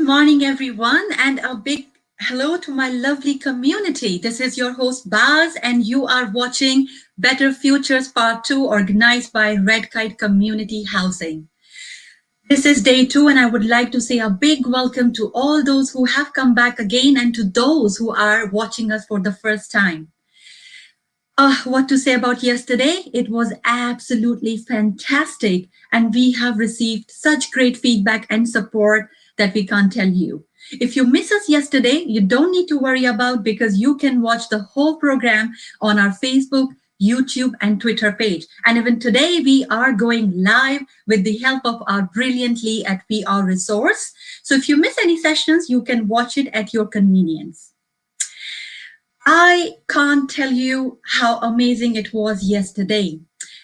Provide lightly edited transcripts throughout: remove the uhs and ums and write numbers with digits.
morning, everyone, and a big hello to my lovely community. This is your host, Baz, and you are watching Better Futures Part 2, organized by Red Kite Community Housing. This is day 2, and I would like to say a big welcome to all those who have come back again and to those who are watching us for the first time. What to say about yesterday? It was absolutely fantastic, and we have received such great feedback and support that we can't tell you. If you miss us yesterday, you don't need to worry about because you can watch the whole program on our Facebook, YouTube, and Twitter page. And even today, we are going live with the help of our brilliantly at VR resource. So if you miss any sessions, you can watch it at your convenience. I can't tell you how amazing it was yesterday.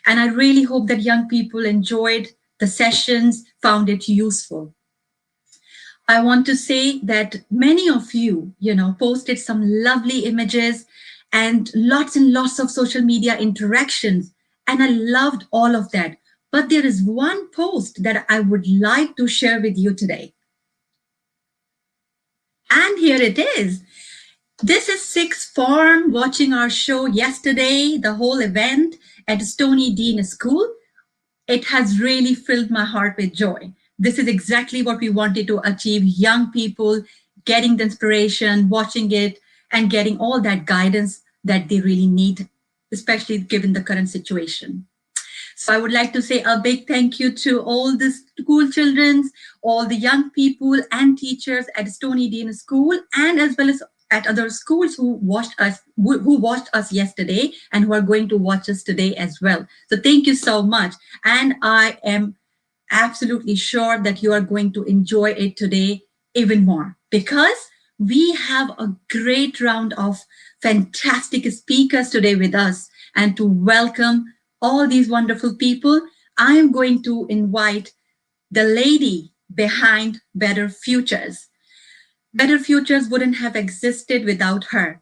And I really hope that young people enjoyed the sessions, found it useful. I want to say that many of you, posted some lovely images and lots of social media interactions. And I loved all of that. But there is one post that I would like to share with you today. And here it is. This is sixth form watching our show yesterday, the whole event at Stony Dean School. It has really filled my heart with joy. This is exactly what we wanted to achieve, young people getting the inspiration, watching it, and getting all that guidance that they really need, especially given the current situation. So I would like to say a big thank you to all the school children, all the young people and teachers at Stony Dean School, and as well as at other schools who watched us yesterday and who are going to watch us today as well. So thank you so much. And I am absolutely sure that you are going to enjoy it today even more because we have a great round of fantastic speakers today with us. And to welcome all these wonderful people, I am going to invite the lady behind Better Futures. Better Futures wouldn't have existed without her.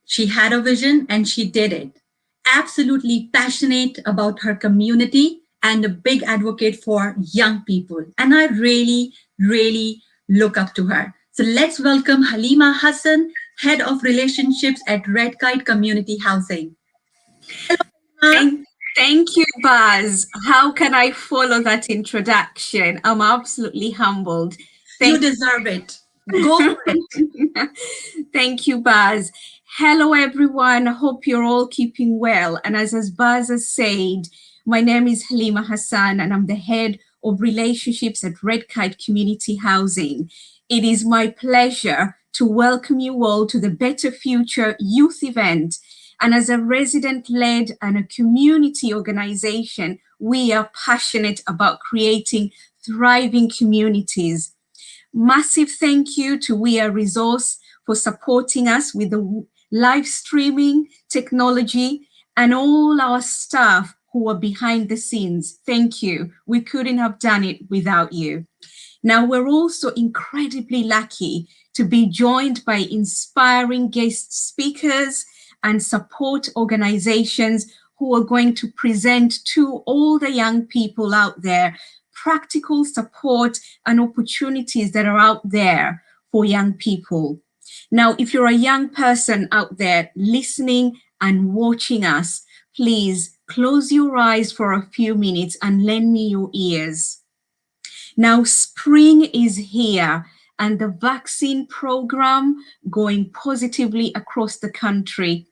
She had a vision and she did it. Absolutely passionate about her community and a big advocate for young people. And I really, really look up to her. So let's welcome Halima Hassan, Head of Relationships at Red Kite Community Housing. Hello, Thank you, Baz. How can I follow that introduction? I'm absolutely humbled. You deserve it. Go for it. Thank you, Baz. Hello, everyone. Hope you're all keeping well. And as Baz has said, my name is Halima Hassan, and I'm the head of relationships at Red Kite Community Housing. It is my pleasure to welcome you all to the Better Future Youth event. And as a resident-led and a community organization, we are passionate about creating thriving communities. Massive thank you to We Are Resource for supporting us with the live streaming technology and all our staff who are behind the scenes. Thank you. We couldn't have done it without you. Now, we're also incredibly lucky to be joined by inspiring guest speakers and support organizations who are going to present to all the young people out there practical support and opportunities that are out there for young people. Now, if you're a young person out there listening and watching us, please close your eyes for a few minutes and lend me your ears. Now, spring is here and the vaccine program going positively across the country.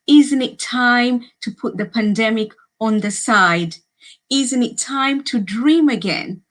Isn't it time to put the pandemic on the side? Isn't it time to dream again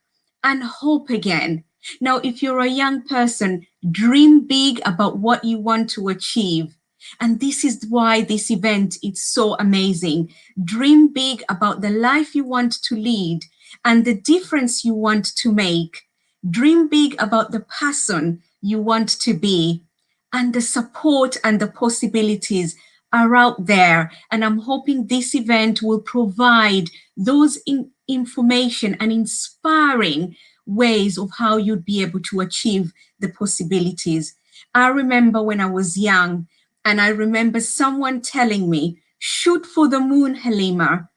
and hope again? Now, if you're a young person, dream big about what you want to achieve. And this is why this event is so amazing. Dream big about the life you want to lead and the difference you want to make. Dream big about the person you want to be, and the support and the possibilities are out there. And I'm hoping this event will provide those information and inspiring ways of how you'd be able to achieve the possibilities. I remember when I was young, and I remember someone telling me, shoot for the moon, Halima,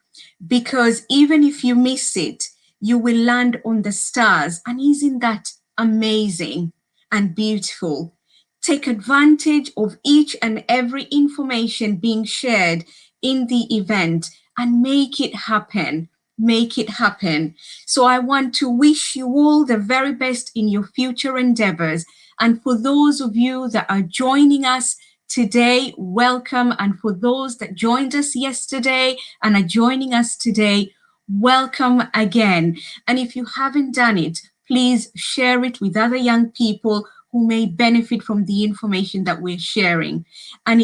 because even if you miss it, you will land on the stars. And isn't that amazing? and beautiful. Take advantage of each and every information being shared in the event and make it happen. Make it happen. So I want to wish you all the very best in your future endeavors. And for those of you that are joining us today, welcome. And for those that joined us yesterday and are joining us today, welcome again. And if you haven't done it, please share it with other young people who may benefit from the information that we're sharing. And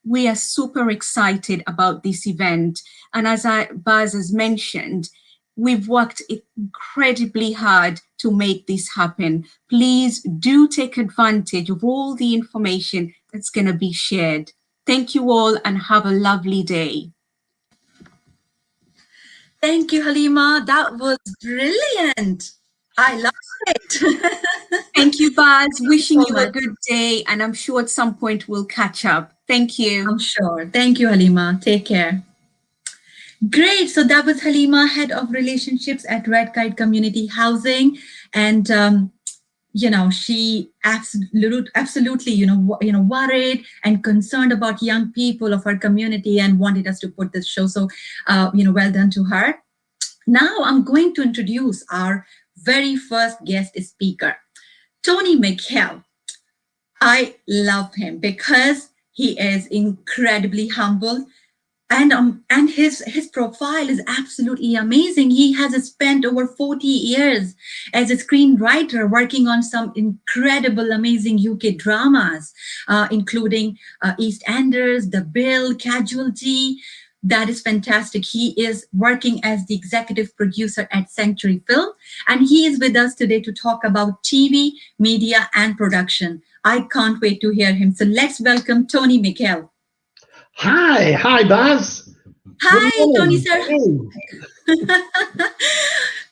we are super excited about this event. And as Baz has mentioned, we've worked incredibly hard to make this happen. Please do take advantage of all the information that's going to be shared. Thank you all and have a lovely day. Thank you, Halima. That was brilliant. I loved it. Thank you, Baz. Wishing So you a much. good day, and I'm sure at some point we'll catch up. Thank you. I'm sure. Thank you, Halima. Take care. Great. So that was Halima, Head of Relationships at Red Kite Community Housing. And she absolutely worried and concerned about young people of our community and wanted us to put this show. So well done to her. Now I'm going to introduce our very first guest speaker, Tony McHale. I love him because he is incredibly humble, and his profile is absolutely amazing. He has spent over 40 years as a screenwriter working on some incredible, amazing UK dramas, including EastEnders, The Bill, Casualty. That is fantastic. He is working as the executive producer at Sanctuary Film, and he is with us today to talk about TV, media, and production. I can't wait to hear him. So let's welcome Tony McHale. Hi, Baz. Good Hi, Tony morning. sir.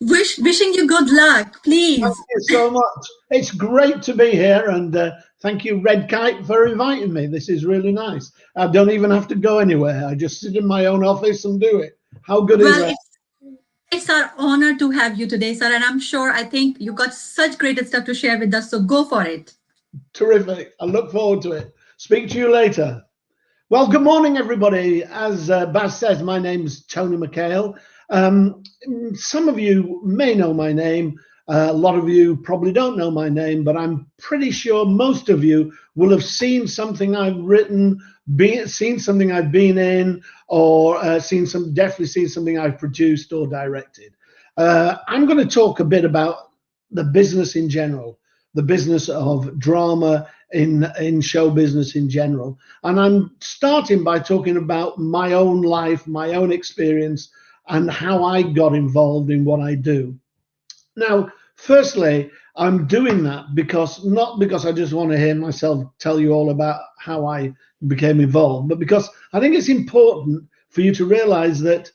Wishing you good luck, please. Thank you so much. It's great to be here, and thank you, Red Kite, for inviting me. This is really nice. I don't even have to go anywhere. I just sit in my own office and do it. How good is that? It's our honor to have you today, sir, and I think you got such great stuff to share with us, so go for it. Terrific. I look forward to it. Speak to you later. Well, good morning, everybody. As Baz says, my name's Tony McHale. Some of you may know my name. A lot of you probably don't know my name, but I'm pretty sure most of you will have seen something I've written, seen something I've been in, or definitely seen something I've produced or directed. I'm going to talk a bit about the business in general, the business of drama in show business in general. And I'm starting by talking about my own life, my own experience, and how I got involved in what I do. Now, firstly, I'm doing that not because I just want to hear myself tell you all about how I became involved, but because I think it's important for you to realize that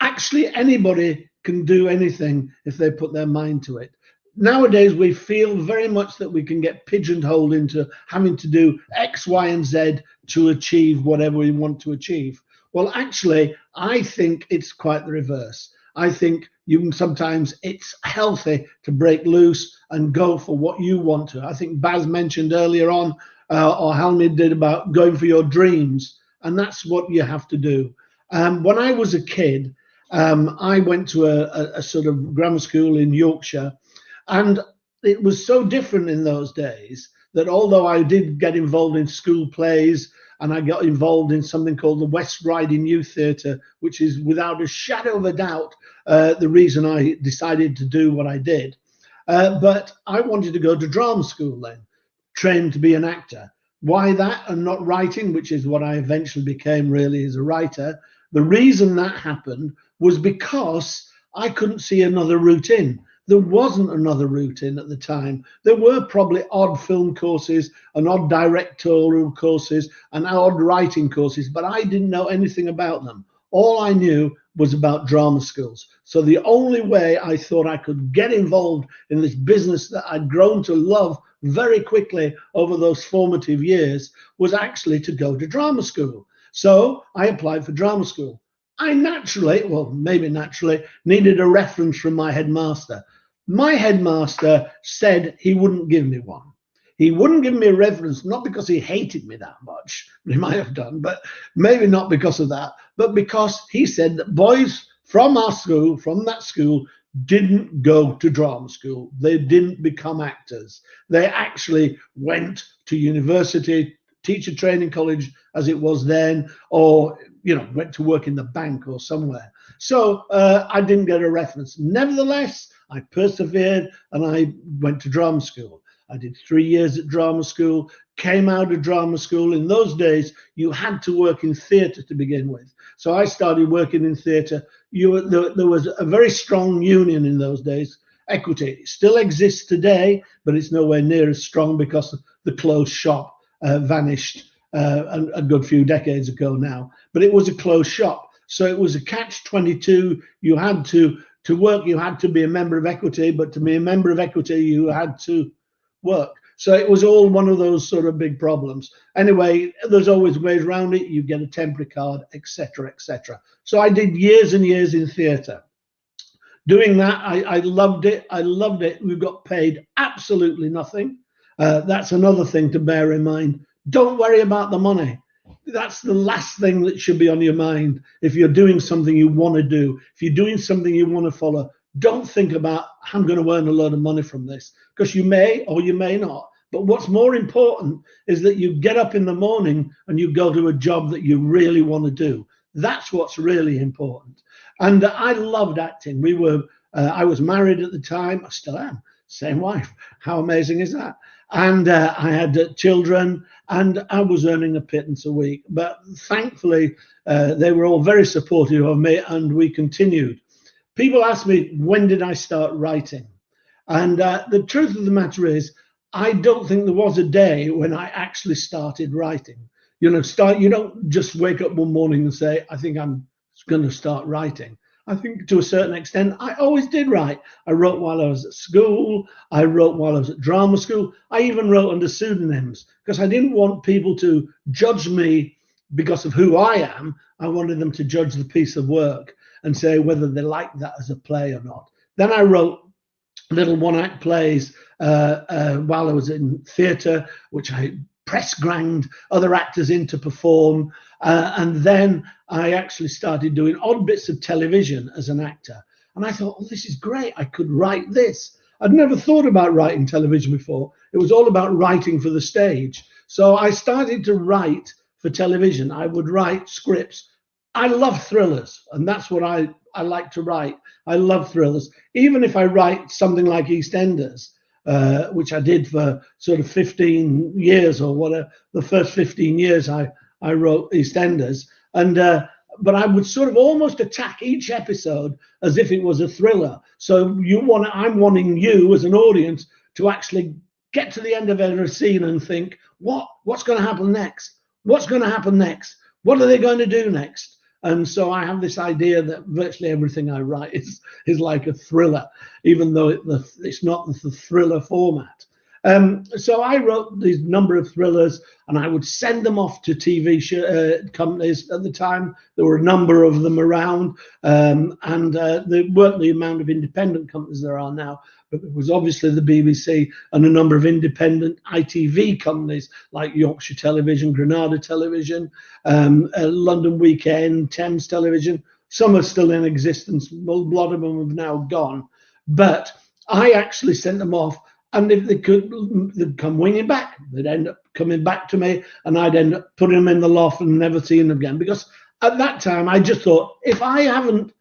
actually anybody can do anything if they put their mind to it. Nowadays, we feel very much that we can get pigeonholed into having to do X, Y, and Z to achieve whatever we want to achieve. Well, actually, I think it's quite the reverse. I think sometimes it's healthy to break loose and go for what you want to. I think Baz mentioned earlier on, or Halmi did, about going for your dreams, and that's what you have to do. When I was a kid, I went to a sort of grammar school in Yorkshire. And it was so different in those days that although I did get involved in school plays and I got involved in something called the West Riding Youth Theatre, which is without a shadow of a doubt the reason I decided to do what I did. But I wanted to go to drama school then, train to be an actor. Why that and not writing, which is what I eventually became really as a writer? The reason that happened was because I couldn't see another route in. There wasn't another route in at the time. There were probably odd film courses and odd directorial courses and odd writing courses, but I didn't know anything about them. All I knew was about drama schools. So the only way I thought I could get involved in this business that I'd grown to love very quickly over those formative years was actually to go to drama school. So I applied for drama school. I maybe naturally, needed a reference from my headmaster. My headmaster said he wouldn't give me one. He wouldn't give me a reference, not because he hated me that much, he might have done, but maybe not because of that, but because he said that boys from our school, from that school, didn't go to drama school. They didn't become actors. They actually went to university, teacher training college as it was then, or went to work in the bank or somewhere. So I didn't get a reference. Nevertheless, I persevered and I went to drama school. I did 3 years at drama school, came out of drama school. In those days, you had to work in theatre to begin with. So I started working in theatre. There was a very strong union in those days. Equity still exists today, but it's nowhere near as strong because the closed shop vanished a good few decades ago now. But it was a closed shop. So it was a catch-22. You had to work, you had to be a member of Equity, but to be a member of Equity, you had to work. So it was all one of those sort of big problems. Anyway, there's always ways around it. You get a temporary card, etc., etc. So I did years and years in theatre. Doing that, I loved it. I loved it. We got paid absolutely nothing. That's another thing to bear in mind. Don't worry about the money. That's the last thing that should be on your mind. If you're doing something you want to do, if you're doing something you want to follow, don't think about, I'm going to earn a load of money from this, because you may or you may not. But what's more important is that you get up in the morning and you go to a job that you really want to do. That's what's really important. And I loved acting. I was married at the time. I still am. Same wife. How amazing is that? And I had children, and I was earning a pittance a week. But thankfully, they were all very supportive of me, and we continued. People ask me, when did I start writing? And the truth of the matter is, I don't think there was a day when I actually started writing. You don't just wake up one morning and say, I think I'm going to start writing. I think to a certain extent, I always did write. I wrote while I was at school. I wrote while I was at drama school. I even wrote under pseudonyms because I didn't want people to judge me because of who I am. I wanted them to judge the piece of work and say whether they liked that as a play or not. Then I wrote little one-act plays while I was in theatre, which I press ganged other actors in to perform. And then I actually started doing odd bits of television as an actor. And I thought, oh, this is great. I could write this. I'd never thought about writing television before. It was all about writing for the stage. So I started to write for television. I would write scripts. I love thrillers, and that's what I like to write. I love thrillers. Even if I write something like EastEnders, which I did for sort of 15 years or whatever, the first 15 years I wrote EastEnders. And but I would sort of almost attack each episode as if it was a thriller. So I'm wanting you as an audience to actually get to the end of every scene and think, what's going to happen next? What's going to happen next? What are they going to do next? And so I have this idea that virtually everything I write is like a thriller, even though it's not the thriller format. So I wrote these number of thrillers, and I would send them off to TV companies. At the time, there were a number of them around, and there weren't the amount of independent companies there are now. But there was obviously the BBC and a number of independent ITV companies like Yorkshire Television, Granada Television, London Weekend, Thames Television. Some are still in existence. A lot of them have now gone. But I actually sent them off. And if they'd come winging back. They'd end up coming back to me, and I'd end up putting them in the loft and never seeing them again. Because at that time, I just thought, if I haven't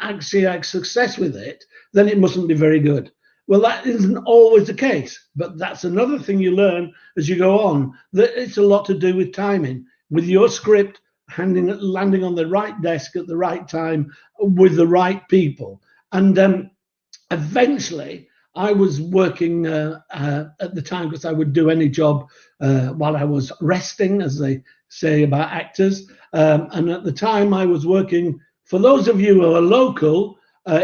actually had success with it, then it mustn't be very good. Well, that isn't always the case, but that's another thing you learn as you go on, that it's a lot to do with timing, with your script landing on the right desk at the right time with the right people. And eventually, I was working at the time, because I would do any job while I was resting, as they say about actors. And at the time, I was working, for those of you who are local,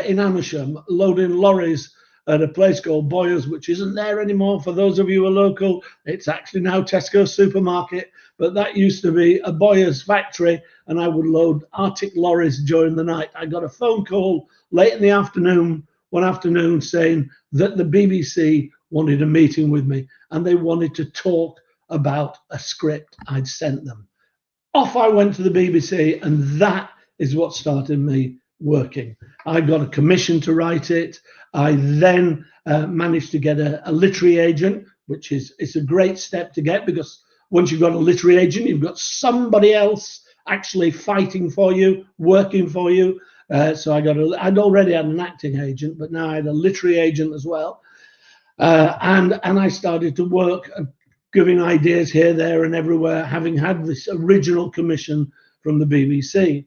in Amersham, loading lorries at a place called Boyers, which isn't there anymore. For those of you who are local, it's actually now Tesco supermarket, but that used to be a Boyers factory, and I would load Arctic lorries during the night. I got a phone call late in the afternoon, one afternoon, saying that the BBC wanted a meeting with me, and they wanted to talk about a script I'd sent them. Off I went to the BBC, and that is what started me working. I got a commission to write it. I then managed to get a literary agent, which is it's a great step to get, because once you've got a literary agent, you've got somebody else actually fighting for you, working for you. So I'd already had an acting agent, but now I had a literary agent as well. And I started to work, giving ideas here, there, and everywhere, having had this original commission from the BBC.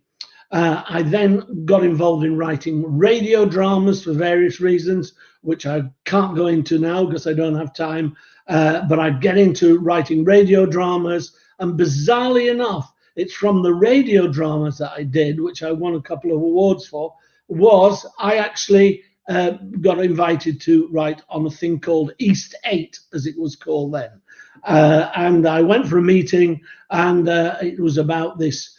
I then got involved in writing radio dramas for various reasons, which I can't go into now because I don't have time. But I'd get into writing radio dramas, and bizarrely enough, it's from the radio dramas that I did, which I won a couple of awards for, was I actually got invited to write on a thing called East 8, as it was called then. And I went for a meeting, and it was about this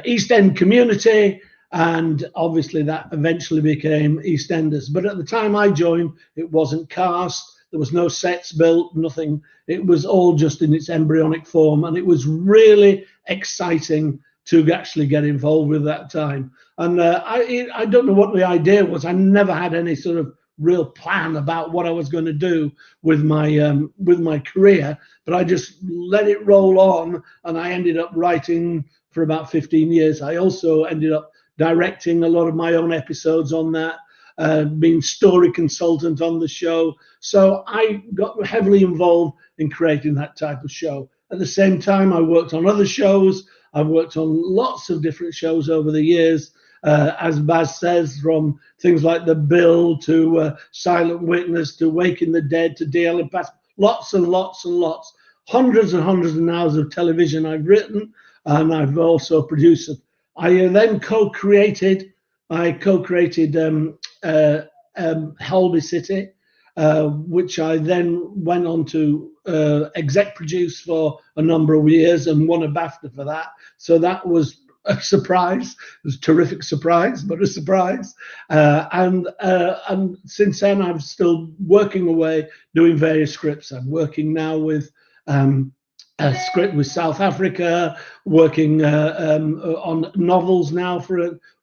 East End community, and obviously that eventually became EastEnders. But at the time I joined, it wasn't cast, there was no sets built, nothing. It was all just in its embryonic form, and it was really exciting to actually get involved with that time. And I don't know what the idea was. I never had any sort of real plan about what I was going to do with my career, but I just let it roll on, and I ended up writing for about 15 years. I also ended up directing a lot of my own episodes on that, being story consultant on the show. So I got heavily involved in creating that type of show. At the same time, I worked on other shows. I've worked on lots of different shows over the years. As Baz says, from things like The Bill to Silent Witness to Waking the Dead to DL and Pass, lots and lots and lots, hundreds and hundreds of hours of television I've written, and I've also produced it. I then co-created Holby City, which I then went on to exec produce for a number of years and won a BAFTA for that. So that was a surprise. It was a terrific surprise, but a surprise. And since then, I'm still working away, doing various scripts. I'm working now with a script with South Africa, working on novels now,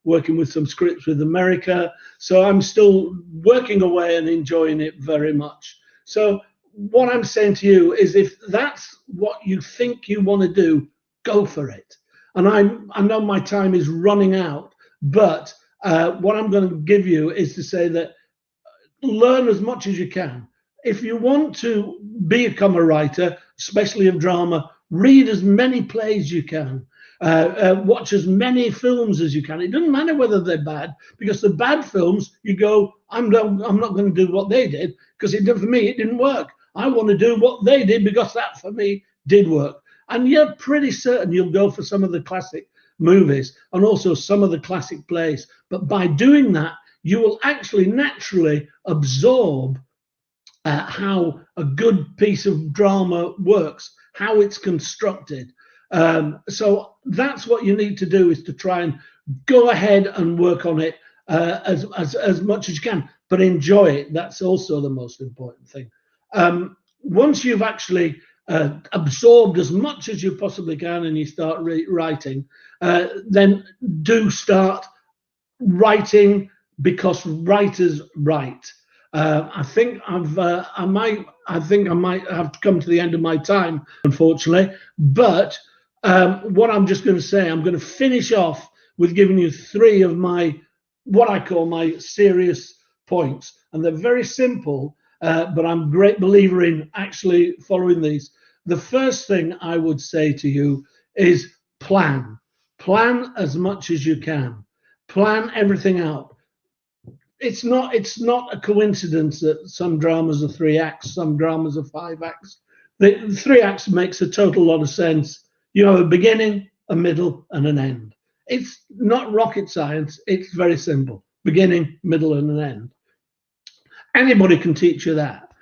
working with some scripts with America. So I'm still working away and enjoying it very much. So what I'm saying to you is, if that's what you think you want to do, go for it. And I know my time is running out, but what I'm going to give you is to say that learn as much as you can. If you want to become a writer, especially of drama, read as many plays you can. Watch as many films as you can. It doesn't matter whether they're bad, because the bad films, you go, I'm not going to do what they did, because for me, it didn't work. I want to do what they did, because that for me did work. And you're pretty certain you'll go for some of the classic movies and also some of the classic plays. But by doing that, you will actually naturally absorb how a good piece of drama works, how it's constructed. So that's what you need to do, is to try and go ahead and work on it as much as you can, but enjoy it. That's also the most important thing. Once you've actually absorbed as much as you possibly can and you start writing, then do start writing, because writers write. I think I might have come to the end of my time, unfortunately. But what I'm just going to say, I'm going to finish off with giving you 3 of what I call my serious points, and they're very simple. But I'm a great believer in actually following these. The first thing I would say to you is plan. Plan as much as you can. Plan everything out. It's not a coincidence that some dramas are 3 acts, some dramas are 5 acts. The 3 acts makes a total lot of sense. You have a beginning, a middle, and an end. It's not rocket science. It's very simple. Beginning, middle, and an end. Anybody can teach you that.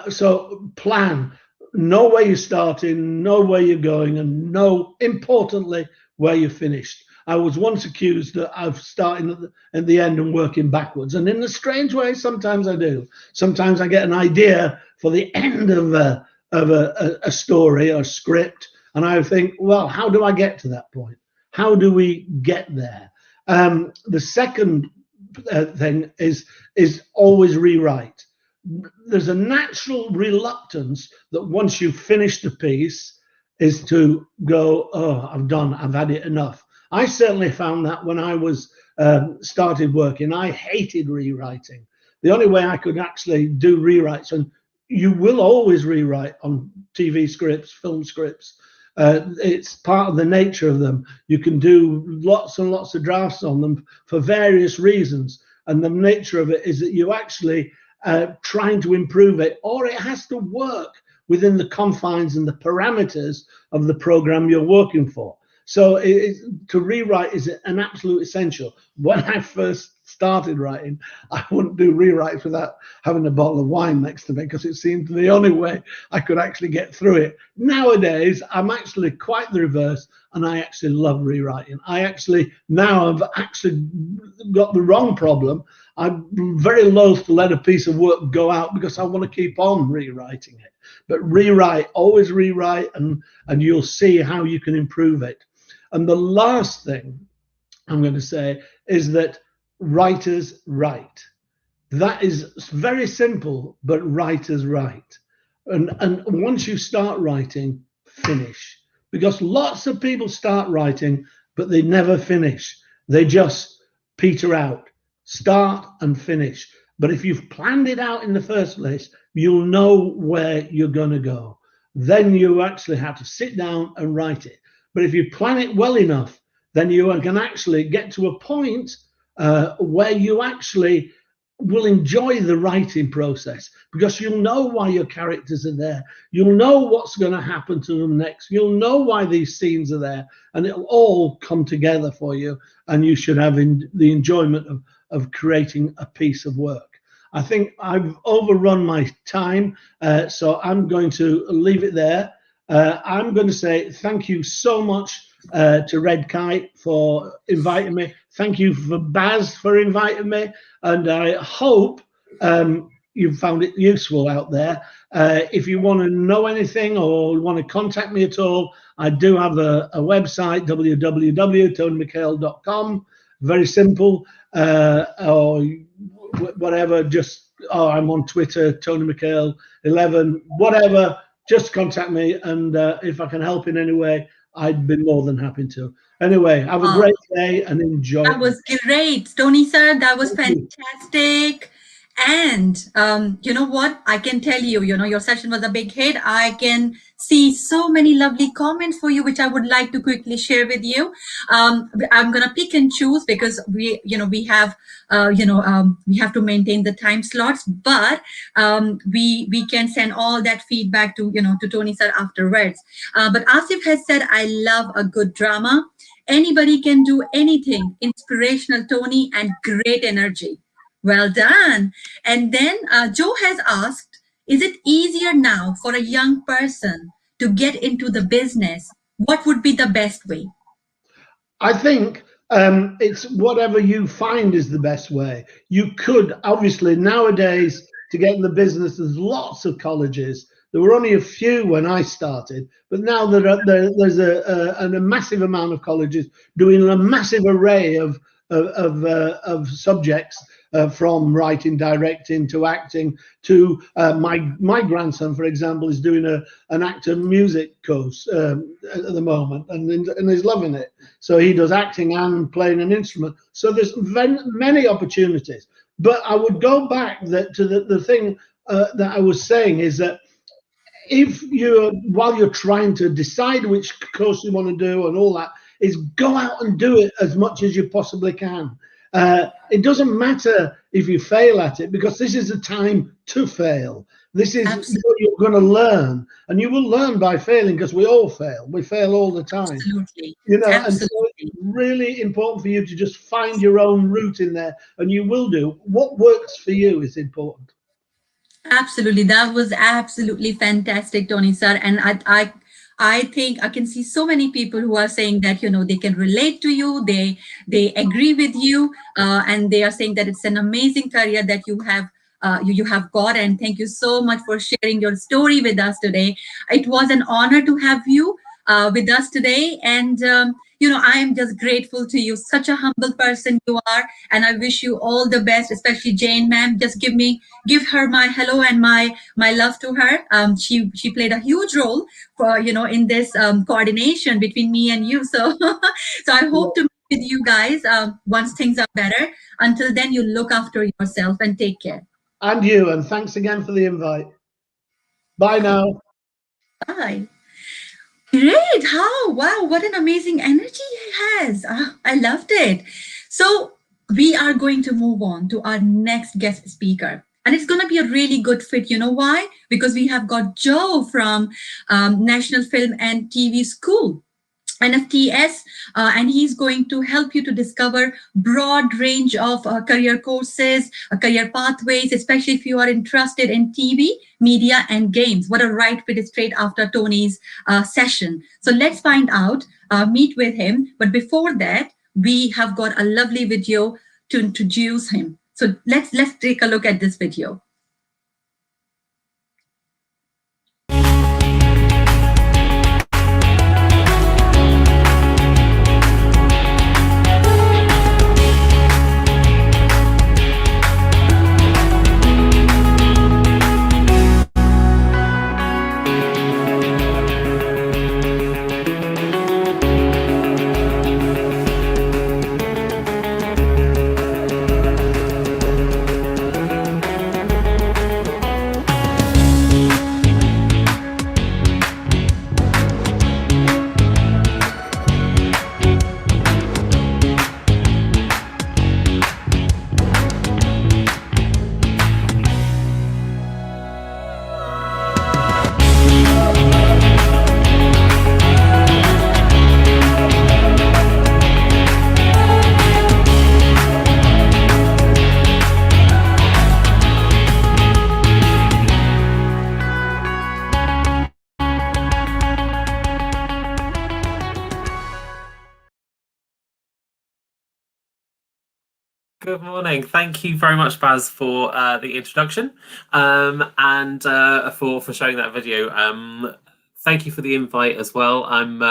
So plan. Know where you're starting, know where you're going, and know, importantly, where you're finished. I was once accused of starting at the end and working backwards. And in a strange way, sometimes I do. Sometimes I get an idea for the end of a story or script, and I think, well, how do I get to that point? How do we get there? The second thing is always rewrite. There's a natural reluctance that once you've finished a piece is to go, oh, I've had it enough. I certainly found that when I was started working, I hated rewriting. The only way I could actually do rewrites, and you will always rewrite on TV scripts, film scripts. It's part of the nature of them. You can do lots and lots of drafts on them for various reasons. And the nature of it is that you actually trying to improve it, or it has to work within the confines and the parameters of the program you're working for. So to rewrite is an absolute essential. When I first started writing, I wouldn't do rewrites without having a bottle of wine next to me, because it seemed the only way I could actually get through it. Nowadays, I'm actually quite the reverse, and I actually love rewriting. Now I've actually got the wrong problem. I'm very loath to let a piece of work go out because I want to keep on rewriting it. But always rewrite, and you'll see how you can improve it. And the last thing I'm going to say is that writers write. That is very simple, but writers write. And once you start writing, finish. Because lots of people start writing, but they never finish. They just peter out, start and finish. But if you've planned it out in the first place, you'll know where you're going to go. Then you actually have to sit down and write it. But if you plan it well enough, then you can actually get to a point where you actually will enjoy the writing process, because you'll know why your characters are there. You'll know what's going to happen to them next. You'll know why these scenes are there, and it'll all come together for you, and you should have the enjoyment of creating a piece of work. I think I've overrun my time, so I'm going to leave it there. I'm going to say thank you so much to Red Kite for inviting me. Thank you for Baz for inviting me, and I hope you found it useful out there. If you want to know anything or want to contact me at all, I do have a website, www.tonymchale.com. Very simple, or whatever. I'm on Twitter, Tony McHale 11, whatever. Just contact me, and if I can help in any way, I'd be more than happy to. Anyway, have a great day and enjoy. That was great, Tony sir. That was fantastic. And you know what? I can tell you, your session was a big hit. I can see so many lovely comments for you, which I would like to quickly share with you. I'm gonna pick and choose because we have we have to maintain the time slots, but we can send all that feedback to to Tony sir afterwards. But Asif has said, I love a good drama. Anybody can do anything. Inspirational, Tony, and great energy. Well done. And then Joe has asked, is it easier now for a young person to get into the business? What would be the best way? I think it's whatever you find is the best way. You could, obviously, nowadays, to get in the business, there's lots of colleges. There were only a few when I started, but now there's a massive amount of colleges doing a massive array of subjects, from writing, directing to acting to my grandson, for example, is doing an actor music course at the moment, and he's loving it. So he does acting and playing an instrument. So there's many opportunities. But I would go back to the thing that I was saying is that while you're trying to decide which course you want to do and all that, is go out and do it as much as you possibly can. It doesn't matter if you fail at it, because this is a time to fail. This is what you're going to learn, and you will learn by failing, because we all fail. We fail all the time. Absolutely. And so it's really important for you to just find your own route in there, and you will do. What works for you is important. Absolutely. That was absolutely fantastic, Tony sir. And I think I can see so many people who are saying that, they can relate to you, they agree with you, and they are saying that it's an amazing career that you have. You have got, and thank you so much for sharing your story with us today. It was an honor to have you with us today, and I am just grateful to you. Such a humble person you are, and I wish you all the best, especially Jane, ma'am. Just give her my hello and my love to her. She played a huge role for in this coordination between me and you. So so I hope to meet with you guys once things are better. Until then, you look after yourself and take care. And you, and thanks again for the invite. Bye now. Bye. Great. How? Wow. What an amazing energy he has. I loved it. So, we are going to move on to our next guest speaker. And it's going to be a really good fit. You know why? Because we have got Joe from National Film and TV School. NFTS, and he's going to help you to discover broad range of career courses, career pathways, especially if you are interested in TV, media, and games. What a right fit straight after Tony's session. So let's find out, meet with him. But before that, we have got a lovely video to introduce him. So let's take a look at this video. Good morning. Thank you very much, Baz, for the introduction and for showing that video. Thank you for the invite as well. I'm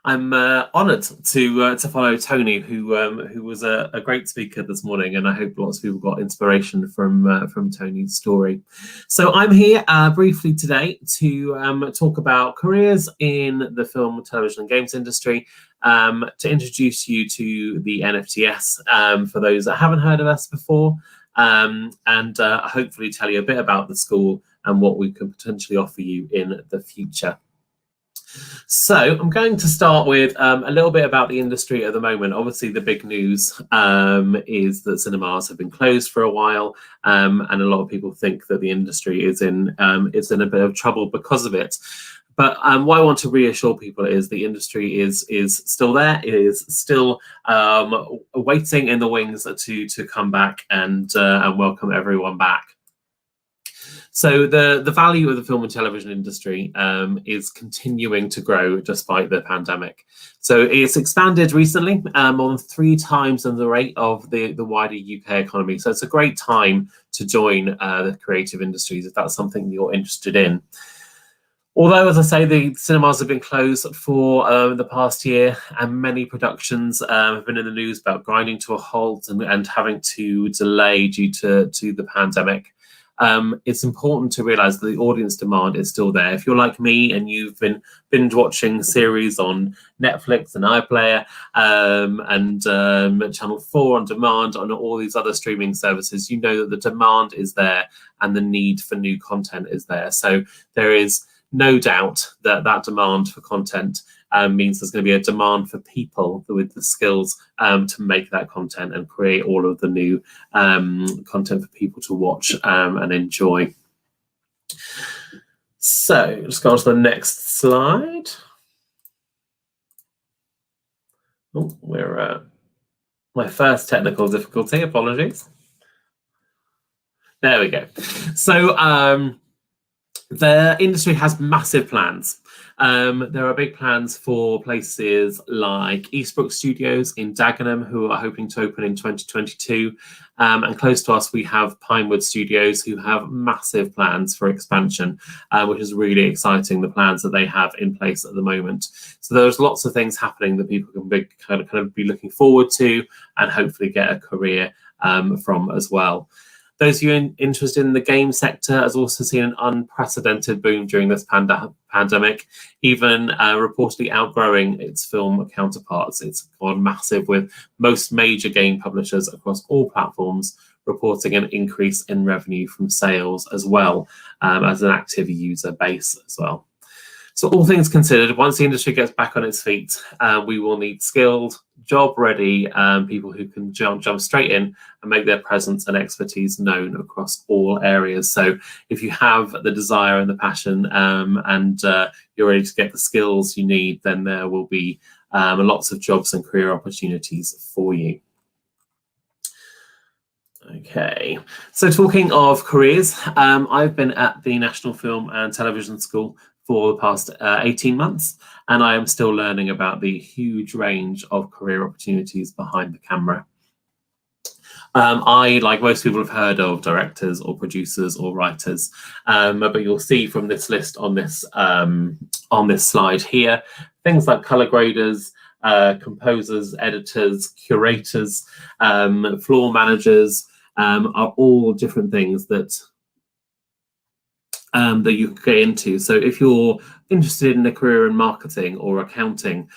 honoured to follow Tony, who was a great speaker this morning, and I hope lots of people got inspiration from Tony's story. So I'm here briefly today to talk about careers in the film, television, and games industry. To introduce you to the NFTS for those that haven't heard of us before, and hopefully tell you a bit about the school and what we can potentially offer you in the future. So I'm going to start with a little bit about the industry at the moment. Obviously, the big news is that cinemas have been closed for a while, and a lot of people think that the industry is in a bit of trouble because of it. But what I want to reassure people is the industry is still there. It is still waiting in the wings to come back and welcome everyone back. So the value of the film and television industry is continuing to grow despite the pandemic. So it's expanded recently on 3 times the rate of the wider UK economy. So it's a great time to join the creative industries if that's something you're interested in. Although, as I say, the cinemas have been closed for the past year, and many productions have been in the news about grinding to a halt and having to delay due to the pandemic. It's important to realise that the audience demand is still there. If you're like me and you've been binge watching series on Netflix and iPlayer and Channel 4 on demand on all these other streaming services, you know that the demand is there and the need for new content is there. So there is no doubt that demand for content means there's going to be a demand for people with the skills to make that content and create all of the new content for people to watch and enjoy. So let's go on to the next slide. Oh, we're my first technical difficulty, apologies. There we go. So The industry has massive plans. There are big plans for places like Eastbrook Studios in Dagenham, who are hoping to open in 2022. And close to us, we have Pinewood Studios, who have massive plans for expansion, which is really exciting, the plans that they have in place at the moment. So there's lots of things happening that people can be, kind of be looking forward to and hopefully get a career from as well. Those of you interested in the game sector has also seen an unprecedented boom during this pandemic, even reportedly outgrowing its film counterparts. It's gone massive, with most major game publishers across all platforms reporting an increase in revenue from sales, as well as an active user base as well. So all things considered, once the industry gets back on its feet, we will need skilled, job-ready people who can jump straight in and make their presence and expertise known across all areas. So if you have the desire and the passion and you're ready to get the skills you need, then there will be lots of jobs and career opportunities for you. Okay, so talking of careers, I've been at the National Film and Television School for the past 18 months, and I am still learning about the huge range of career opportunities behind the camera. I, like most people, have heard of directors or producers or writers, but you'll see from this list on this slide here, things like color graders, composers, editors, curators, floor managers are all different things that you could get into. So if you're interested in a career in marketing or accounting,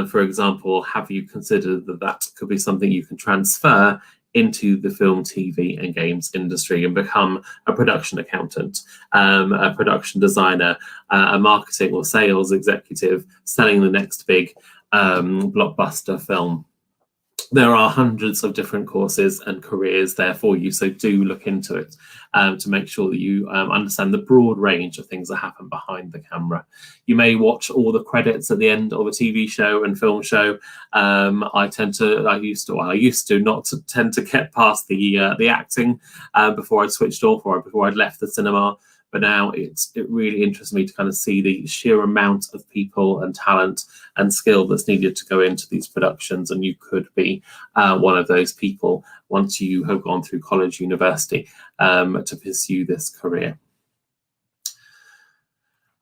for example, have you considered that that could be something you can transfer into the film, TV and games industry and become a production accountant, a production designer, a marketing or sales executive selling the next big blockbuster film? There are hundreds of different courses and careers there for you, so do look into it to make sure that you understand the broad range of things that happen behind the camera. You may watch all the credits at the end of a TV show and film show. I used to not to tend to get past the acting before I'd switched off or before I'd left the cinema. But now it really interests me to kind of see the sheer amount of people and talent and skill that's needed to go into these productions. And you could be one of those people once you have gone through college, university to pursue this career.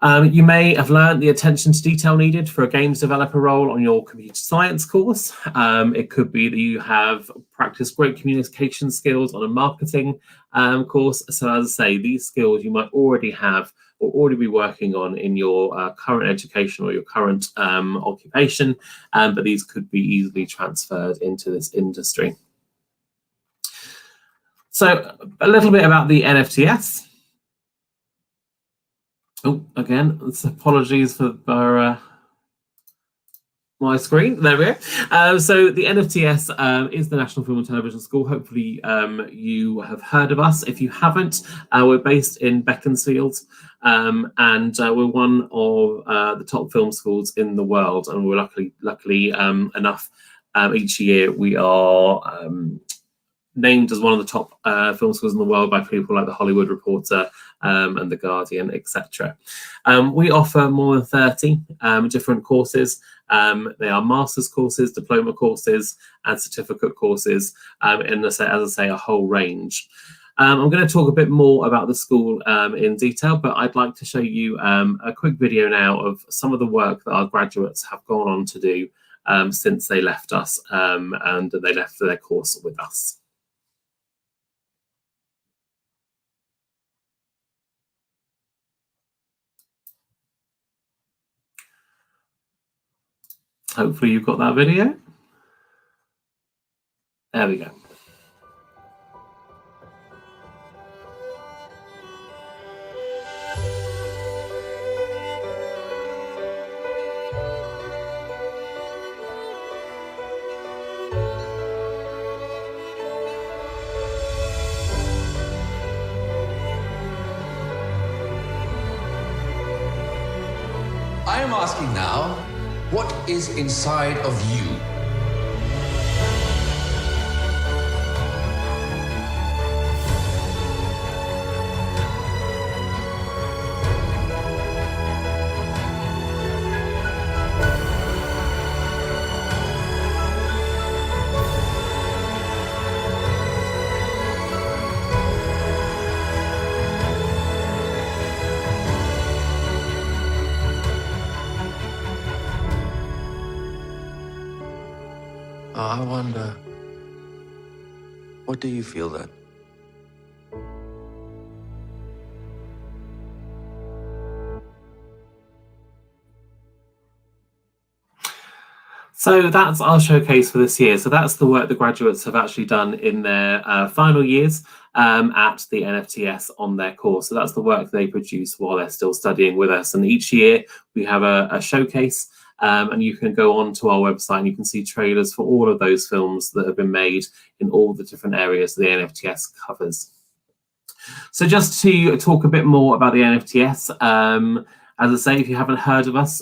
You may have learned the attention to detail needed for a games developer role on your computer science course. It could be that you have practiced great communication skills on a marketing course. So as I say, these skills you might already have or already be working on in your current education or your current occupation, but these could be easily transferred into this industry. So a little bit about the NFTS. Oh, again, apologies for my screen. There we go. So the NFTS is the National Film and Television School. Hopefully you have heard of us. If you haven't, we're based in Beaconsfield, and we're one of the top film schools in the world. And we're luckily enough, each year we are named as one of the top film schools in the world by people like The Hollywood Reporter and The Guardian, etc. We offer more than 30 different courses. They are master's courses, diploma courses, and certificate courses, and as I say, a whole range. I'm going to talk a bit more about the school in detail, but I'd like to show you a quick video now of some of the work that our graduates have gone on to do since they left us and they left their course with us. Hopefully you've got that video. There we go. I am asking now, what is inside of you? I wonder, what do you feel then? So that's our showcase for this year. So that's the work the graduates have actually done in their final years at the NFTS on their course. So that's the work they produce while they're still studying with us. And each year we have a showcase, and you can go onto our website and you can see trailers for all of those films that have been made in all the different areas the NFTS covers. So just to talk a bit more about the NFTS, as I say, if you haven't heard of us,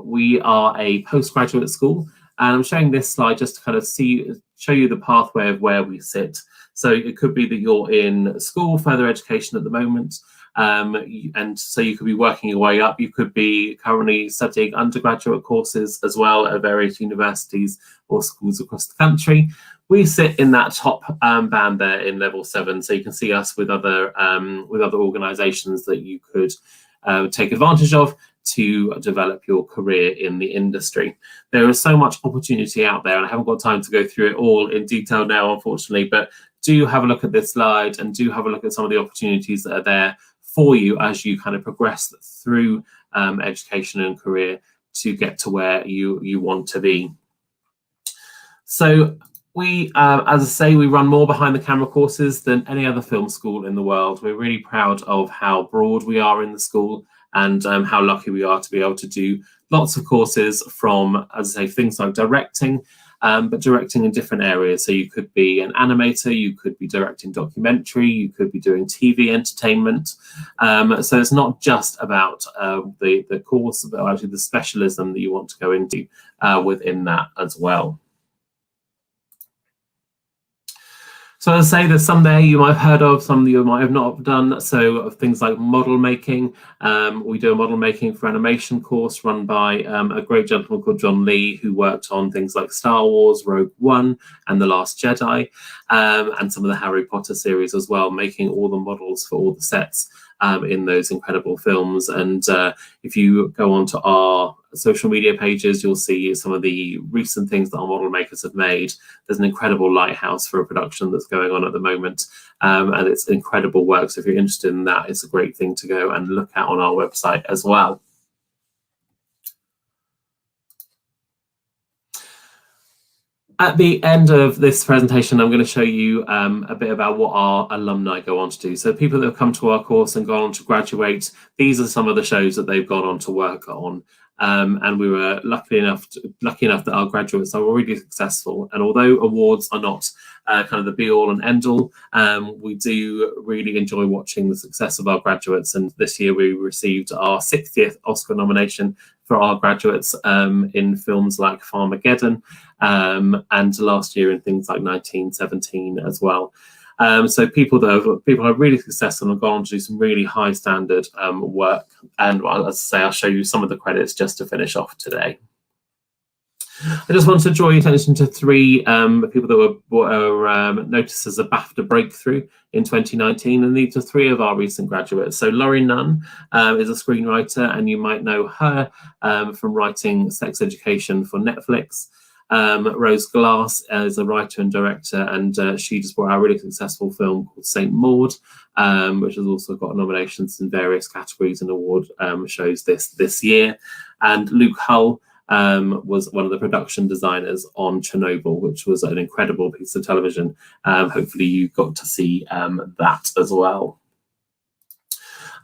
we are a postgraduate school, and I'm showing this slide just to kind of show you the pathway of where we sit. So it could be that you're in school, further education at the moment, and so you could be working your way up. You could be currently studying undergraduate courses as well at various universities or schools across the country. We sit in that top band there in level 7, so you can see us with other organisations that you could take advantage of to develop your career in the industry. There is so much opportunity out there, and I haven't got time to go through it all in detail now, unfortunately, but do have a look at this slide and do have a look at some of the opportunities that are there for you as you kind of progress through education and career to get to where you want to be. So we, as I say, we run more behind the camera courses than any other film school in the world. We're really proud of how broad we are in the school and how lucky we are to be able to do lots of courses from, as I say, things like directing, but directing in different areas. So you could be an animator, you could be directing documentary, you could be doing TV entertainment. So it's not just about the course, but actually the specialism that you want to go into within that as well. So as I say, there's some there you might have heard of, some that you might have not done. So things like model making. We do a model making for animation course run by a great gentleman called John Lee, who worked on things like Star Wars, Rogue One, and The Last Jedi, and some of the Harry Potter series as well, making all the models for all the sets in those incredible films. And if you go onto our social media pages, you'll see some of the recent things that our model makers have made. There's an incredible lighthouse for a production that's going on at the moment, and it's incredible work. So if you're interested in that, it's a great thing to go and look at on our website as well. At the end of this presentation, I'm going to show you a bit about what our alumni go on to do. So people that have come to our course and gone on to graduate, these are some of the shows that they've gone on to work on. And we were lucky enough that our graduates are already successful. And although awards are not kind of the be all and end all, we do really enjoy watching the success of our graduates. And this year we received our 60th Oscar nomination for our graduates in films like Farmageddon, and last year in things like 1917 as well. So people are really successful and have gone on to do some really high standard work. And as I say, I'll show you some of the credits just to finish off today. I just want to draw your attention to 3 people that were noticed as a BAFTA breakthrough in 2019, and these are 3 of our recent graduates. So Laurie Nunn is a screenwriter, and you might know her from writing Sex Education for Netflix. Rose Glass is a writer and director, and she just brought out a really successful film called Saint Maud, which has also got nominations in various categories and award shows this year. And Luke Hull was one of the production designers on Chernobyl, which was an incredible piece of television. Hopefully you got to see that as well.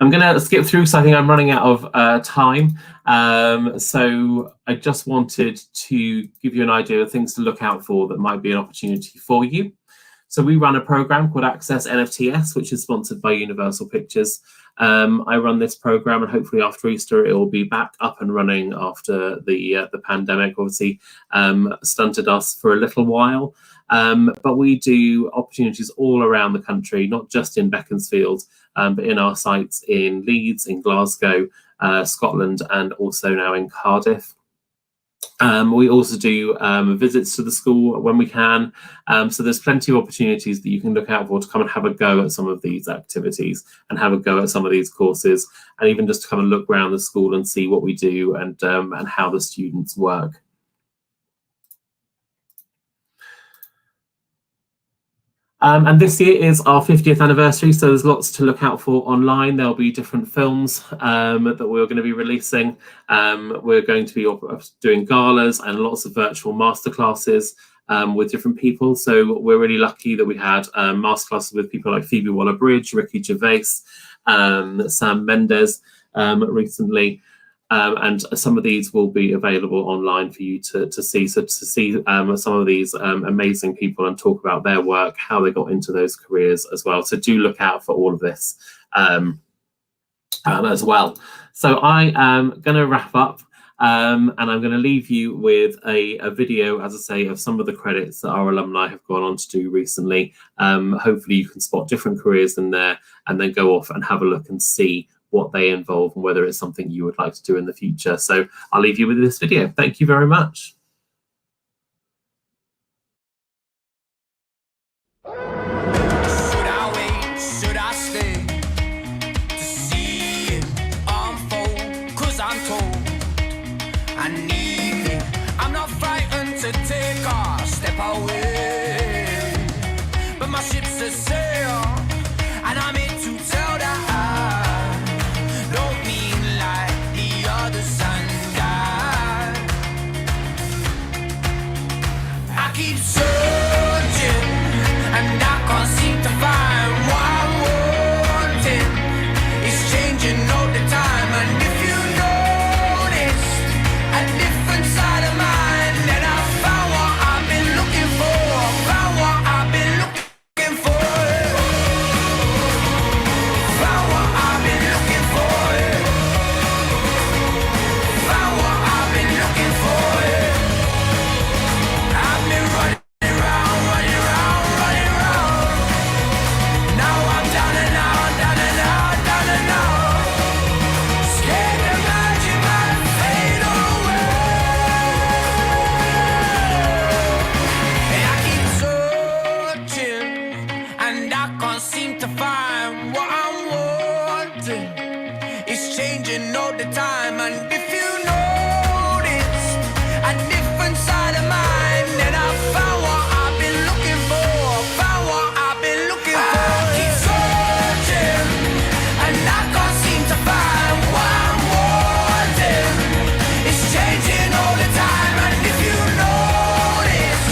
I'm going to skip through because I think I'm running out of time. So I just wanted to give you an idea of things to look out for that might be an opportunity for you. So we run a program called Access NFTS, which is sponsored by Universal Pictures. I run this program, and hopefully after Easter it will be back up and running after the pandemic obviously stunted us for a little while. But we do opportunities all around the country, not just in Beaconsfield, but in our sites in Leeds, in Glasgow, Scotland, and also now in Cardiff. We also do visits to the school when we can. So there's plenty of opportunities that you can look out for to come and have a go at some of these activities and have a go at some of these courses, and even just to come and look around the school and see what we do and how the students work. And this year is our 50th anniversary, so there's lots to look out for online. There'll be different films that we're going to be releasing. We're going to be doing galas and lots of virtual masterclasses with different people. So we're really lucky that we had masterclasses with people like Phoebe Waller-Bridge, Ricky Gervais, Sam Mendes recently. And some of these will be available online for you to see. So to see some of these amazing people and talk about their work, how they got into those careers as well. So do look out for all of this as well. So I am going to wrap up and I'm going to leave you with a video, as I say, of some of the credits that our alumni have gone on to do recently. Hopefully you can spot different careers in there and then go off and have a look and see what they involve and whether it's something you would like to do in the future. So I'll leave you with this video. Thank you very much. Should I wait? Should I stay to see it unfold? 'Cause I'm told I need it. I'm not frightened to take a step away, but my ship's a sail and I'm here to tell that don't mean like the other sun died. I keep searching and I can't seem to find what I'm wanting. It's changing all the time, and if you noticed a different side of mine, then I found what I've been looking for. Found what I've been looking for. Found what I've been looking for. Found what I've been looking for. I've been running around, running around, running around. Now I'm down and out, down and out, down and out. Scared the magic might fade away. And I keep searching and I can't seem to find what I'm wanting. It's changing all the time, and if you noticed a different side of mine, then I found what I've been looking for. Found what I've been looking for. I keep searching and I can't seem to find what I'm wanting. It's changing all the time, and if you notice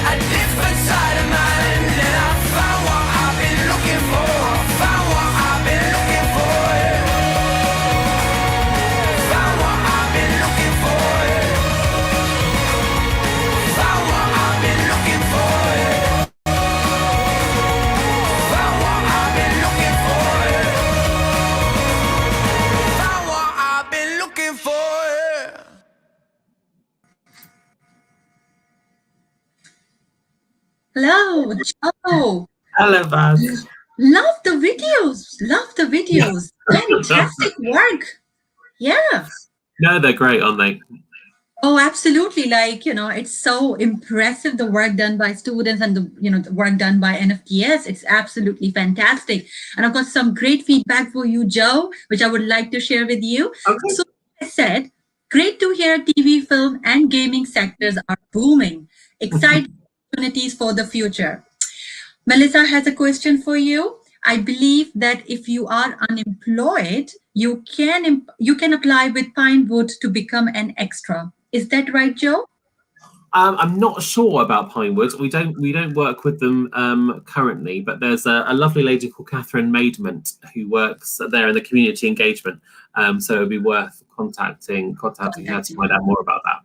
a different side of mine, then I found what I've been looking for. Found what I've been looking for. Found what I've been looking for. Found what I've been looking for. Found what I've been looking for. Found what I've been looking for. Hello, Joe. Hello, Baz. Love the videos. Love the videos. Fantastic work. Yeah. No, they're great, aren't they? Oh, absolutely. Like, it's so impressive, the work done by students and the work done by NFTS. It's absolutely fantastic. And I've got some great feedback for you, Joe, which I would like to share with you. Okay. So I said, great to hear TV, film, and gaming sectors are booming. Exciting opportunities for the future. Melissa has a question for you. I believe that if you are unemployed, you can apply with Pinewood to become an extra. Is that right, Joe? I'm not sure about Pinewood. We don't work with them currently, but there's a lovely lady called Catherine Maidment who works there in the community engagement. So it'd be worth contacting her to find out more about that.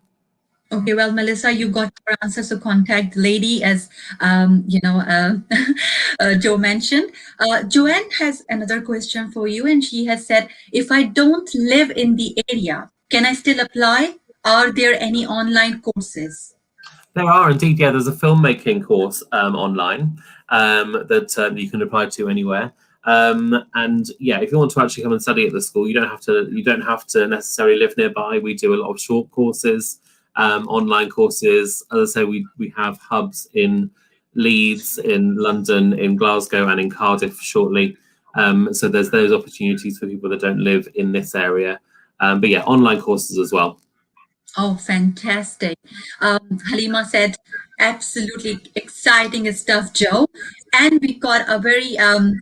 Okay, well, Melissa, you got your answer, so contact the lady, as Joe mentioned. Joanne has another question for you, and she has said, if I don't live in the area, can I still apply? Are there any online courses? There are indeed, yeah. There's a filmmaking course online that you can apply to anywhere. And yeah, if you want to actually come and study at the school, you don't have to necessarily live nearby. We do a lot of short courses. Online courses. As I say, we have hubs in Leeds, in London, in Glasgow, and in Cardiff shortly. So there's those opportunities for people that don't live in this area. But yeah, online courses as well. Oh, fantastic. Halima said, absolutely exciting stuff, Joe. And we got a very a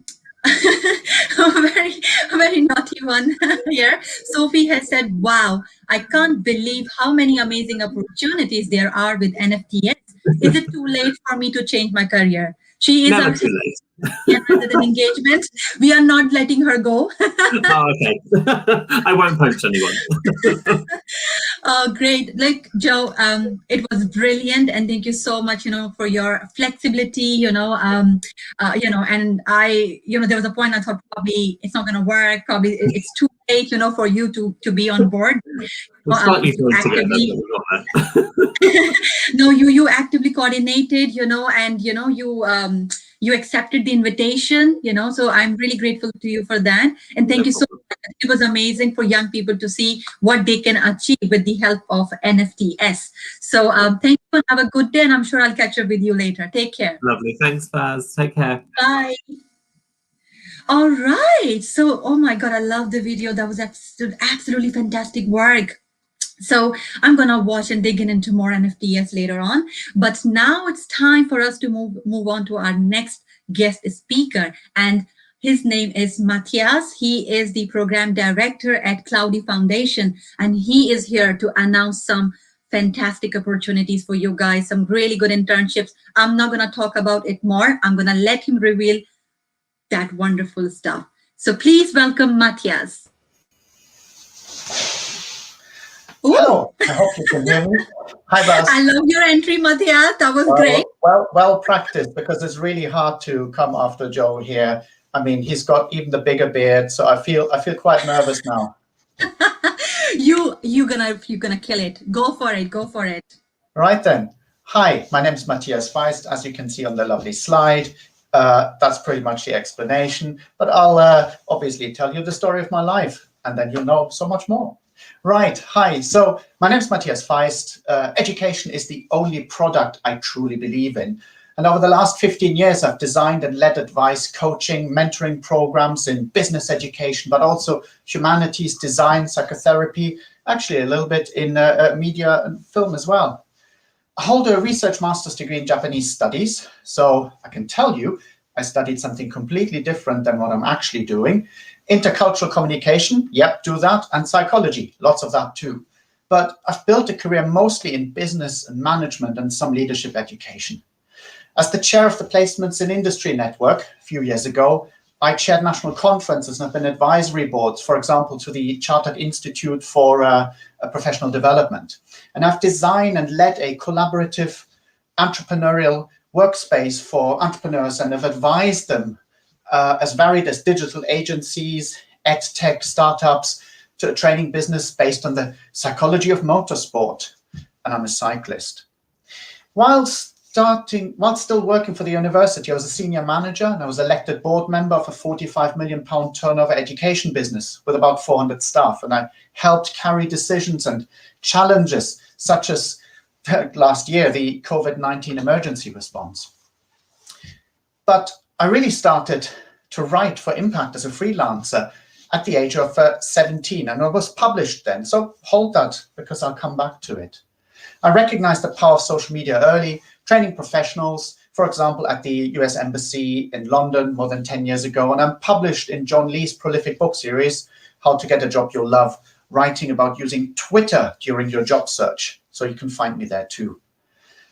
very naughty one here. Sophie has said, wow, I can't believe how many amazing opportunities there are with NFTs. Is it too late for me to change my career? She is Never our too late. with an engagement. We are not letting her go. Oh, okay. I won't punch anyone. Oh, great. Like Joe, it was brilliant, and thank you so much, for your flexibility, and there was a point I thought probably it's not going to work. Probably it's too late, for you to be on board. We're slightly You close together, but actively we got there. no, you actively coordinated, and you accepted the invitation, so I'm really grateful to you for that, and thank No you so problem. much. It was amazing for young people to see what they can achieve with the help of NFTs. So thank you, and have a good day, and I'm sure I'll catch up with you later. Take care. Lovely. Thanks, Baz. Take care. Bye. All right, so oh my god, I love the video. That was absolutely fantastic work. So I'm gonna watch and dig into more NFTs later on. But now it's time for us to move on to our next guest speaker. And his name is Matthias. He is the program director at Cloudy Foundation, and he is here to announce some fantastic opportunities for you guys, some really good internships. I'm not gonna talk about it more. I'm gonna let him reveal that wonderful stuff. So please welcome Matthias. Hello, I hope you can hear me. Hi, Baz. I love your entry, Matthias. That was great. Well practiced, because it's really hard to come after Joe here. I mean, he's got even the bigger beard, so I feel quite nervous now. You're gonna kill it. Go for it. Go for it. Right then. Hi, my name is Matthias Feist, as you can see on the lovely slide. That's pretty much the explanation, but I'll obviously tell you the story of my life, and then you'll know so much more. Right. Hi. So my name is Matthias Feist. Education is the only product I truly believe in. And over the last 15 years, I've designed and led advice, coaching, mentoring programs in business education, but also humanities, design, psychotherapy, actually a little bit in media and film as well. I hold a research master's degree in Japanese studies. So I can tell you, I studied something completely different than what I'm actually doing. Intercultural communication, yep, do that. And psychology, lots of that too. But I've built a career mostly in business and management and some leadership education. As the chair of the Placements in Industry Network a few years ago, I chaired national conferences and have been advisory boards, for example, to the Chartered Institute for Professional Development. And I've designed and led a collaborative entrepreneurial workspace for entrepreneurs and have advised them as varied as digital agencies, ed tech startups, to a training business based on the psychology of motorsport. And I'm a cyclist. While still working for the university, I was a senior manager, and I was elected board member of a £45 million turnover education business with about 400 staff. And I helped carry decisions and challenges such as last year, the COVID-19 emergency response. But I really started to write for Impact as a freelancer at the age of 17, and I was published then. So hold that, because I'll come back to it. I recognized the power of social media early, training professionals, for example, at the US Embassy in London more than 10 years ago. And I'm published in John Lee's prolific book series, How to Get a Job You'll Love, writing about using Twitter during your job search. So you can find me there too.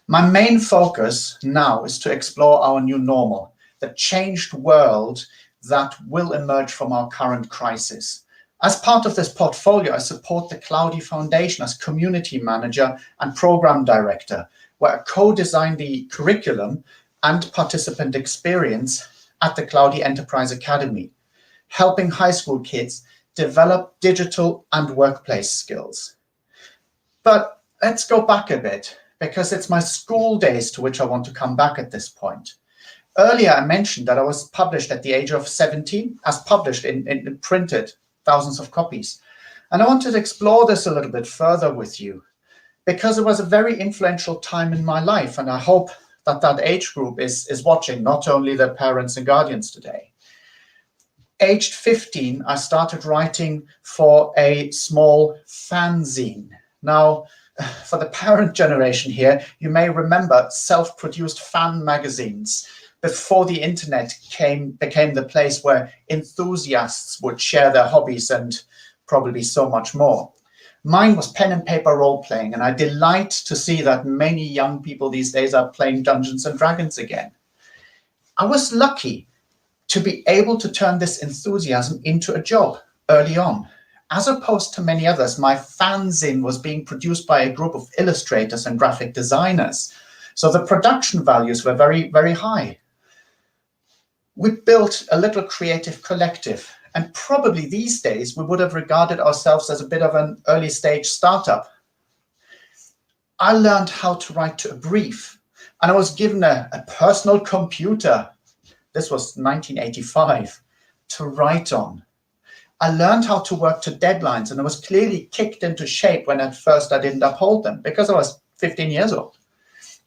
My main focus now is to explore our new normal, the changed world that will emerge from our current crisis. As part of this portfolio, I support the Cloudy Foundation as community manager and program director, where I co-designed the curriculum and participant experience at the Cloudy Enterprise Academy, helping high school kids develop digital and workplace skills. But let's go back a bit, because it's my school days to which I want to come back at this point. Earlier, I mentioned that I was published at the age of 17, as published in printed, thousands of copies. And I wanted to explore this a little bit further with you, because it was a very influential time in my life. And I hope that that age group is watching, not only their parents and guardians today. Aged 15, I started writing for a small fanzine. Now, for the parent generation here, you may remember self-produced fan magazines before the internet became the place where enthusiasts would share their hobbies and probably so much more. Mine was pen and paper role-playing, and I delight to see that many young people these days are playing Dungeons and Dragons again. I was lucky to be able to turn this enthusiasm into a job early on. As opposed to many others, my fanzine was being produced by a group of illustrators and graphic designers. So the production values were very, very high. We built a little creative collective, and probably these days we would have regarded ourselves as a bit of an early stage startup. I learned how to write to a brief, and I was given a personal computer. This was 1985, to write on. I learned how to work to deadlines, and I was clearly kicked into shape when at first I didn't uphold them because I was 15 years old.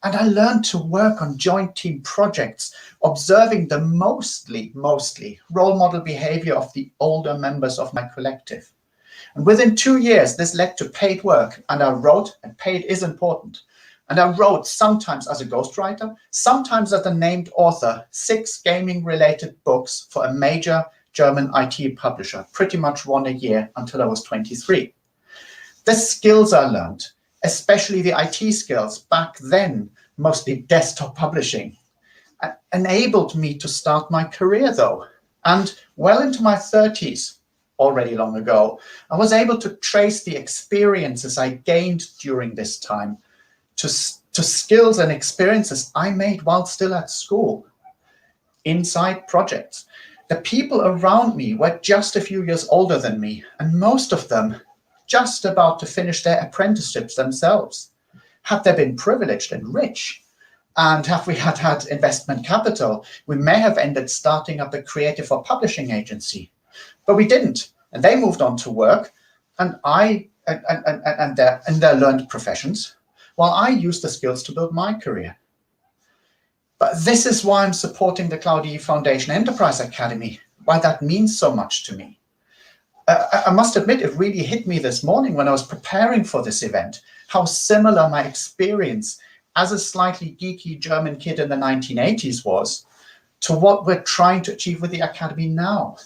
And I learned to work on joint team projects, observing the mostly role model behavior of the older members of my collective. And within 2 years, this led to paid work, and I wrote, and paid is important, and I wrote sometimes as a ghostwriter, sometimes as a named author, 6 gaming-related books for a major German IT publisher, pretty much one a year until I was 23. The skills I learned, especially the IT skills back then, mostly desktop publishing, enabled me to start my career though. And well into my 30s, already long ago, I was able to trace the experiences I gained during this time to skills and experiences I made while still at school, inside projects. The people around me were just a few years older than me, and most of them just about to finish their apprenticeships themselves. Had they been privileged and rich, and have we had investment capital, we may have ended starting up a creative or publishing agency. But we didn't, and they moved on to work, and their learned professions, while I used the skills to build my career. But this is why I'm supporting the Cloud EE Foundation Enterprise Academy, why that means so much to me. I must admit, it really hit me this morning when I was preparing for this event, how similar my experience as a slightly geeky German kid in the 1980s was to what we're trying to achieve with the Academy now.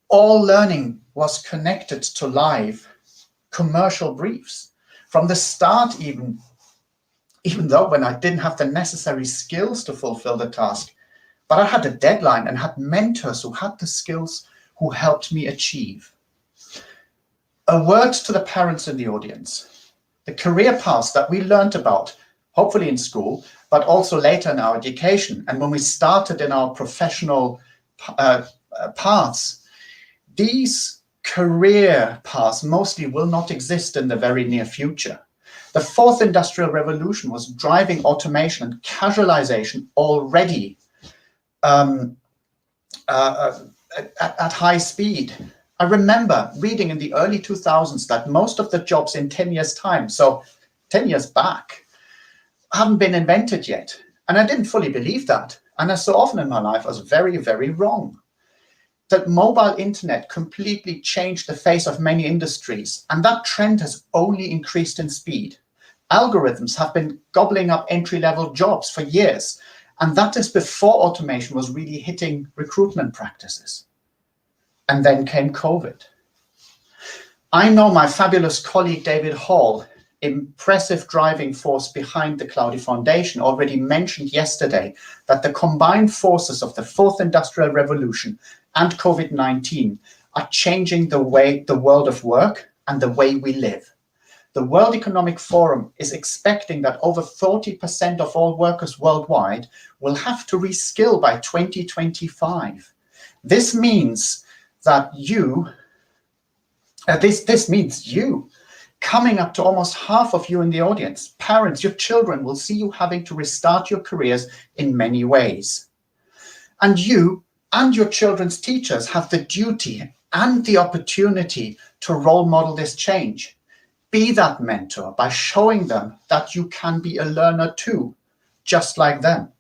All learning was connected to live commercial briefs. From the start, even though when I didn't have the necessary skills to fulfill the task, but I had a deadline and had mentors who had the skills who helped me achieve. A word to the parents in the audience. The career paths that we learned about, hopefully in school, but also later in our education, and when we started in our professional paths, these career paths mostly will not exist in the very near future. The fourth industrial revolution was driving automation and casualization already at high speed. I remember reading in the early 2000s that most of the jobs in 10 years' time, so 10 years back, haven't been invented yet. And I didn't fully believe that. And as so often in my life, I was very, very wrong. That mobile internet completely changed the face of many industries, and that trend has only increased in speed. Algorithms have been gobbling up entry-level jobs for years, and that is before automation was really hitting recruitment practices. And then came COVID. I know my fabulous colleague David Hall, impressive driving force behind the Cloud EE Foundation, already mentioned yesterday that the combined forces of the fourth industrial revolution and COVID-19 are changing the world of work and the way we live. The World Economic Forum is expecting that over 40% of all workers worldwide will have to reskill by 2025. This means that this means you, coming up to almost half of you in the audience, parents, your children will see you having to restart your careers in many ways. And you and your children's teachers have the duty and the opportunity to role model this change. Be that mentor by showing them that you can be a learner too, just like them.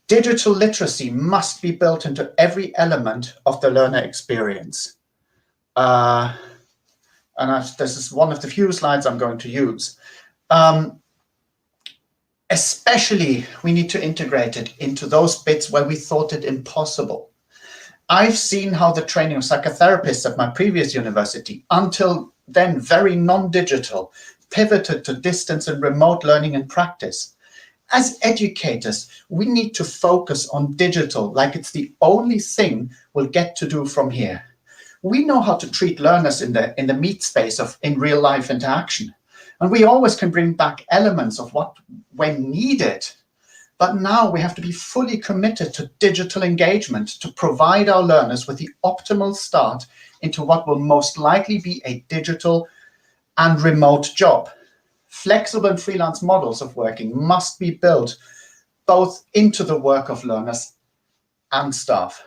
Digital literacy must be built into every element of the learner experience. and this is one of the few slides I'm going to use. Especially, we need to integrate it into those bits where we thought it impossible. I've seen how the training of psychotherapists at my previous university, until then very non-digital, pivoted to distance and remote learning and practice. As educators, we need to focus on digital like it's the only thing we'll get to do from here. We know how to treat learners in the meat space of in real life interaction. And we always can bring back elements of what when needed. But now we have to be fully committed to digital engagement to provide our learners with the optimal start into what will most likely be a digital and remote job. Flexible and freelance models of working must be built both into the work of learners and staff.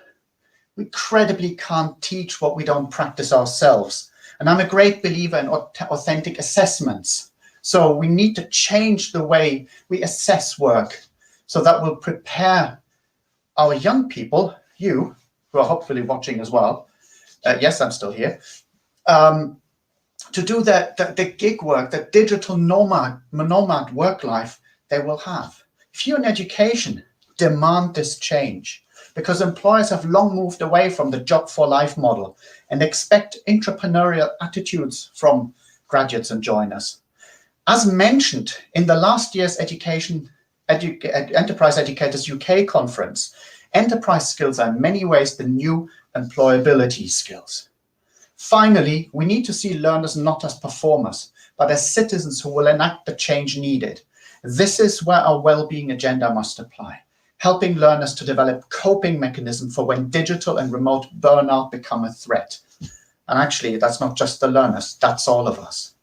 We credibly can't teach what we don't practice ourselves. And I'm a great believer in authentic assessments. So we need to change the way we assess work so that will prepare our young people, you, who are hopefully watching as well, yes, I'm still here, to do the gig work, the digital nomad work life they will have. If you're in education, demand this change, because employers have long moved away from the job for life model and expect entrepreneurial attitudes from graduates and joiners. As mentioned in the last year's Enterprise Educators UK conference, enterprise skills are in many ways the new employability skills. Finally, we need to see learners not as performers, but as citizens who will enact the change needed. This is where our well-being agenda must apply, helping learners to develop coping mechanisms for when digital and remote burnout become a threat. And actually, that's not just the learners, that's all of us.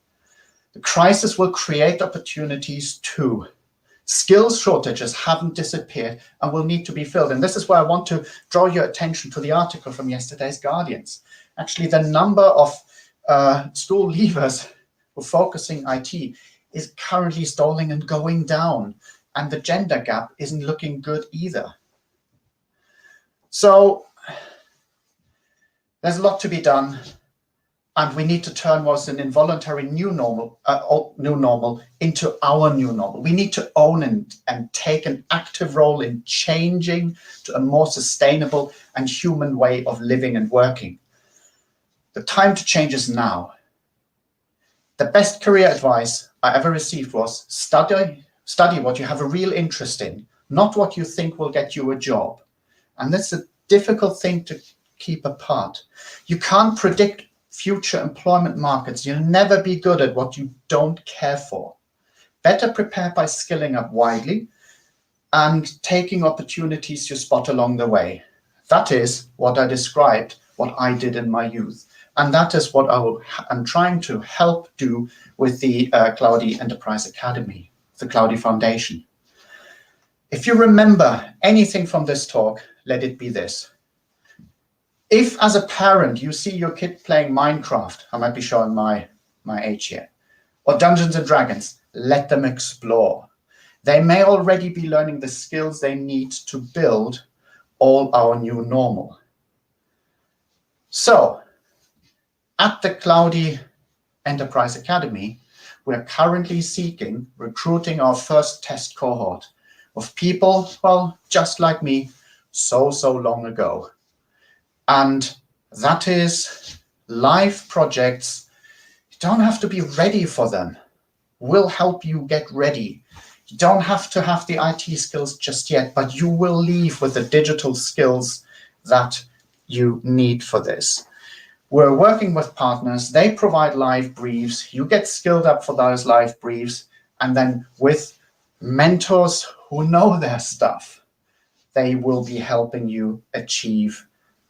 The crisis will create opportunities too. Skills shortages haven't disappeared and will need to be filled. And this is where I want to draw your attention to the article from yesterday's Guardians. Actually, the number of school leavers who are focusing IT is currently stalling and going down. And the gender gap isn't looking good either. So there's a lot to be done. And we need to turn what's an involuntary new normal into our new normal. We need to own and take an active role in changing to a more sustainable and human way of living and working. The time to change is now. The best career advice I ever received was study what you have a real interest in, not what you think will get you a job. And that's a difficult thing to keep apart. You can't predict future employment markets. You'll never be good at what you don't care for. Better prepare by skilling up widely and taking opportunities you spot along the way. That is what I described, what I did in my youth. And that is what I'm trying to help do with the Cloudy Enterprise Academy, the Cloudy Foundation. If you remember anything from this talk, let it be this. If, as a parent, you see your kid playing Minecraft, I might be showing my age here, or Dungeons and Dragons, let them explore. They may already be learning the skills they need to build all our new normal. So, at the Cloudy Enterprise Academy, we're currently recruiting our first test cohort of people, well, just like me, so long ago. And that is live projects. You don't have to be ready for them. We'll help you get ready. You don't have to have the IT skills just yet, but you will leave with the digital skills that you need for this. We're working with partners. They provide live briefs. You get skilled up for those live briefs. And then with mentors who know their stuff, they will be helping you achieve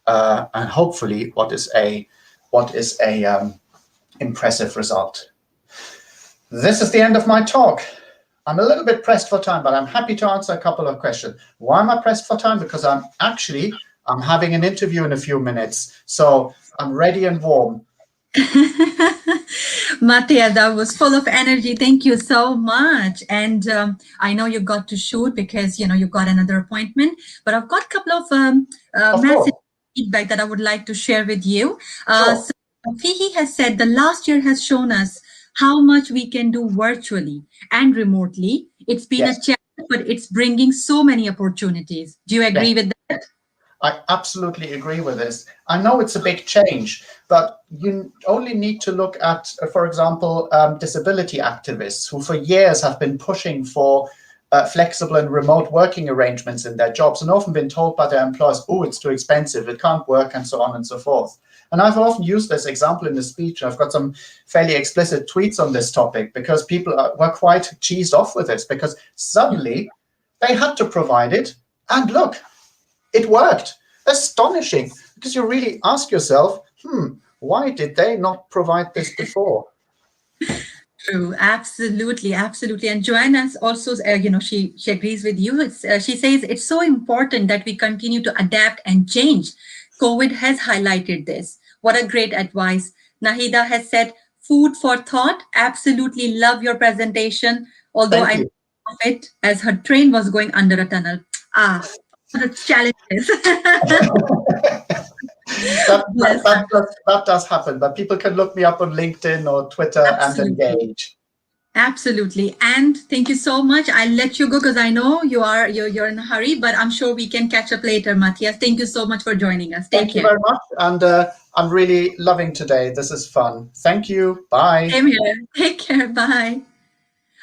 and hopefully what is a impressive result. This is the end of my talk. I'm a little bit pressed for time, but I'm happy to answer a couple of questions. Why am I pressed for time? Because I'm having an interview in a few minutes, so I'm ready and warm. Mattia, that was full of energy. Thank you so much. And I know you got to shoot because you've got another appointment, but I've got a couple of messages, feedback that I would like to share with you. Sure. So Fihi has said the last year has shown us how much we can do virtually and remotely. It's been a Yes, challenge, but it's bringing so many opportunities. Do you yes. agree with that? I absolutely agree with this. I know it's a big change, but you only need to look at, for example, disability activists who for years have been pushing for flexible and remote working arrangements in their jobs and often been told by their employers, oh, it's too expensive, it can't work, and so on and so forth. And I've often used this example in the speech. I've got some fairly explicit tweets on this topic because people were quite cheesed off with this because suddenly they had to provide it. And look, it worked. Astonishing, because you really ask yourself, why did they not provide this before? True, absolutely, absolutely. And Joanna also, she agrees with you. She says it's so important that we continue to adapt and change. COVID has highlighted this. What a great advice. Nahida has said, food for thought. Absolutely love your presentation. Although Thank I you. of it as her train was going under a tunnel. Ah, the challenges. Bless her. That does happen, but people can look me up on LinkedIn or Twitter and Absolutely. engage. Absolutely. And thank you so much. I'll let you go because I know you're in a hurry, but I'm sure we can catch up later, Matthias. Thank you so much for joining us. Take Thank you care. very much. And I'm really loving today. This is fun. Thank you. Bye. Same here. Take care. Bye.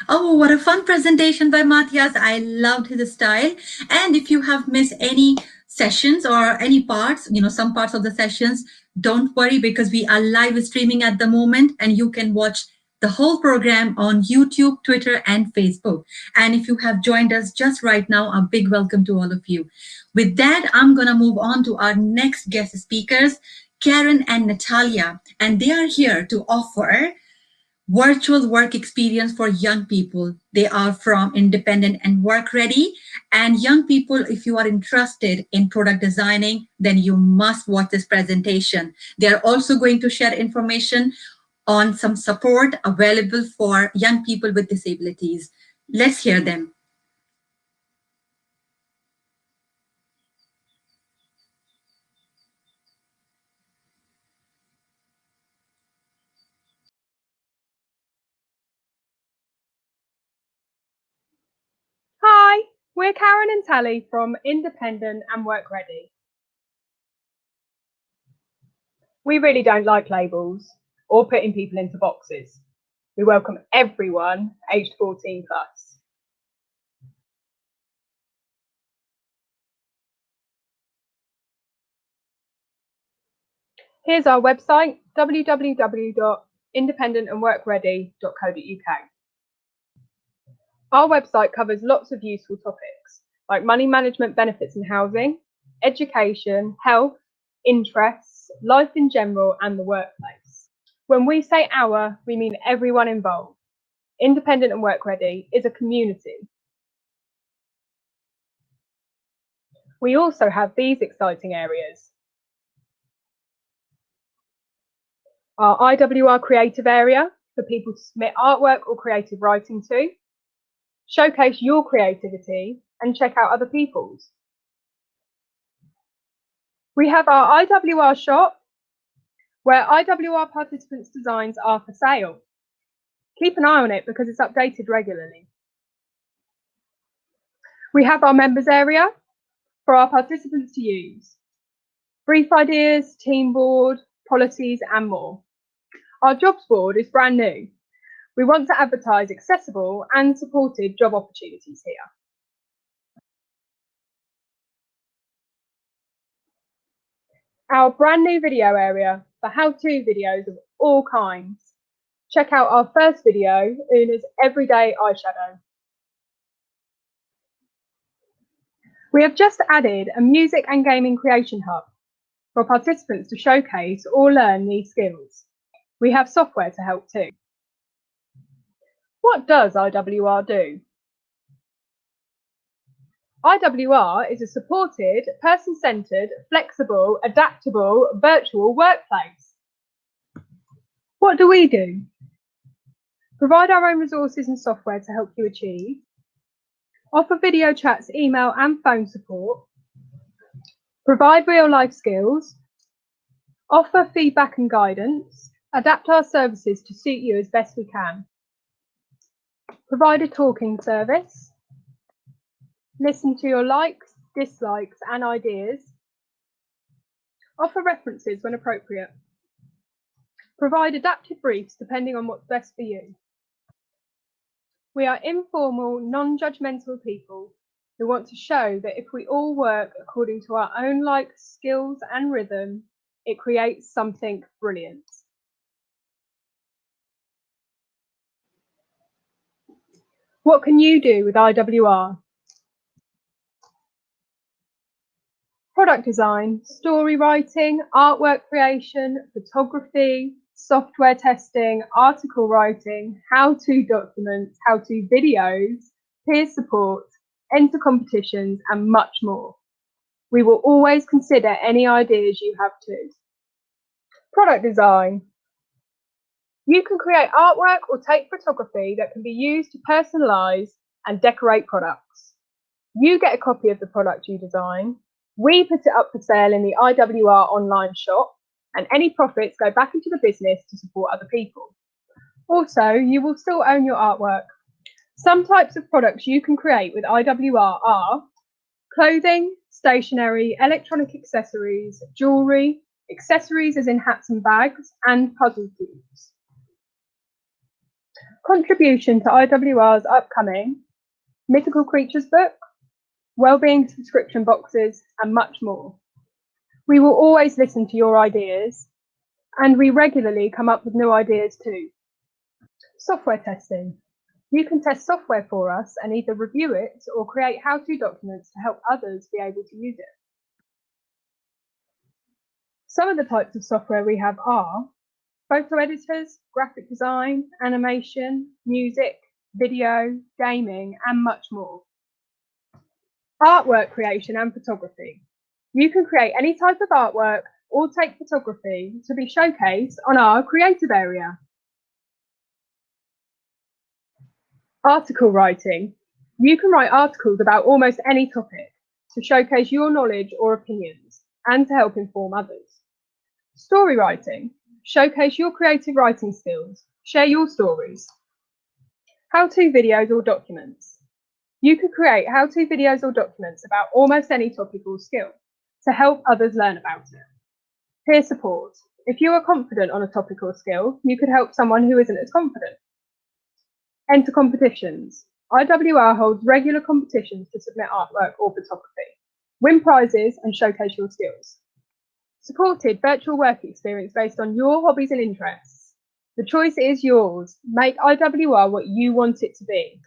Oh, what a fun presentation by Matthias. I loved his style. And if you have missed any sessions or any parts, some parts of the sessions, don't worry because we are live streaming at the moment and you can watch the whole program on YouTube, Twitter, and Facebook. And if you have joined us just right now, a big welcome to all of you. With that, I'm going to move on to our next guest speakers, Karen and Natalia. And they are here to offer virtual work experience for young people. They are from Independent and Work Ready. And young people, if you are interested in product designing, then you must watch this presentation. They are also going to share information on some support available for young people with disabilities. Let's hear them. Hi, we're Karen and Tally from Independent and Work Ready. We really don't like labels or putting people into boxes. We welcome everyone aged 14 plus. Here's our website, www.independentandworkready.co.uk. Our website covers lots of useful topics like money management, benefits and housing, education, health, interests, life in general, and the workplace. When we say our, we mean everyone involved. Independent and Work Ready is a community. We also have these exciting areas. Our IWR creative area for people to submit artwork or creative writing to, showcase your creativity and check out other people's. We have our IWR shop where IWR participants' designs are for sale. Keep an eye on it because it's updated regularly. We have our members area for our participants to use. Brief ideas, team board, policies and more. Our jobs board is brand new. We want to advertise accessible and supported job opportunities here. Our brand new video area for how-to videos of all kinds. Check out our first video, Una's Everyday Eyeshadow. We have just added a music and gaming creation hub for participants to showcase or learn these skills. We have software to help too. What does IWR do? IWR is a supported, person-centred, flexible, adaptable, virtual workplace. What do we do? Provide our own resources and software to help you achieve. Offer video chats, email and phone support. Provide real-life skills. offer feedback and guidance, adapt our services to suit you as best we can, provide a talking service, listen to your likes, dislikes and ideas, offer references when appropriate, provide adapted briefs depending on what's best for you. We are informal, non-judgmental people who want to show that if we all work according to our own likes, skills and rhythm, it creates something brilliant. What can you do with IWR? Product design, story writing, artwork creation, photography, software testing, article writing, how-to documents, how-to videos, peer support, enter competitions, and much more. We will always consider any ideas you have too. Product design. You can create artwork or take photography that can be used to personalise and decorate products. You get a copy of the product you design. We put it up for sale in the IWR online shop, and any profits go back into the business to support other people. Also, you will still own your artwork. Some types of products you can create with IWR are clothing, stationery, electronic accessories, jewellery, accessories as in hats and bags, and puzzle cubes. Contribution to IWR's upcoming Mythical Creatures book, wellbeing subscription boxes, and much more. We will always listen to your ideas, and we regularly come up with new ideas too. Software testing. You can test software for us and either review it or create how-to documents to help others be able to use it. Some of the types of software we have are photo editors, graphic design, animation, music, video, gaming, and much more. Artwork creation and photography. You can create any type of artwork or take photography to be showcased on our creative area. Article writing. You can write articles about almost any topic to showcase your knowledge or opinions and to help inform others. Story writing. Showcase your creative writing skills. Share your stories. How-to videos or documents. You can create how-to videos or documents about almost any topic or skill to help others learn about it. Peer support. If you are confident on a topic or skill, you could help someone who isn't as confident. Enter competitions. IWR holds regular competitions to submit artwork or photography. Win prizes and showcase your skills. Supported virtual work experience based on your hobbies and interests. The choice is yours. Make IWR what you want it to be.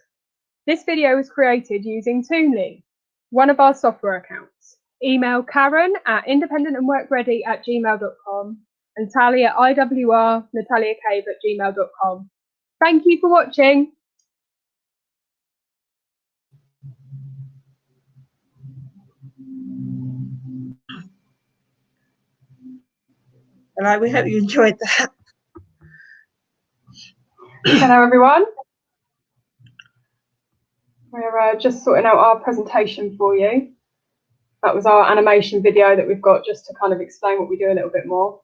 This video was created using Toonly, one of our software accounts. Email Karen at independentandworkready@gmail.com and Tally at IWR@gmail.com. Thank you for watching. Hello, we hope you enjoyed that. Hello everyone. We're just sorting out our presentation for you. That was our animation video that we've got just to kind of explain what we do a little bit more.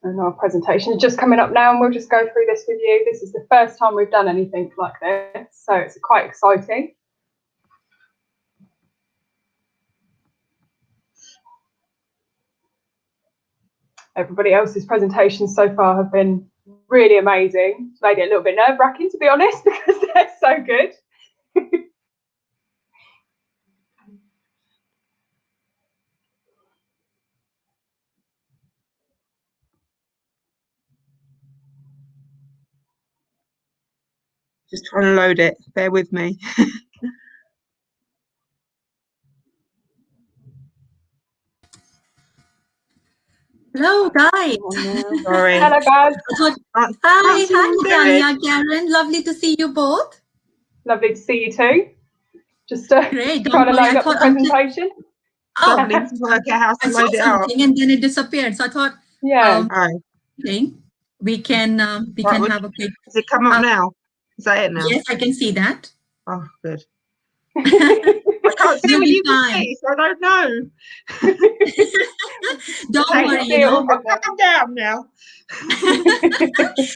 And our presentation is just coming up now and we'll just go through this with you. This is the first time we've done anything like this, so it's quite exciting. Everybody else's presentations so far have been really amazing. It's made it a little bit nerve-wracking, to be honest, because they're so good. Just trying to load it. Bear with me. Hello, guys. Sorry. Hello, guys. Hi, Tanya, Karen. Lovely to see you both. Lovely to see you too. Just Great. trying to Don't worry, load I up the thought until- presentation. Oh, Lovely to work out how I to saw load it up. something and then it disappeared. So I thought, Yeah. we can Right, have a quick. Does it come up now? Is that it now? Yes, I can see that. Oh, good. I can't see You'll what be you can fine. see, so I don't know. Don't Okay, worry, see it all from there. calm down now.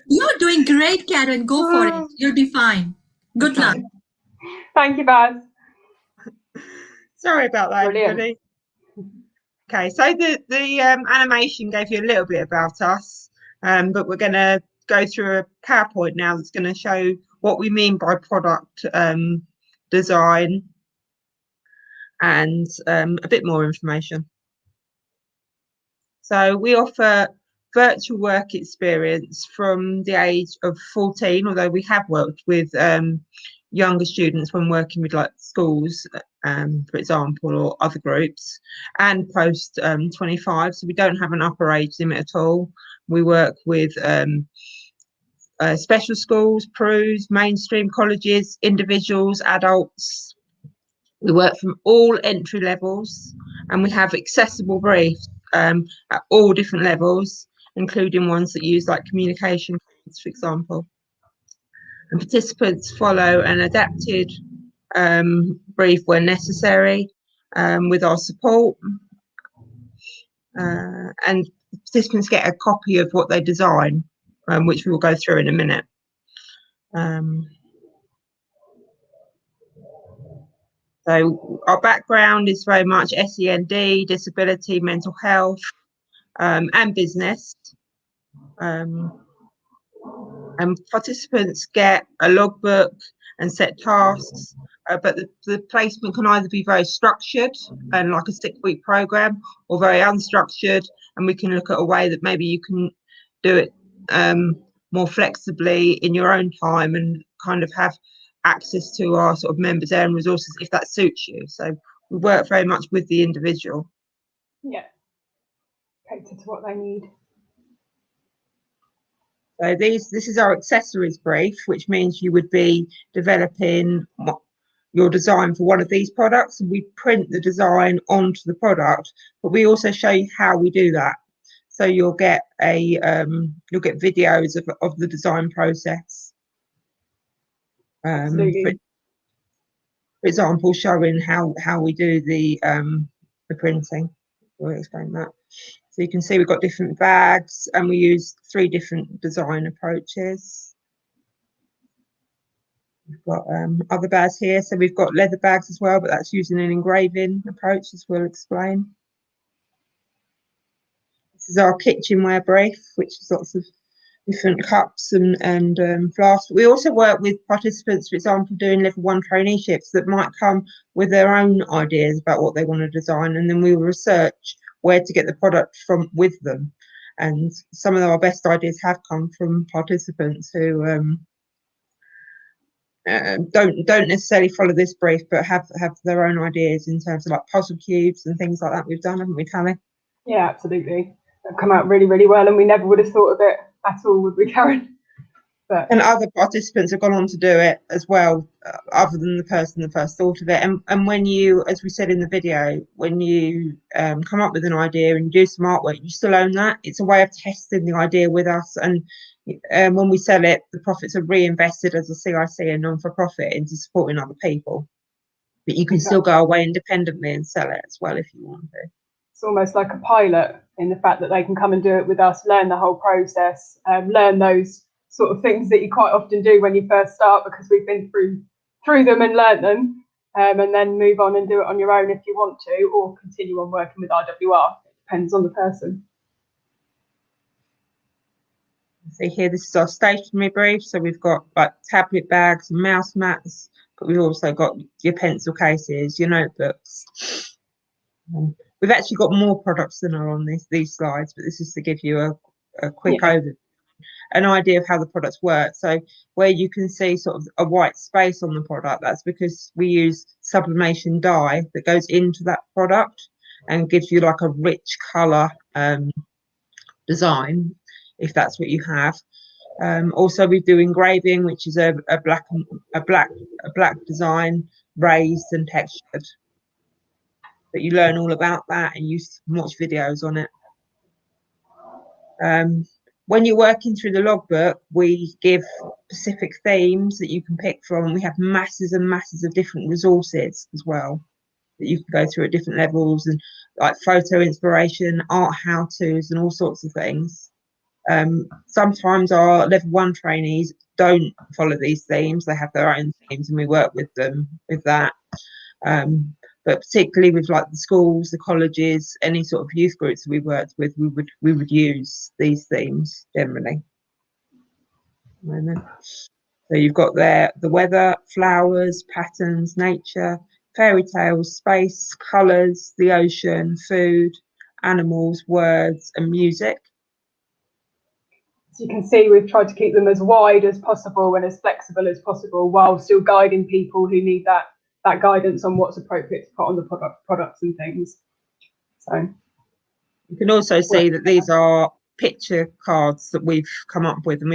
You're doing great, Karen. Go for it. You'll be fine. Good luck. Okay. Thank you, Baz. Sorry about that, Brilliant. everybody. Okay, so the animation gave you a little bit about us, but we're going to go through a PowerPoint now that's going to show what we mean by product design and a bit more information. So we offer virtual work experience from the age of 14, although we have worked with younger students when working with like schools, for example, or other groups, and post 25. So we don't have an upper age limit at all. We work with special schools, PRUs, mainstream colleges, individuals, adults. We work from all entry levels, and we have accessible briefs at all different levels, including ones that use like communication codes, for example. And participants follow an adapted brief when necessary with our support. And participants get a copy of what they design, which we will go through in a minute. So our background is very much SEND, disability, mental health, and business. And participants get a logbook and set tasks, but the placement can either be very structured and like a 6-week program, or very unstructured, and we can look at a way that maybe you can do it more flexibly in your own time and kind of have access to our sort of members' own resources if that suits you. So we work very much with the individual. Yeah. Cater to what they need. So this is our accessories brief, which means you would be developing your design for one of these products, and we print the design onto the product, but we also show you how we do that. So you'll get videos of the design process. For example, showing how we do the printing. We'll explain that. So you can see we've got different bags, and we use 3 different design approaches. We've got other bags here. So we've got leather bags as well, but that's using an engraving approach, as we'll explain. This is our kitchenware brief, which is lots of different cups and flasks. We also work with participants, for example, doing level 1 traineeships that might come with their own ideas about what they want to design, and then we will research where to get the product from with them. And some of our best ideas have come from participants who don't necessarily follow this brief, but have their own ideas in terms of like puzzle cubes and things like that. We've done, haven't we, Tally? Yeah, absolutely. They've come out really, really well, and we never would have thought of it at all, would we, Karen? But and other participants have gone on to do it as well, other than the person that first thought of it. And when you, as we said in the video, when you come up with an idea and you do some artwork, you still own that. It's a way of testing the idea with us, and when we sell it, the profits are reinvested as a CIC and non-for-profit into supporting other people. But you can still go away independently and sell it as well if you want to. it's almost like a pilot in the fact that they can come and do it with us, learn the whole process, learn those sort of things that you quite often do when you first start, because we've been through them and learned them, and then move on and do it on your own if you want to, or continue on working with RWR. It depends on the person. See here, this is our stationery brief. So we've got like tablet bags and mouse mats, but we've also got your pencil cases, your notebooks. We've actually got more products than are on these slides, but this is to give you a quick overview, an idea of how the products work. So where you can see sort of a white space on the product, that's because we use sublimation dye that goes into that product and gives you like a rich colour design, if that's what you have. Also we do engraving, which is a black design, raised and textured. But you learn all about that and you watch videos on it. When you're working through the logbook, we give specific themes that you can pick from. We have masses and masses of different resources as well. that you can go through at different levels, and like photo inspiration, art how-tos, and all sorts of things. Sometimes our level 1 trainees don't follow these themes. They have their own themes, and we work with them with that. But particularly with like the schools, the colleges, any sort of youth groups we worked with, we would use these themes generally. So you've got there the weather, flowers, patterns, nature, fairy tales, space, colours, the ocean, food, animals, words, and music. So you can see we've tried to keep them as wide as possible and as flexible as possible, while still guiding people who need that guidance on what's appropriate to put on the products and things. So you can also see that these are picture cards that we've come up with, and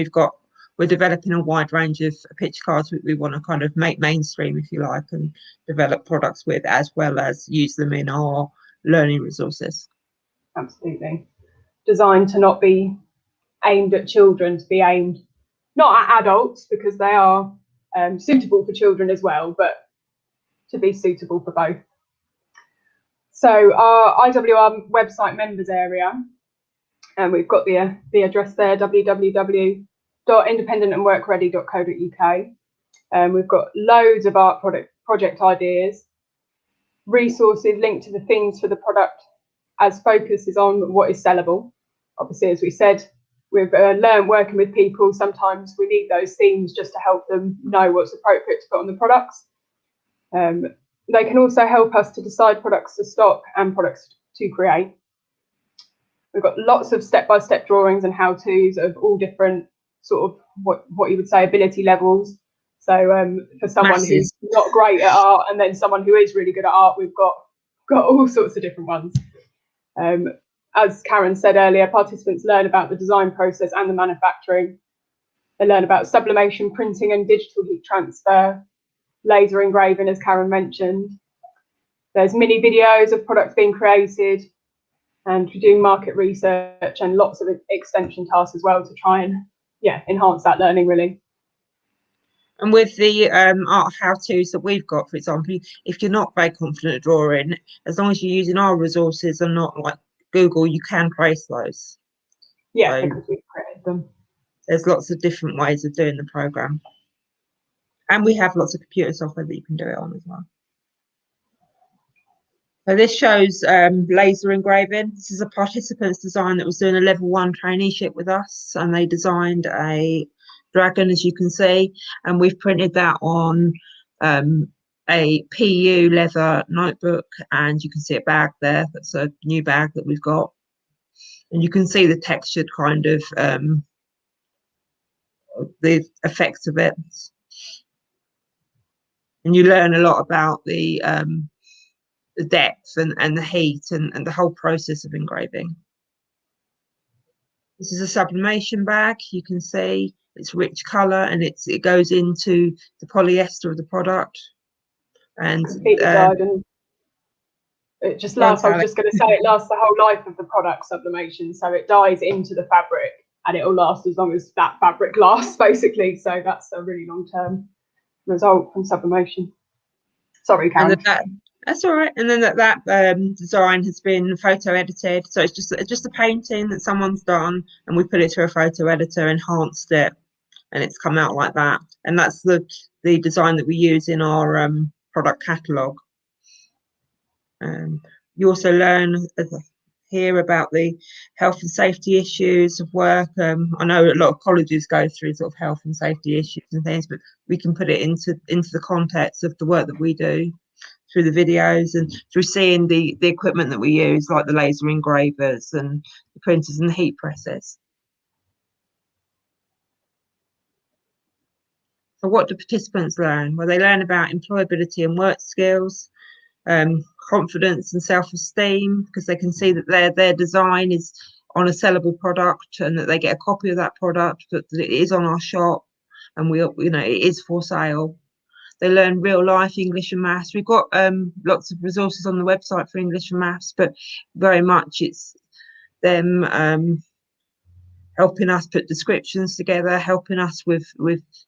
we're developing a wide range of picture cards that we want to kind of make mainstream, if you like, and develop products with, as well as use them in our learning resources. Absolutely. Designed to not be aimed at children, to be aimed not at adults, because they are suitable for children as well, but to be suitable for both. So our IWR website members area, and we've got the address there, www.independentandworkready.co.uk. We've got loads of art project ideas, resources linked to the themes for the product, as focus is on what is sellable. Obviously, as we said, we've learned working with people, sometimes we need those themes just to help them know what's appropriate to put on the products. They can also help us to decide products to stock and products to create. We've got lots of step-by-step drawings and how-tos of all different sort of what you would say ability levels. So for someone who's not great at art, and then someone who is really good at art, we've got all sorts of different ones. As Karen said earlier, participants learn about the design process and the manufacturing. They learn about sublimation, printing and digital heat transfer, laser engraving, as Karen mentioned. There's mini videos of products being created, and we're doing market research and lots of extension tasks as well to try and enhance that learning, really. And with the art how-tos that we've got, for example, if you're not very confident at drawing, as long as you're using our resources and not like Google, you can trace those. Yeah, so, because we've created them. There's lots of different ways of doing the program, and we have lots of computer software that you can do it on as well. So this shows laser engraving. This is a participant's design that was doing a level 1 traineeship with us, and they designed a dragon, as you can see, and we've printed that on a PU leather notebook, and you can see a bag there. That's a new bag that we've got, and you can see the textured kind of the effects of it, and you learn a lot about the depth and the heat and the whole process of engraving. This is a sublimation bag. You can see it's rich colour, and it goes into the polyester of the product. And it just lasts. I was just going to say, it lasts the whole life of the product, sublimation. So it dyes into the fabric, and it will last as long as that fabric lasts, basically. So that's a really long-term result from sublimation. Sorry, Karen. That's all right. And then that design has been photo edited. So it's just a painting that someone's done, and we put it through a photo editor, enhanced it, and it's come out like that. And that's the design that we use in our product catalogue. You also learn here about the health and safety issues of work. I know a lot of colleges go through sort of health and safety issues and things, but we can put it into the context of the work that we do through the videos and through seeing the equipment that we use, like the laser engravers and the printers and the heat presses. So what do participants learn? Well, they learn about employability and work skills, confidence and self-esteem, because they can see that their design is on a sellable product, and that they get a copy of that product, that it is on our shop, and it is for sale. They learn real life English and maths. We've got lots of resources on the website for English and maths, but very much it's them helping us put descriptions together, helping us with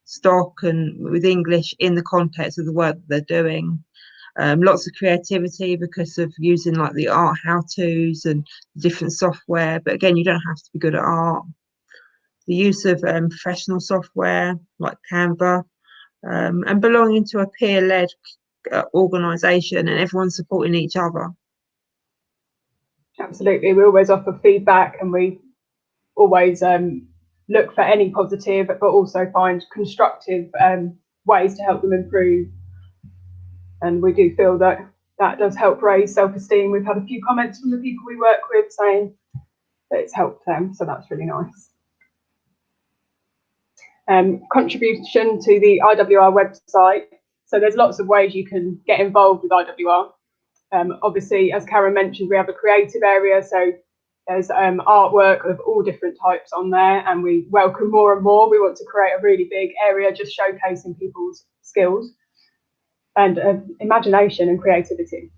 stock and with English in the context of the work that they're doing. Lots of creativity because of using like the art how-tos and different software. But again, you don't have to be good at art. The use of professional software like Canva, and belonging to a peer-led organisation and everyone supporting each other. Absolutely, we always offer feedback, and we always look for any positive, but also find constructive ways to help them improve. And we do feel that that does help raise self-esteem. We've had a few comments from the people we work with saying that it's helped them, so that's really nice. Contribution to the IWR website. So there's lots of ways you can get involved with IWR. Obviously, as Karen mentioned, we have a creative area, so there's artwork of all different types on there, and we welcome more and more. We want to create a really big area just showcasing people's skills and imagination and creativity.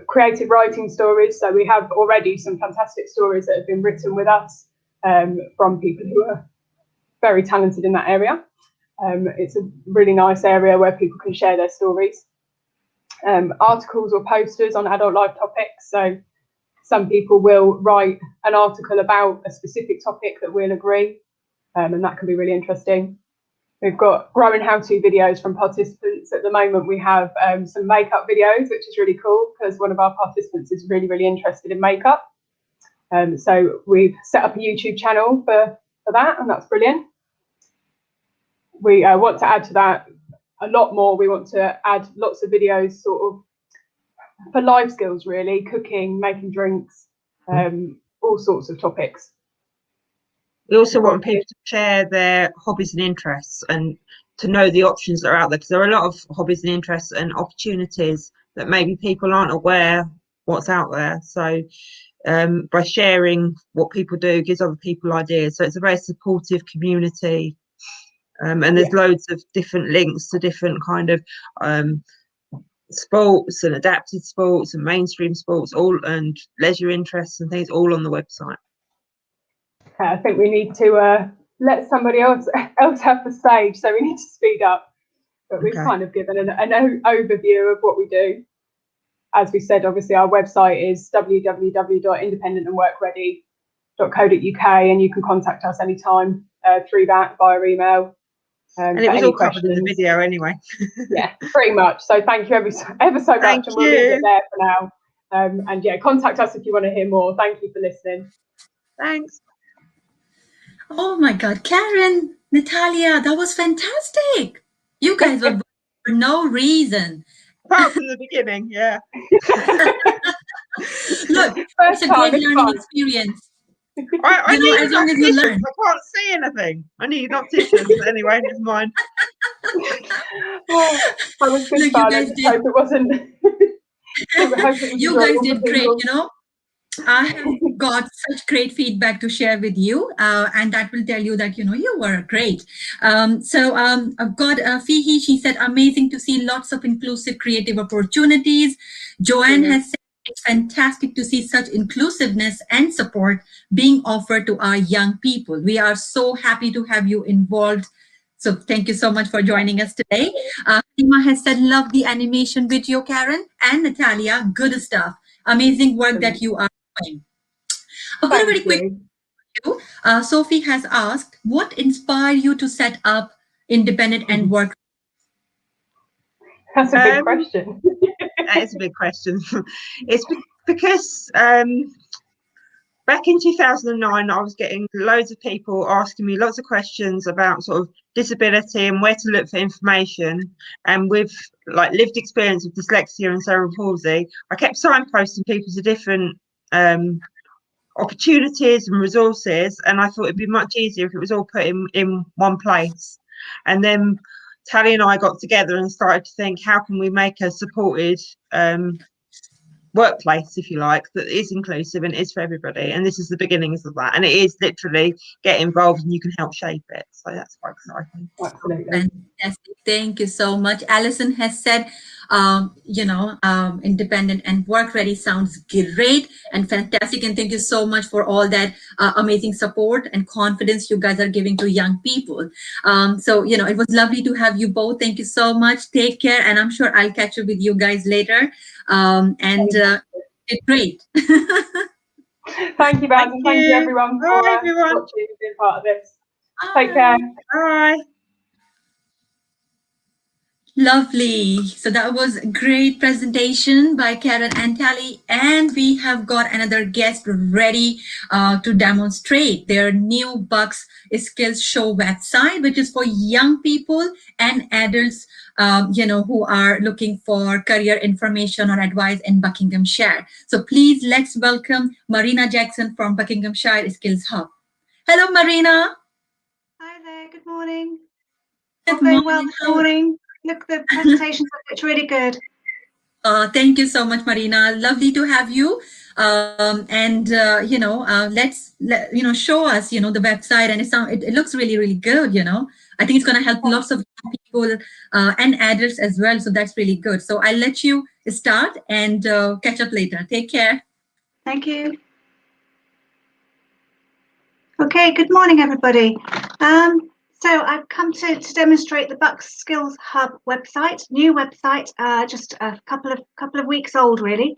Creative writing stories, so we have already some fantastic stories that have been written with us from people who are very talented in that area. It's a really nice area where people can share their stories. Articles or posters on adult life topics, so some people will write an article about a specific topic that we'll agree, and that can be really interesting. We've got growing how-to videos from participants. At the moment, we have some makeup videos, which is really cool because one of our participants is really, really interested in makeup. So we've set up a YouTube channel for that, and that's brilliant. We want to add to that a lot more. We want to add lots of videos sort of for life skills, really, cooking, making drinks, all sorts of topics. We also want people to share their hobbies and interests and to know the options that are out there, because there are a lot of hobbies and interests and opportunities that maybe people aren't aware what's out there. So by sharing what people do gives other people ideas. So it's a very supportive community, and there's loads of different links to different kind of sports and adapted sports and mainstream sports, all, and leisure interests and things, all on the website. I think we need to let somebody else have the stage, so we need to speed up. But we've kind of given an overview of what we do. As we said, obviously our website is www.independentandworkready.co.uk, and you can contact us anytime through that via email. And it was all covered in the video anyway. Yeah, pretty much. So thank you ever so much, and we'll leave it there for now. And yeah, contact us if you want to hear more. Thank you for listening. Thanks. Oh my God, Karen, Natalia, that was fantastic. You guys were for no reason. Apart from the beginning, yeah. Look, it's a great learning experience. I need as long as you learn. I can't see anything. I need opticians. Anyway, never mind. I was good fun. I hope it wasn't. You guys did great, you know. I have got such great feedback to share with you, and that will tell you that, you know, you were great. So I've got Fihi, she said, amazing to see lots of inclusive creative opportunities. Joanne has said, it's fantastic to see such inclusiveness and support being offered to our young people. We are so happy to have you involved. So thank you so much for joining us today. Seema has said, love the animation video, Karen. And Natalia, good stuff. Amazing work that you are doing. A very quick video. Sophie has asked, what inspired you to set up Independent and Work? That's a big question. That is a big question. It's because back in 2009, I was getting loads of people asking me lots of questions about sort of disability and where to look for information. And with like lived experience of dyslexia and cerebral palsy, I kept signposting people to different opportunities and resources. And I thought it'd be much easier if it was all put in one place. And then Tally and I got together and started to think, how can we make a supported workplace, if you like, that is inclusive and is for everybody? And this is the beginnings of that. And it is literally get involved and you can help shape it. So that's quite exciting. Absolutely. Fantastic. Thank you so much. Alison has said, independent and work ready sounds great and fantastic. And thank you so much for all that amazing support and confidence you guys are giving to young people. So, it was lovely to have you both. Thank you so much. Take care. And I'm sure I'll catch up with you guys later. It's great. Thank you, Baz, and thank you everyone for Bye, everyone. watching and being part of this. Take care. Bye. Lovely. So that was a great presentation by Karen and Tally. And we have got another guest ready to demonstrate their new Bucks Skills Show website, which is for young people and adults, who are looking for career information or advice in Buckinghamshire. So please let's welcome Marina Jackson from Buckinghamshire Skills Hub. Hello, Marina. Hi there, good morning. Good All going well morning. this morning. Look, the presentations look really good. Thank you so much, Marina. Lovely to have you. Let's show us, the website, and it looks really, really good. I think it's going to help lots of people and adults as well. So that's really good. So I'll let you start and catch up later. Take care. Thank you. Okay, good morning, everybody. So I've come to demonstrate the Bucks Skills Hub website, new website, just a couple of weeks old, really.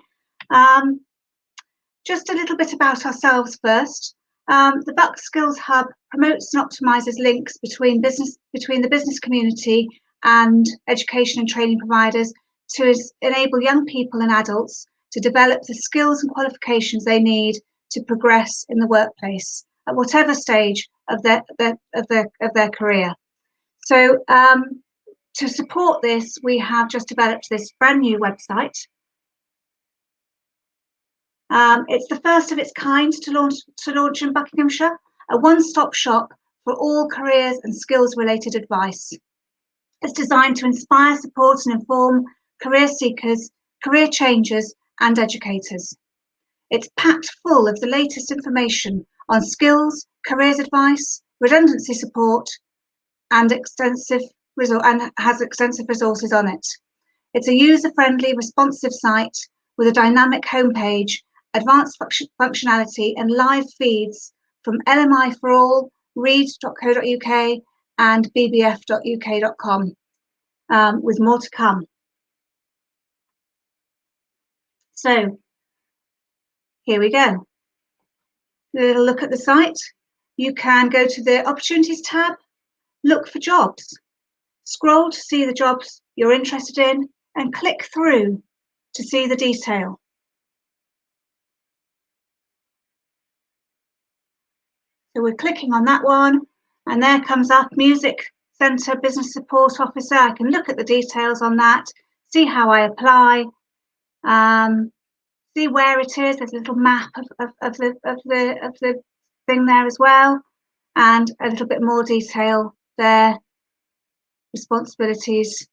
Just a little bit about ourselves first. The Bucks Skills Hub promotes and optimises links between the business community and education and training providers to enable young people and adults to develop the skills and qualifications they need to progress in the workplace at whatever stage of their career. So to support this, we have just developed this brand new website. It's the first of its kind to launch in Buckinghamshire, a one-stop shop for all careers and skills-related advice. It's designed to inspire, support and inform career seekers, career changers and educators. It's packed full of the latest information on skills, careers advice, redundancy support and has extensive resources on it. It's a user-friendly, responsive site with a dynamic homepage, advanced functionality and live feeds from LMI for All, read.co.uk and bbf.uk.com, with more to come. So here we go. A little look at the site. You can go to the Opportunities tab, look for jobs, scroll to see the jobs you're interested in and click through to see the detail. So we're clicking on that one and there comes up Music Centre Business Support Officer. I can look at the details on that, see how I apply, see where it is. There's a little map of the thing there as well, and a little bit more detail there, responsibilities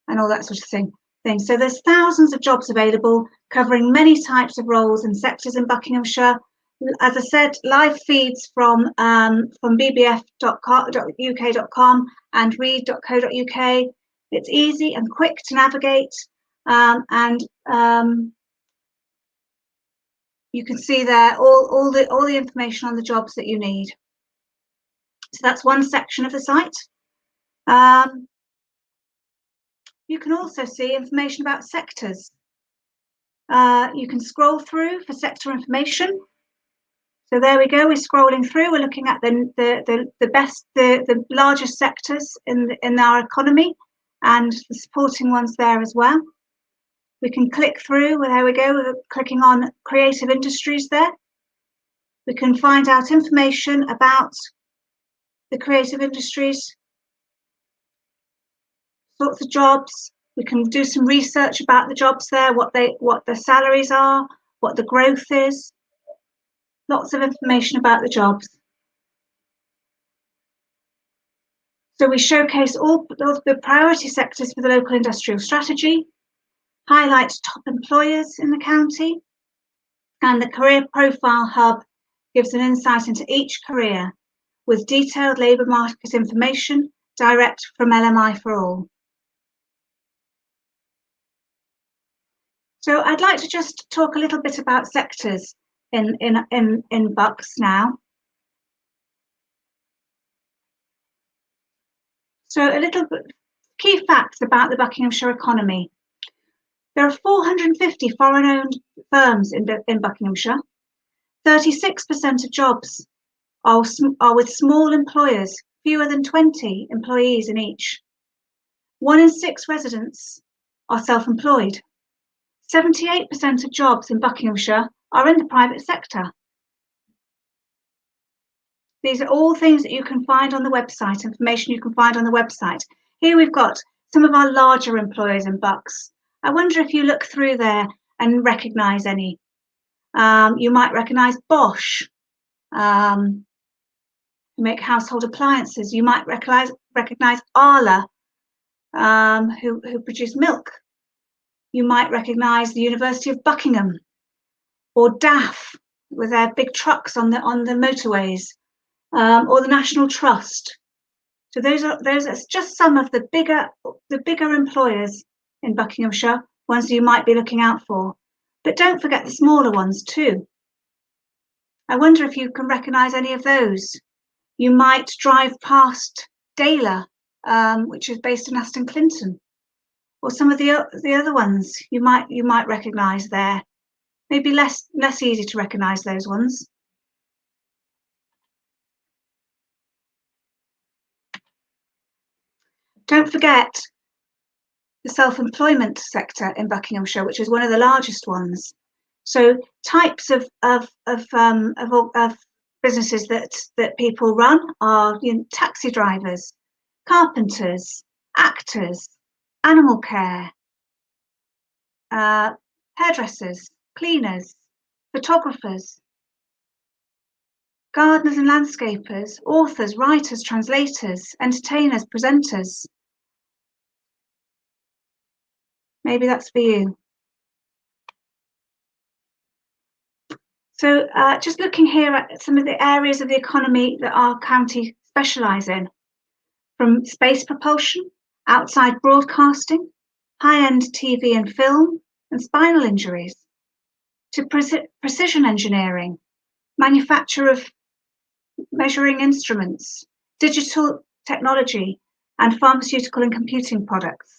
and all that sort of thing. So there's thousands of jobs available covering many types of roles and sectors in Buckinghamshire. As I said, live feeds from bbf.uk.com and read.co.uk. It's easy and quick to navigate, and you can see there all the information on the jobs that you need. So that's one section of the site. You can also see information about sectors. You can scroll through for sector information. So there we go. We're scrolling through. We're looking at the largest sectors in our economy, and the supporting ones there as well. We can click through. Well, there we go. We're clicking on creative industries there. We can find out information about the creative industries, sorts of jobs. We can do some research about the jobs there, what the salaries are, what the growth is. Lots of information about the jobs. So we showcase all the priority sectors for the local industrial strategy, highlight top employers in the county, and the Career Profile Hub gives an insight into each career with detailed labour market information direct from LMI for All. So I'd like to just talk a little bit about sectors in Bucks now. So a little bit key facts about the Buckinghamshire economy. There are 450 foreign-owned firms in Buckinghamshire. 36% of jobs are with small employers, fewer than 20 employees in each. 1 in 6 residents are self-employed. 78% of jobs in Buckinghamshire are in the private sector. These are all things that you can find on the website, information you can find on the website. Here we've got some of our larger employers in Bucks. I wonder if you look through there and recognise any. You might recognise Bosch, who make household appliances. You might recognise Arla, who produce milk. You might recognise the University of Buckingham, or DAF with their big trucks on the motorways, or the National Trust. So those are just some of the bigger employers in Buckinghamshire, ones you might be looking out for. But don't forget the smaller ones too. I wonder if you can recognise any of those. You might drive past Dayler, which is based in Aston Clinton, or some of the other ones you might recognise there. Maybe less easy to recognise those ones. Don't forget the self-employment sector in Buckinghamshire, which is one of the largest ones. So types of businesses that people run are taxi drivers, carpenters, actors, animal care, hairdressers, cleaners, photographers, gardeners and landscapers, authors, writers, translators, entertainers, presenters. Maybe that's for you. So just looking here at some of the areas of the economy that our county specialise in, from space propulsion, outside broadcasting, high-end TV and film, and spinal injuries, to precision engineering, manufacture of measuring instruments, digital technology, and pharmaceutical and computing products.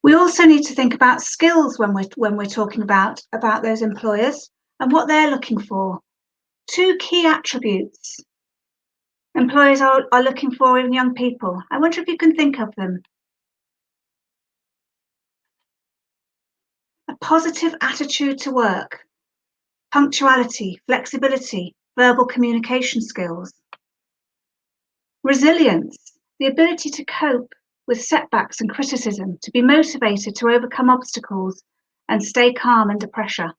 We also need to think about skills when we're talking about those employers and what they're looking for. 2 key attributes employers are looking for in young people. I wonder if you can think of them. A positive attitude to work, punctuality, flexibility, verbal communication skills. Resilience, the ability to cope with setbacks and criticism, to be motivated to overcome obstacles and stay calm under pressure.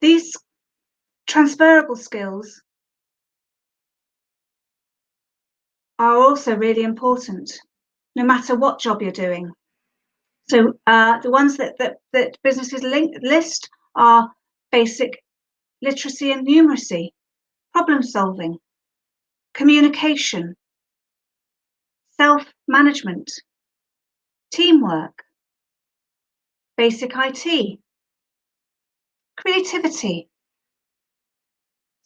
These transferable skills are also really important, no matter what job you're doing. So the ones that businesses list are basic literacy and numeracy, problem solving, communication, self-management, teamwork, basic IT, creativity.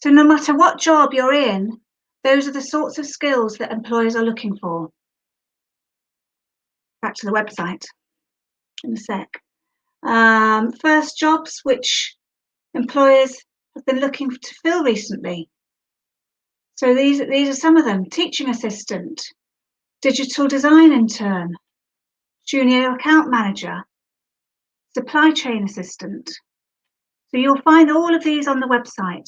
So no matter what job you're in, those are the sorts of skills that employers are looking for. Back to the website in a sec. First jobs which employers have been looking to fill recently. So these are some of them: teaching assistant, digital design intern, junior account manager, supply chain assistant. So you'll find all of these on the website.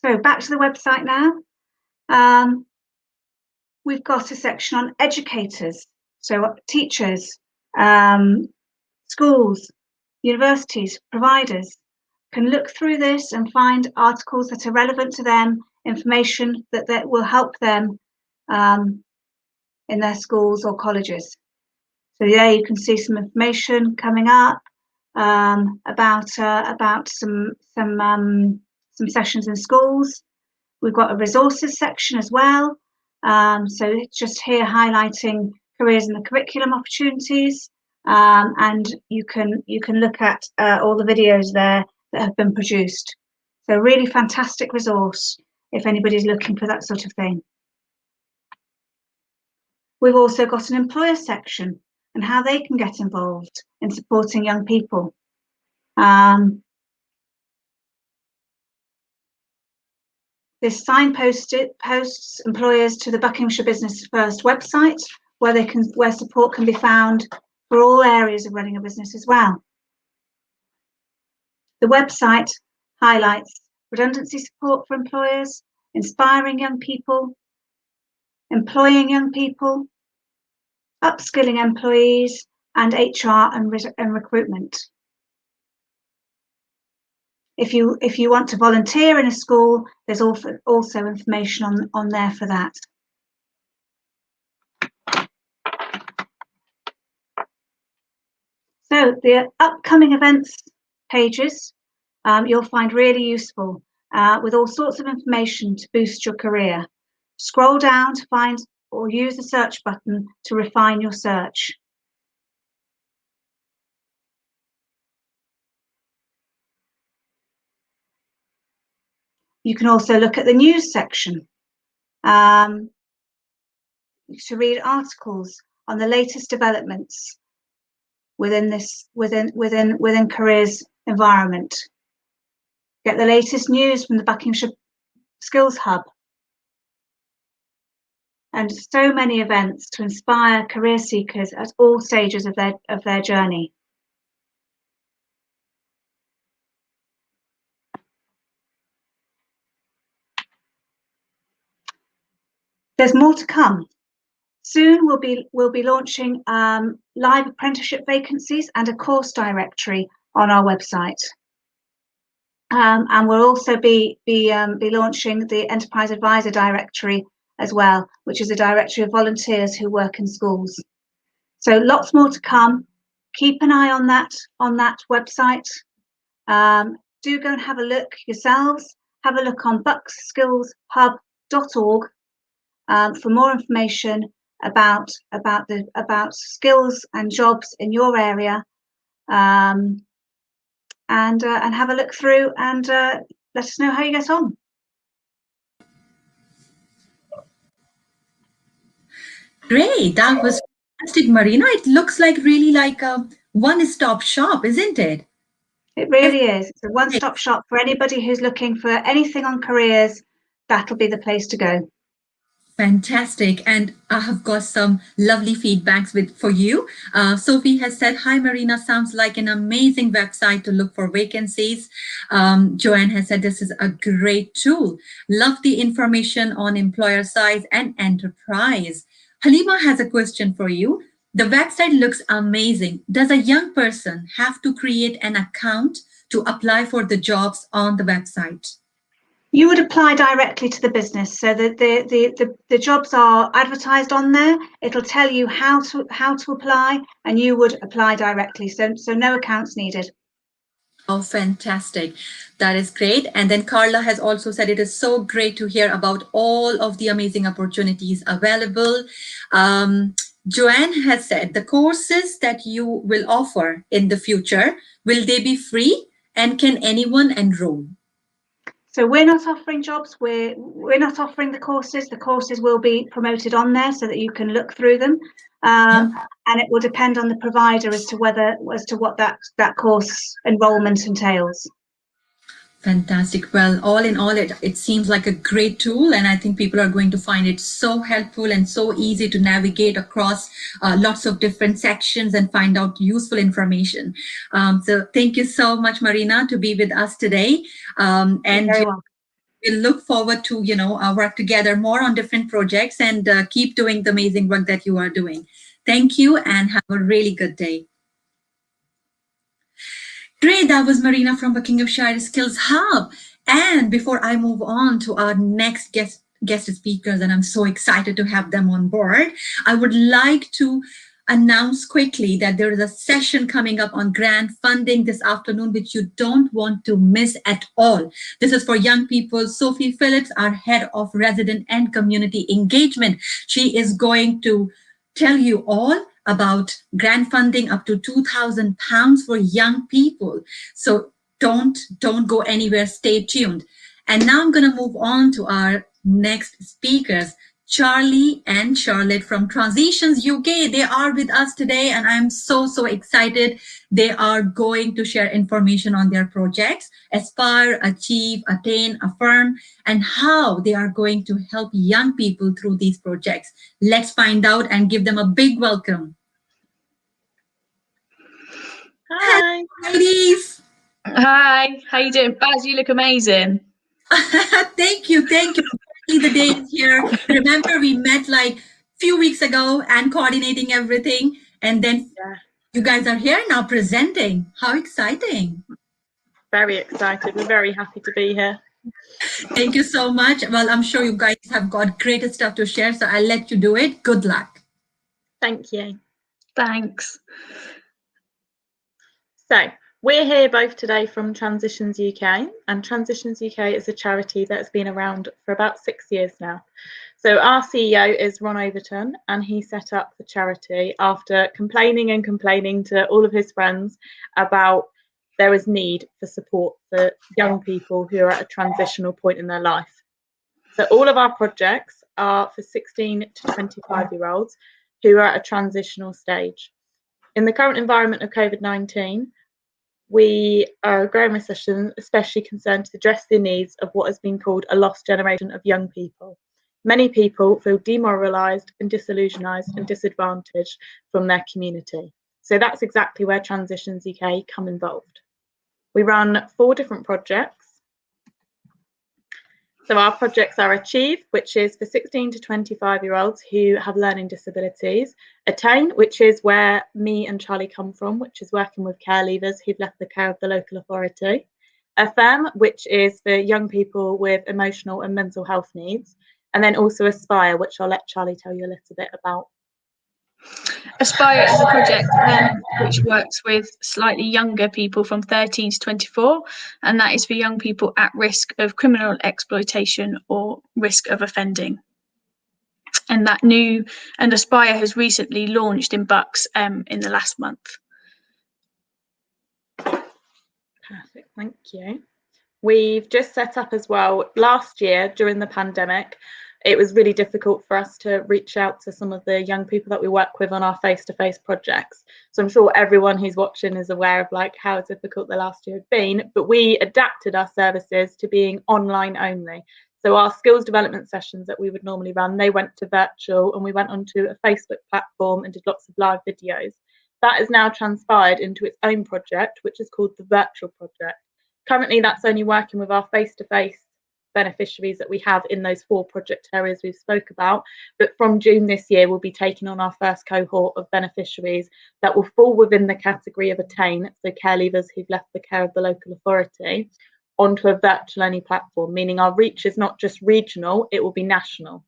So back to the website now. We've got a section on educators, so teachers, schools, universities, providers can look through this and find articles that are relevant to them, information that will help them in their schools or colleges. So there you can see some information coming up about some some sessions in schools. We've got a resources section as well. So just here highlighting careers in the curriculum opportunities, and you can look at all the videos there that have been produced. So really fantastic resource if anybody's looking for that sort of thing. We've also got an employer section and how they can get involved in supporting young people. This signposts employers to the Buckinghamshire Business First website, where support can be found for all areas of running a business as well. The website highlights redundancy support for employers, inspiring young people, employing young people, upskilling employees, and HR and recruitment. If you want to volunteer in a school, there's also information on there for that. So the upcoming events pages you'll find really useful with all sorts of information to boost your career. Scroll down to find or use the search button to refine your search. You can also look at the news section to read articles on the latest developments within careers environment. Get the latest news from the Buckinghamshire Skills Hub, and so many events to inspire career seekers at all stages of their journey. There's more to come. Soon we'll be launching live apprenticeship vacancies and a course directory on our website. And we'll also be launching the Enterprise Advisor directory as well, which is a directory of volunteers who work in schools. So lots more to come. Keep an eye on that website. Do go and have a look yourselves. Have a look on buckskillshub.org for more information about skills and jobs in your area, and have a look through and let us know how you get on. Great, that was fantastic, Marina. It looks like really like a one-stop shop, isn't it? It really is. It's a one-stop shop for anybody who's looking for anything on careers. That'll be the place to go. Fantastic. And I have got some lovely feedbacks for you. Sophie has said, hi, Marina, sounds like an amazing website to look for vacancies. Joanne has said, this is a great tool. Love the information on employer size and enterprise. Halima has a question for you. The website looks amazing. Does a young person have to create an account to apply for the jobs on the website? You would apply directly to the business, so that the jobs are advertised on there. It'll tell you how to apply, and you would apply directly. So no accounts needed. Oh, fantastic. That is great. And then Carla has also said it is so great to hear about all of the amazing opportunities available. Joanne has said the courses that you will offer in the future, will they be free, and can anyone enroll? So we're not offering jobs. We're not offering the courses. The courses will be promoted on there so that you can look through them, and it will depend on the provider as to what that course enrolment entails. Fantastic. Well, all in all, it seems like a great tool, and I think people are going to find it so helpful and so easy to navigate across lots of different sections and find out useful information. So thank you so much, Marina, to be with us today. And we'll look forward to, work together more on different projects and keep doing the amazing work that you are doing. Thank you and have a really good day. Great, that was Marina from Buckinghamshire Skills Hub. And before I move on to our next guest speakers, and I'm so excited to have them on board, I would like to announce quickly that there is a session coming up on grant funding this afternoon, which you don't want to miss at all. This is for young people. Sophie Phillips, our head of resident and community engagement, she is going to tell you all about grant funding up to £2,000 for young people. So don't go anywhere. Stay tuned. And now I'm going to move on to our next speakers, Charlie and Charlotte from Transitions UK. They are with us today, and I'm so excited. They are going to share information on their projects, Aspire, Achieve, Attain, Affirm, and how they are going to help young people through these projects. Let's find out and give them a big welcome. Hi. Hello, ladies. Hi. How you doing? Baz, you look amazing. Thank you. The day is here. Remember, we met like a few weeks ago and coordinating everything, and then you guys are here now presenting. How exciting. Very excited. We're very happy to be here. Thank you so much. Well, I'm sure you guys have got great stuff to share, so I'll let you do it. Good luck. Thank you. Thanks. So we're here both today from Transitions UK, and Transitions UK is a charity that's been around for about 6 years now. So our CEO is Ron Overton, and he set up the charity after complaining to all of his friends about there is need for support for young people who are at a transitional point in their life. So all of our projects are for 16 to 25-year-olds who are at a transitional stage. In the current environment of COVID-19, we are a growing recession, especially concerned to address the needs of what has been called a lost generation of young people. Many people feel demoralised and disillusionised and disadvantaged from their community. So that's exactly where Transitions UK come involved. We run 4 different projects. So our projects are Achieve, which is for 16 to 25-year-olds who have learning disabilities. Attain, which is where me and Charlie come from, which is working with care leavers who've left the care of the local authority. Affirm, which is for young people with emotional and mental health needs. And then also Aspire, which I'll let Charlie tell you a little bit about. Aspire is a project which works with slightly younger people from 13 to 24, and that is for young people at risk of criminal exploitation or risk of offending. And Aspire has recently launched in Bucks in the last month. Perfect, thank you. We've just set up as well, last year during the pandemic, it was really difficult for us to reach out to some of the young people that we work with on our face-to-face projects. So I'm sure everyone who's watching is aware of like how difficult the last year had been, but we adapted our services to being online only. So our skills development sessions that we would normally run, they went to virtual, and we went onto a Facebook platform and did lots of live videos. That has now transpired into its own project, which is called the Virtual Project. Currently, that's only working with our face-to-face beneficiaries that we have in those 4 project areas we've spoke about. But from June this year, we'll be taking on our first cohort of beneficiaries that will fall within the category of Attain, so care leavers who've left the care of the local authority, onto a virtual only platform, meaning our reach is not just regional, it will be national.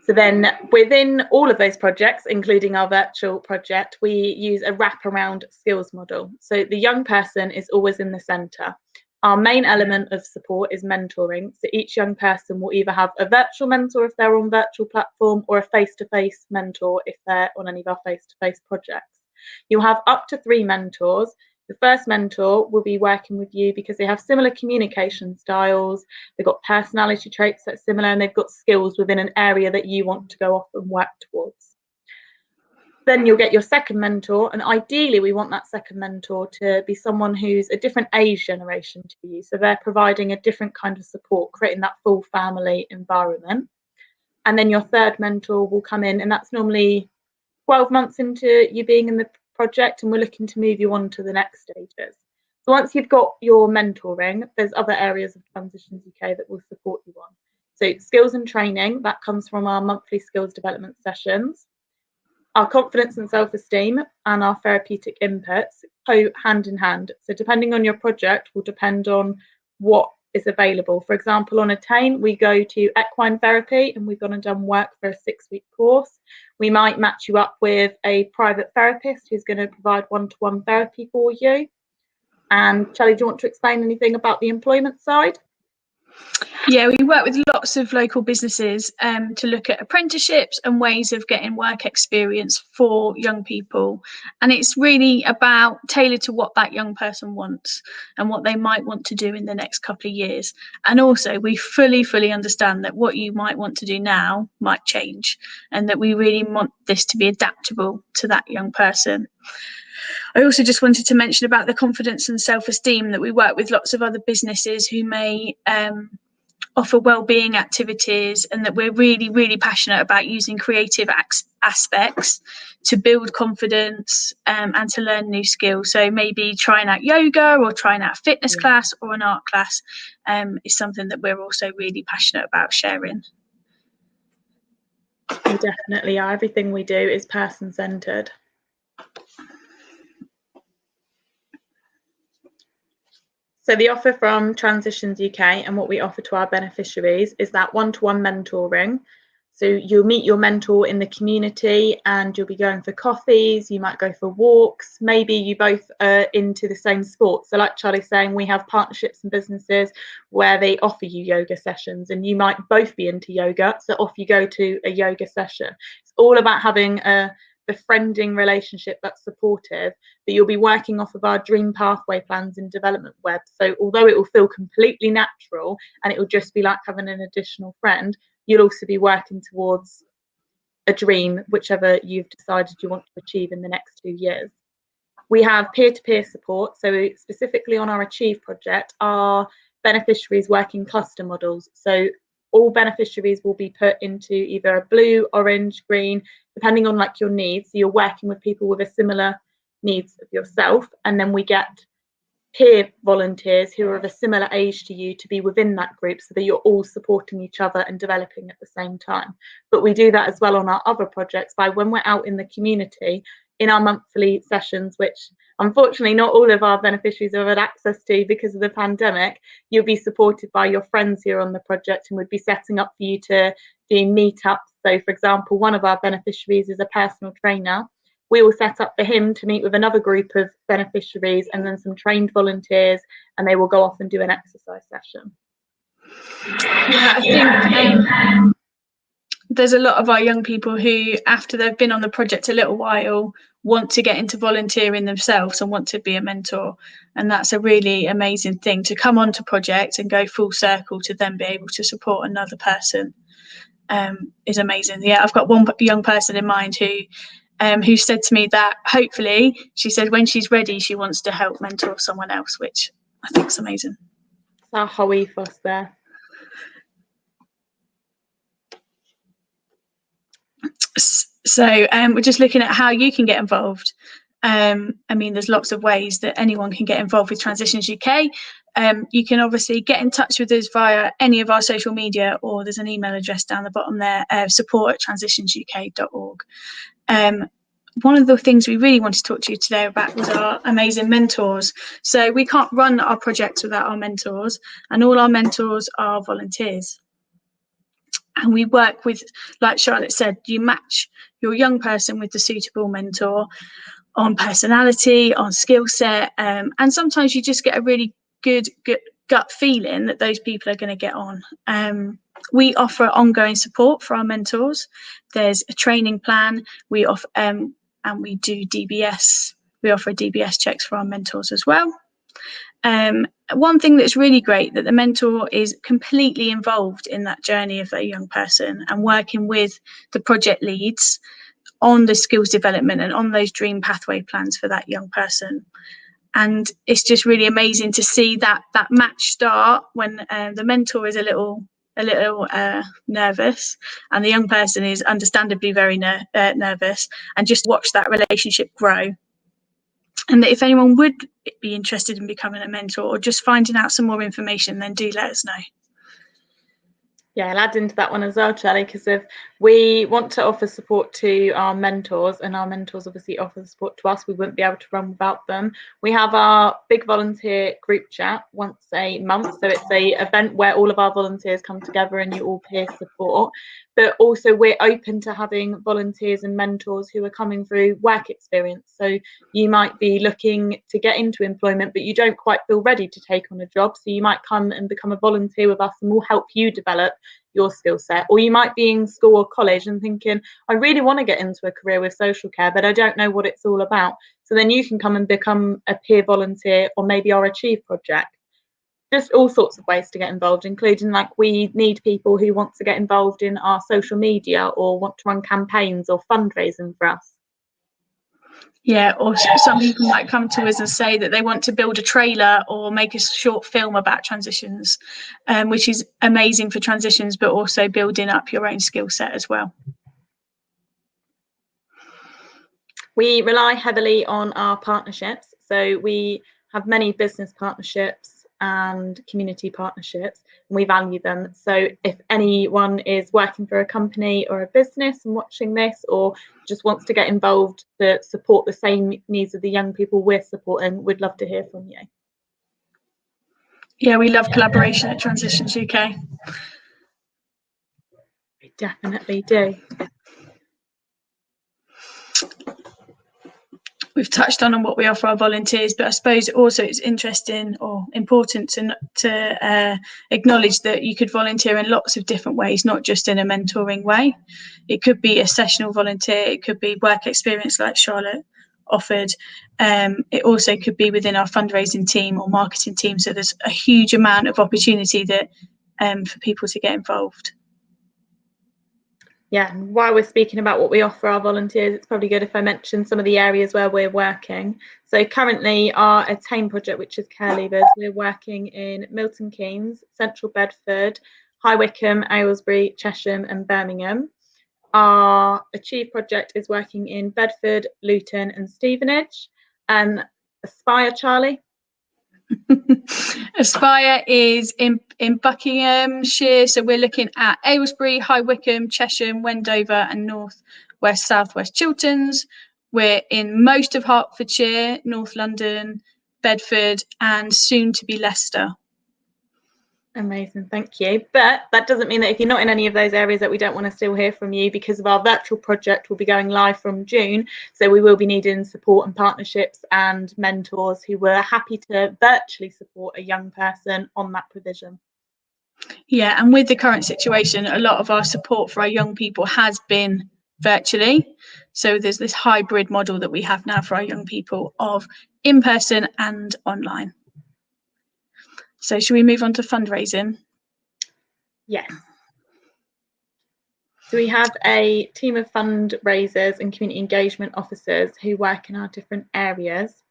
So then within all of those projects, including our virtual project, we use a wraparound skills model. So the young person is always in the centre. Our main element of support is mentoring. So each young person will either have a virtual mentor if they're on virtual platform, or a face-to-face mentor if they're on any of our face-to-face projects. You'll have up to 3 mentors. The first mentor will be working with you because they have similar communication styles, they've got personality traits that are similar, and they've got skills within an area that you want to go off and work towards. Then you'll get your second mentor, and ideally we want that second mentor to be someone who's a different age generation to you. So they're providing a different kind of support, creating that full family environment. And then your third mentor will come in, and that's normally 12 months into you being in the project, and we're looking to move you on to the next stages. So once you've got your mentoring, there's other areas of Transitions UK that will support you on. So skills and training, that comes from our monthly skills development sessions. Our confidence and self-esteem and our therapeutic inputs go hand in hand. So depending on your project will depend on what is available. For example, on Attain, we go to equine therapy and we've gone and done work for a 6-week course. We might match you up with a private therapist who's going to provide one-to-one therapy for you. And Charlie, do you want to explain anything about the employment side? Yeah, we work with lots of local businesses to look at apprenticeships and ways of getting work experience for young people. And it's really about tailored to what that young person wants and what they might want to do in the next couple of years. And also we fully understand that what you might want to do now might change, and that we really want this to be adaptable to that young person. I also just wanted to mention about the confidence and self-esteem, that we work with lots of other businesses who may offer wellbeing activities, and that we're really passionate about using creative aspects to build confidence and to learn new skills. So maybe trying out yoga or trying out a fitness class or an art class is something that we're also really passionate about sharing. We definitely are. Everything we do is person-centred. So the offer from Transitions UK and what we offer to our beneficiaries is that one-to-one mentoring. So you'll meet your mentor in the community and you'll be going for coffees, you might go for walks, maybe you both are into the same sport. So like Charlie's saying, we have partnerships and businesses where they offer you yoga sessions and you might both be into yoga, so off you go to a yoga session. It's all about having a befriending relationship that's supportive, but you'll be working off of our dream pathway plans and development web. So although it will feel completely natural and it will just be like having an additional friend, you'll also be working towards a dream, whichever you've decided you want to achieve in the next 2 years. We have peer-to-peer support. So specifically on our Achieve project, our beneficiaries work in cluster models. So all beneficiaries will be put into either a blue, orange, green, depending on like your needs. So you're working with people with a similar needs of yourself, and then we get peer volunteers who are of a similar age to you to be within that group, so that you're all supporting each other and developing at the same time. But we do that as well on our other projects by when we're out in the community in our monthly sessions, which unfortunately not all of our beneficiaries have had access to because of the pandemic. You'll be supported by your friends here on the project, and we'd be setting up for you to do meetups. So for example, one of our beneficiaries is a personal trainer. We will set up for him to meet with another group of beneficiaries and then some trained volunteers, and they will go off and do an exercise session. Yeah, I think there's a lot of our young people who, after they've been on the project a little while, want to get into volunteering themselves and want to be a mentor. And that's a really amazing thing, to come onto project and go full circle to then be able to support another person is amazing. Yeah, I've got one young person in mind who said to me that hopefully, she said when she's ready, she wants to help mentor someone else, which I think is amazing. It's our whole ethos there. So we're just looking at how you can get involved. I mean, there's lots of ways that anyone can get involved with Transitions UK. You can obviously get in touch with us via any of our social media, or there's an email address down the bottom there, support@transitionsuk.org. One of the things we really want to talk to you today about was our amazing mentors. So we can't run our projects without our mentors, and all our mentors are volunteers. And we work with, like Charlotte said, you match your young person with the suitable mentor on personality, on skill set, and sometimes you just get a really good gut feeling that those people are going to get on. We offer ongoing support for our mentors. There's a training plan. We offer and we do DBS. We offer DBS checks for our mentors as well. One thing that's really great, that the mentor is completely involved in that journey of that young person and working with the project leads on the skills development and on those dream pathway plans for that young person. And it's just really amazing to see that match start when the mentor is a little nervous, and the young person is understandably very nervous, and just watch that relationship grow. And that if anyone would be interested in becoming a mentor or just finding out some more information, then do let us know. Yeah, I'll add into that one as well, Charlie, because if we want to offer support to our mentors, and our mentors obviously offer support to us, we wouldn't be able to run without them. We have our big volunteer group chat once a month. So it's a event where all of our volunteers come together and you all peer support. But also we're open to having volunteers and mentors who are coming through work experience. So you might be looking to get into employment, but you don't quite feel ready to take on a job. So you might come and become a volunteer with us and we'll help you develop your skill set. Or you might be in school or college and thinking, I really want to get into a career with social care, but I don't know what it's all about. So then you can come and become a peer volunteer or maybe our Achieve project. Just all sorts of ways to get involved, including like we need people who want to get involved in our social media or want to run campaigns or fundraising for us. Yeah, or some people might come to us and say that they want to build a trailer or make a short film about transitions, which is amazing for transitions, but also building up your own skill set as well. We rely heavily on our partnerships. So we have many business partnerships and community partnerships, and we value them. So if anyone is working for a company or a business and watching this, or just wants to get involved to support the same needs of the young people we're supporting, we'd love to hear from you. Yeah, we love collaboration at Transitions UK. We definitely do. We've touched on what we offer our volunteers, but I suppose also it's interesting or important to acknowledge that you could volunteer in lots of different ways, not just in a mentoring way. It could be a sessional volunteer, it could be work experience like Charlotte offered. It also could be within our fundraising team or marketing team. So there's a huge amount of opportunity that for people to get involved. Yeah, and while we're speaking about what we offer our volunteers, it's probably good if I mention some of the areas where we're working. So currently our Attain project, which is care leavers, we're working in Milton Keynes, Central Bedford, High Wycombe, Aylesbury, Chesham and Birmingham. Our Achieve project is working in Bedford, Luton and Stevenage. And Aspire, Charlie? Aspire is in Buckinghamshire, so we're looking at Aylesbury, High Wycombe, Chesham, Wendover and North West South West Chilterns. We're in most of Hertfordshire, North London, Bedford and soon to be Leicester. Amazing, thank you. But that doesn't mean that if you're not in any of those areas that we don't want to still hear from you, because of our virtual project will be going live from June. So we will be needing support and partnerships and mentors who were happy to virtually support a young person on that provision. Yeah, and with the current situation, a lot of our support for our young people has been virtually. So there's this hybrid model that we have now for our young people of in person and online. So should we move on to fundraising? Yes. So we have a team of fundraisers and community engagement officers who work in our different areas.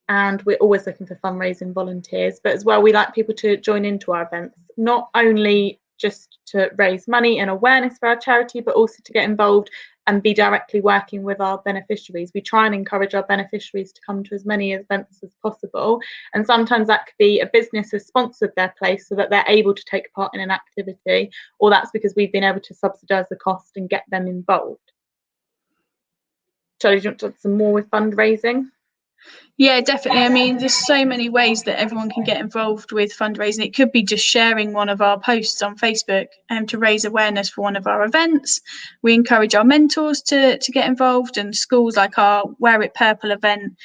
And we're always looking for fundraising volunteers, but as well, we like people to join into our events, not only just to raise money and awareness for our charity, but also to get involved and be directly working with our beneficiaries. We try and encourage our beneficiaries to come to as many events as possible. And sometimes that could be a business has sponsored their place so that they're able to take part in an activity, or that's because we've been able to subsidise the cost and get them involved. Charlie, do you want to do some more with fundraising? Yeah, definitely. I mean, there's so many ways that everyone can get involved with fundraising. It could be just sharing one of our posts on Facebook to raise awareness for one of our events. We encourage our mentors to get involved, and schools like our Wear It Purple event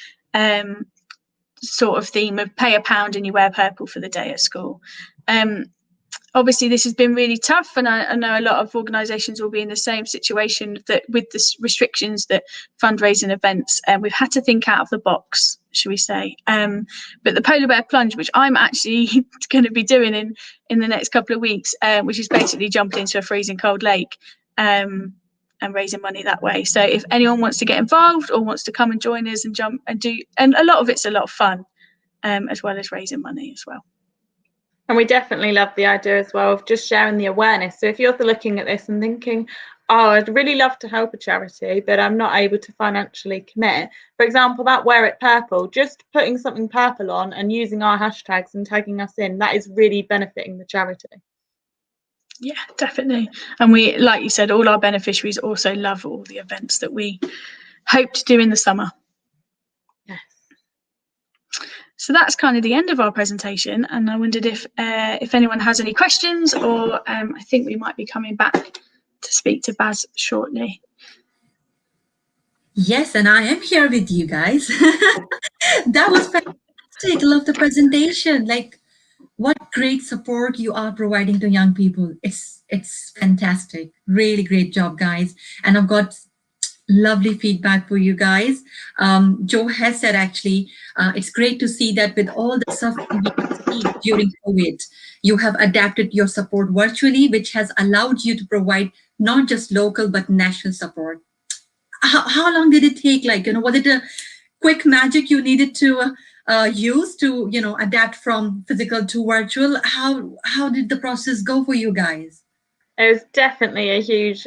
sort of theme of pay £1 and you wear purple for the day at school. Obviously, this has been really tough, and I know a lot of organisations will be in the same situation that with the restrictions that fundraising events, we've had to think out of the box, shall we say. But the polar bear plunge, which I'm actually going to be doing in the next couple of weeks, which is basically jumping into a freezing cold lake and raising money that way. So if anyone wants to get involved or wants to come and join us and jump and do, and a lot of it's a lot of fun, as well as raising money as well. And we definitely love the idea as well of just sharing the awareness. So if you're looking at this and thinking, oh, I'd really love to help a charity, but I'm not able to financially commit. For example, that Wear It Purple, just putting something purple on and using our hashtags and tagging us in, that is really benefiting the charity. Yeah, definitely. And we, like you said, all our beneficiaries also love all the events that we hope to do in the summer. Yes. So that's kind of the end of our presentation. And I wondered if anyone has any questions, or I think we might be coming back to speak to Baz shortly. Yes, and I am here with you guys. That was fantastic. Love the presentation. Like, what great support you are providing to young people. It's fantastic. Really great job, guys. And I've got lovely feedback for you guys. Joe has said actually, it's great to see that with all the suffering we received during COVID, you have adapted your support virtually, which has allowed you to provide not just local but national support. How long did it take? Like, was it a quick magic you needed to use to, adapt from physical to virtual? How did the process go for you guys? It was definitely a huge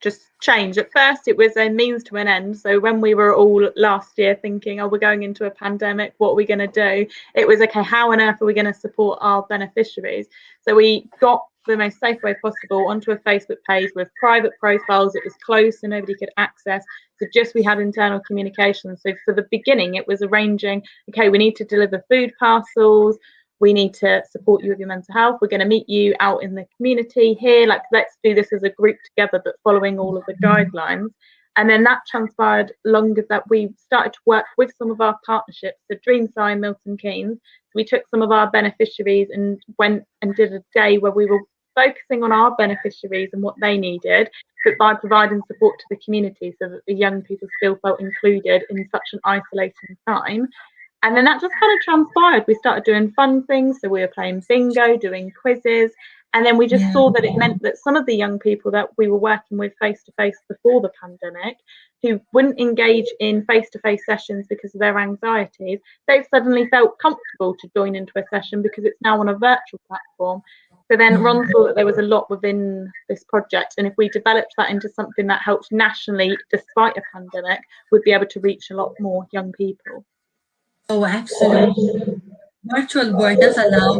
just change. At first, it was a means to an end. So when we were all last year thinking, oh, we're going into a pandemic, what are we going to do? It was, okay, how on earth are we going to support our beneficiaries? So we got the most safe way possible onto a Facebook page with private profiles. It was closed so nobody could access. So just we had internal communication. So for the beginning, it was arranging, okay, we need to deliver food parcels. We need to support you with your mental health. We're going to meet you out in the community here. Like, let's do this as a group together, but following all of the guidelines. And then that transpired longer, that we started to work with some of our partnerships, so Dreamsign, Milton Keynes. We took some of our beneficiaries and went and did a day where we were focusing on our beneficiaries and what they needed, but by providing support to the community so that the young people still felt included in such an isolating time. And then that just kind of transpired. We started doing fun things. So we were playing bingo, doing quizzes. And then we just saw that it meant that some of the young people that we were working with face-to-face before the pandemic, who wouldn't engage in face-to-face sessions because of their anxieties, they've suddenly felt comfortable to join into a session because it's now on a virtual platform. So then Ron saw that there was a lot within this project. And if we developed that into something that helped nationally, despite a pandemic, we'd be able to reach a lot more young people. Oh, absolutely. Virtual world does allow,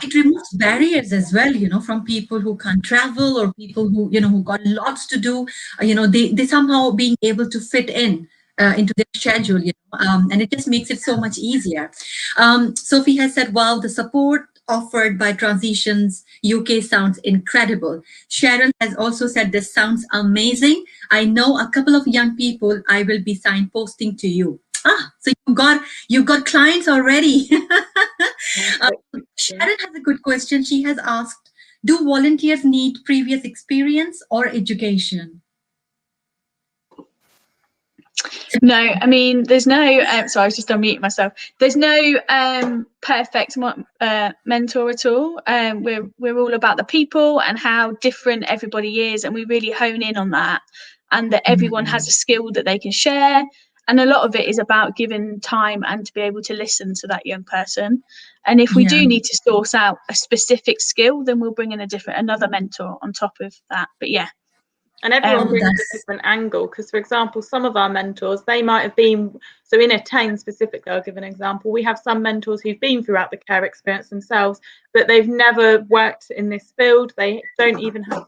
it removes barriers as well, from people who can't travel, or people who got lots to do. They somehow being able to fit in into their schedule, and it just makes it so much easier. Sophie has said, wow, the support offered by Transitions UK sounds incredible. Sharon has also said, this sounds amazing. I know a couple of young people I will be signposting to you. So you've got clients already. Sharon has a good question. She has asked, do volunteers need previous experience or education? No, I mean, there's no, sorry, I was just unmuting myself. There's no perfect mentor at all. We're all about the people and how different everybody is. And we really hone in on that, and that everyone has a skill that they can share. And a lot of it is about giving time and to be able to listen to that young person. And if we do need to source out a specific skill, then we'll bring in another mentor on top of that. But yeah. And everyone brings a different angle, because, for example, some of our mentors, they might have been, so in Attain specifically, I'll give an example. We have some mentors who've been throughout the care experience themselves, but they've never worked in this field. They don't even have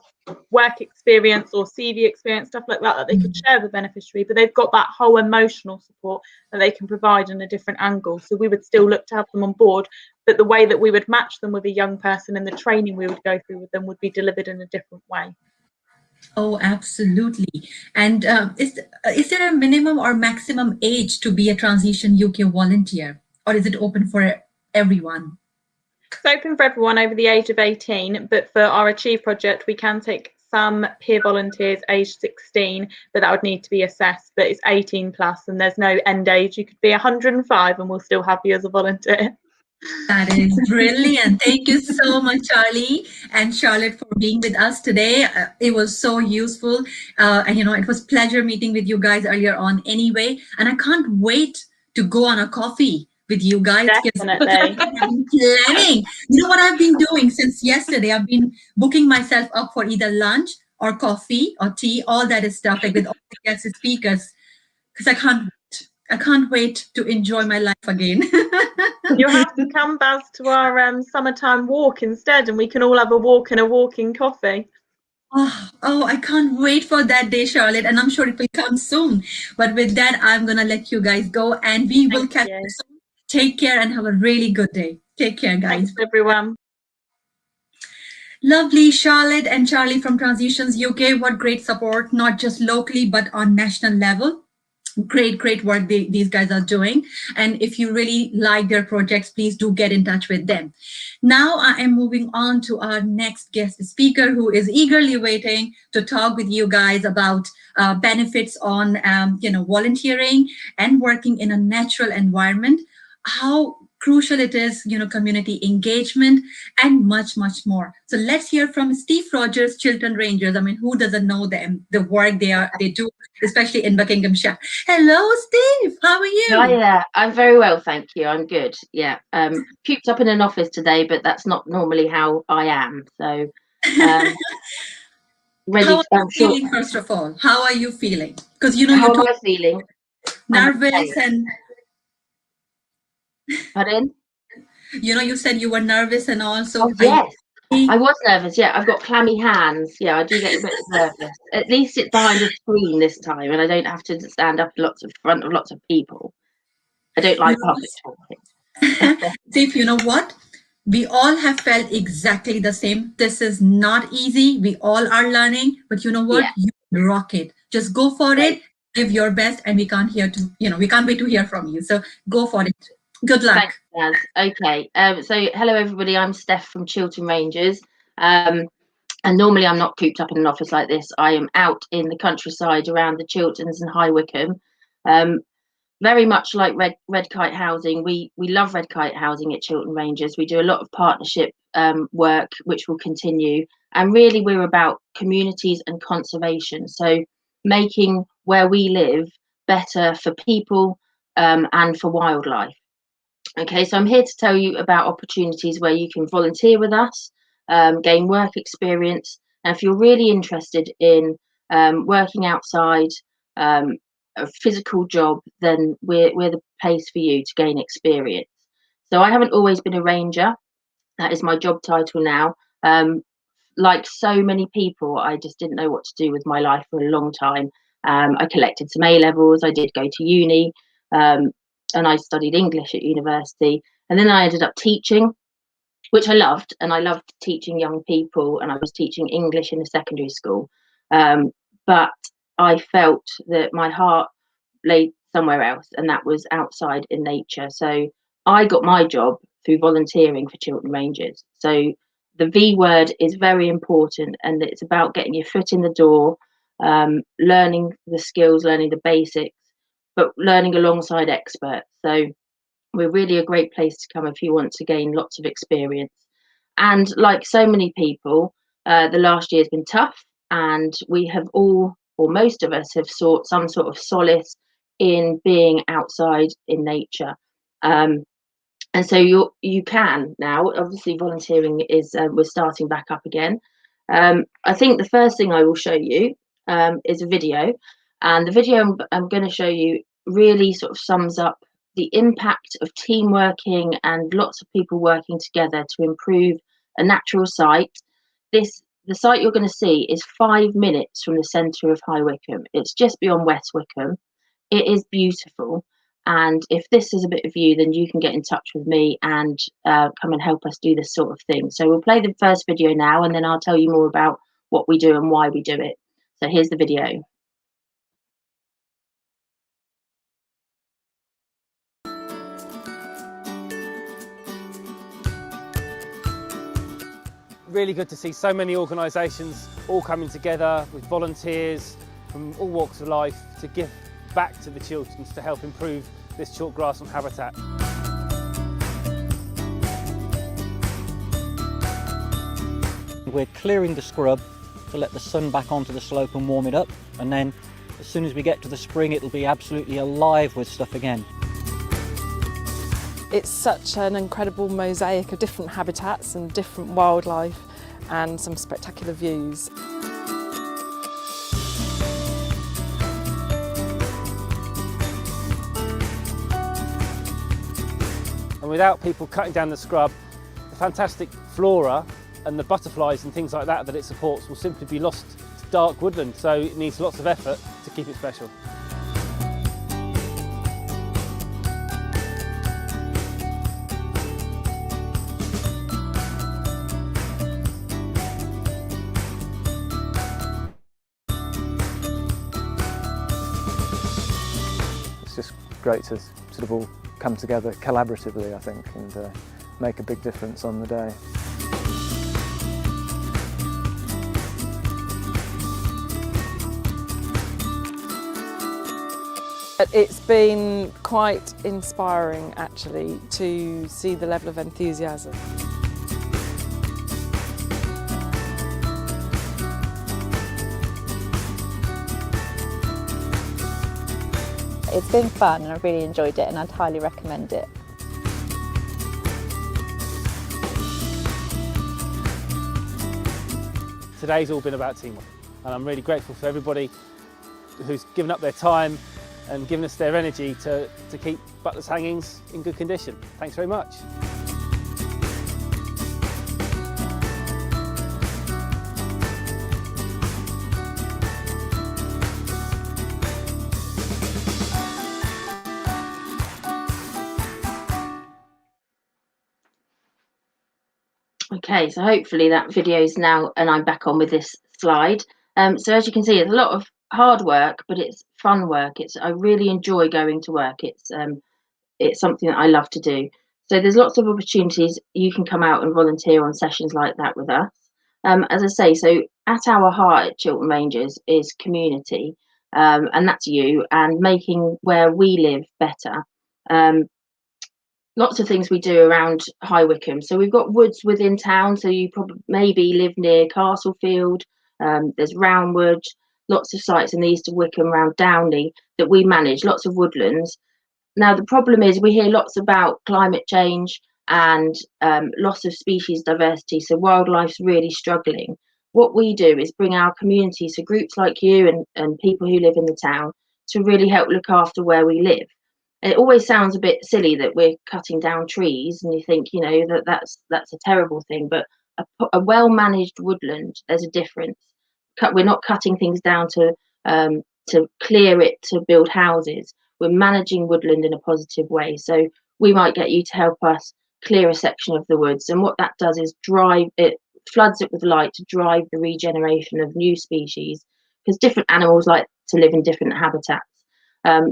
work experience or CV experience, stuff like that they could share with the beneficiary, but they've got that whole emotional support that they can provide in a different angle. So we would still look to have them on board, but the way that we would match them with a young person and the training we would go through with them would be delivered in a different way. Oh, absolutely. And is there a minimum or maximum age to be a Transition UK volunteer, or is it open for everyone? It's open for everyone over the age of 18, but for our Achieve project, we can take some peer volunteers aged 16, but that would need to be assessed. But it's 18 plus, and there's no end age. You could be 105 and we'll still have you as a volunteer. That is brilliant. Thank you so much, Charlie and Charlotte, for being with us today. It was so useful. And, it was a pleasure meeting with you guys earlier on anyway. And I can't wait to go on a coffee with you guys. Definitely. I've been planning. You know what I've been doing since yesterday? I've been booking myself up for either lunch or coffee or tea, all that is stuff, like with all the guest speakers, because I can't wait to enjoy my life again. You'll have to come, Baz, to our summertime walk instead, and we can all have a walk and a walking coffee. Oh, I can't wait for that day, Charlotte, and I'm sure it will come soon. But with that, I'm gonna let you guys go, and we will catch you soon. Take care and have a really good day. Take care, guys. Thanks, everyone. Lovely Charlotte and Charlie from Transitions UK. What great support, not just locally, but on national level. Great work these guys are doing. And if you really like their projects, please do get in touch with them. Now I am moving on to our next guest speaker, who is eagerly waiting to talk with you guys about benefits on volunteering and working in a natural environment, how crucial it is, community engagement, and much more. So let's hear from Steve Rogers, Chiltern Rangers. I mean, who doesn't know them, the work they do, especially in Buckinghamshire. Hello, Steve. How are you? Hi there. I'm very well, thank you. I'm good. Yeah. Puked up in an office today, but that's not normally how I am. So ready. How are you feeling, first of all? How are you feeling? Because how am I feeling? Nervous and pardon? You said you were nervous and also. Oh, yes. I was nervous. Yeah, I've got clammy hands. Yeah, I do get a bit nervous. At least it's behind a screen this time, and I don't have to stand up in front of lots of people. I don't like public talking. Steve, you know what? We all have felt exactly the same. This is not easy. We all are learning, but you know what? Yeah. You rock it. Just go for it. Give your best, and we can't wait to hear from you. So go for it. Good luck. Thanks, Naz. Okay. So hello everybody. I'm Steph from Chiltern Rangers. And normally I'm not cooped up in an office like this. I am out in the countryside around the Chilterns and High Wycombe. Very much like Red Kite Housing. We love Red Kite Housing at Chiltern Rangers. We do a lot of partnership work, which will continue. And really we're about communities and conservation. So making where we live better for people and for wildlife. Okay, so I'm here to tell you about opportunities where you can volunteer with us, gain work experience. And if you're really interested in working outside, a physical job, then we're the place for you to gain experience. So I haven't always been a ranger. That is my job title now. Like so many people, I just didn't know what to do with my life for a long time. I collected some A-levels. I did go to uni. And I studied English at university, and then I ended up teaching, which I loved, and I loved teaching young people, and I was teaching English in a secondary school. But I felt that my heart lay somewhere else, and that was outside in nature. So I got my job through volunteering for Chiltern Rangers. So the V word is very important, and it's about getting your foot in the door, learning the skills, learning the basics, but learning alongside experts. So we're really a great place to come if you want to gain lots of experience. And like so many people, the last year has been tough, and we have all, or most of us, have sought some sort of solace in being outside in nature. And so you can now, obviously volunteering is, we're starting back up again. I think the first thing I will show you is a video. And the video I'm going to show you really sort of sums up the impact of team working and lots of people working together to improve a natural site. The site you're going to see is 5 minutes from the centre of High Wycombe. It's just beyond West Wycombe. It is beautiful. And if this is a bit of you, then you can get in touch with me and come and help us do this sort of thing. So we'll play the first video now, and then I'll tell you more about what we do and why we do it. So here's the video. Really good to see so many organisations all coming together with volunteers from all walks of life to give back to the Chilterns to help improve this chalk grassland habitat. We're clearing the scrub to let the sun back onto the slope and warm it up, and then as soon as we get to the spring it'll be absolutely alive with stuff again. It's such an incredible mosaic of different habitats and different wildlife and some spectacular views. And without people cutting down the scrub, the fantastic flora and the butterflies and things like that that it supports will simply be lost to dark woodland, so it needs lots of effort to keep it special. It's just great to sort of all come together collaboratively, I think, and make a big difference on the day. It's been quite inspiring actually to see the level of enthusiasm. It's been fun and I've really enjoyed it and I'd highly recommend it. Today's all been about teamwork, and I'm really grateful for everybody who's given up their time and given us their energy to keep Butler's hangings in good condition. Thanks very much. Okay, so hopefully that video is now, and I'm back on with this slide. So as you can see, it's a lot of hard work, but it's fun work. I really enjoy going to work. It's something that I love to do. So there's lots of opportunities. You can come out and volunteer on sessions like that with us. As I say, so at our heart at Chiltern Rangers is community, and that's you, and making where we live better. Lots of things we do around High Wycombe. So we've got woods within town. So you probably maybe live near Castlefield. There's Roundwood, lots of sites in the east of Wycombe around Downley that we manage, lots of woodlands. Now, the problem is we hear lots about climate change and loss of species diversity. So wildlife's really struggling. What we do is bring our community, so groups like you and people who live in the town, to really help look after where we live. It always sounds a bit silly that we're cutting down trees, and you think, that's a terrible thing. But a well-managed woodland, there's a difference. We're not cutting things down to clear it to build houses. We're managing woodland in a positive way. So we might get you to help us clear a section of the woods, and what that does is floods it with light to drive the regeneration of new species, because different animals like to live in different habitats.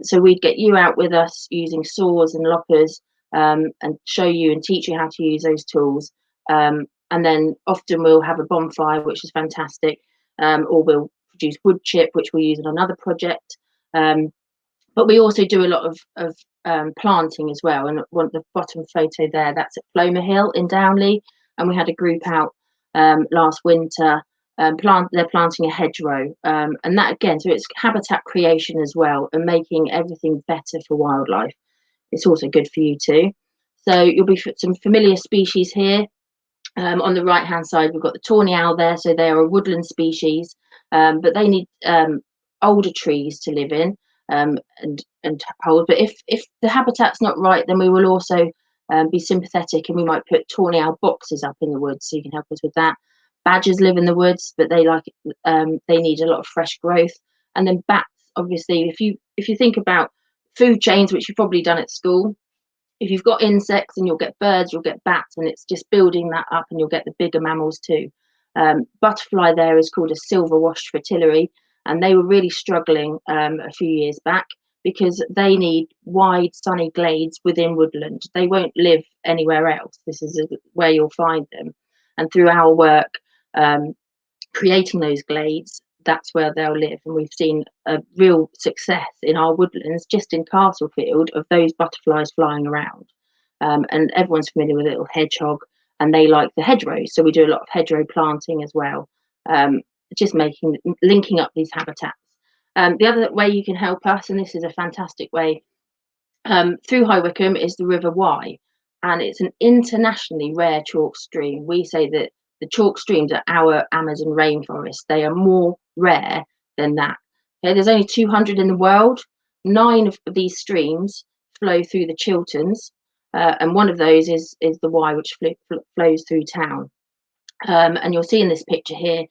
So we'd get you out with us using saws and loppers, and show you and teach you how to use those tools. And then often we'll have a bonfire, which is fantastic, or we'll produce wood chip, which we'll use on another project. But we also do a lot of planting as well. And the bottom photo there, that's at Flomer Hill in Downley. And we had a group out last winter. They're planting a hedgerow, and that again, so it's habitat creation as well, and making everything better for wildlife. It's also good for you too. So you'll be some familiar species here. On the right hand side, we've got the tawny owl there. So they are a woodland species, but they need older trees to live in and hold. But if the habitat's not right, then we will also be sympathetic, and we might put tawny owl boxes up in the woods, so you can help us with that. Badgers live in the woods, but they need a lot of fresh growth. And then bats, obviously, if you think about food chains, which you've probably done at school, if you've got insects, and you'll get birds, you'll get bats, and it's just building that up, and you'll get the bigger mammals too. Butterfly there is called a silver-washed fritillary, and they were really struggling a few years back because they need wide, sunny glades within woodland. They won't live anywhere else. This is where you'll find them. And through our work, creating those glades, that's where they'll live. And we've seen a real success in our woodlands, just in Castlefield, of those butterflies flying around. And everyone's familiar with a little hedgehog, and they like the hedgerows. So we do a lot of hedgerow planting as well, just linking up these habitats. The other way you can help us, and this is a fantastic way, through High Wycombe, is the River Wye. And it's an internationally rare chalk stream. We say that the chalk streams are our Amazon rainforest. They are more rare than that. Okay, there's only 200 in the world. 9 of these streams flow through the Chilterns, and one of those is the Wye, which flows through town. And you'll see in this picture here,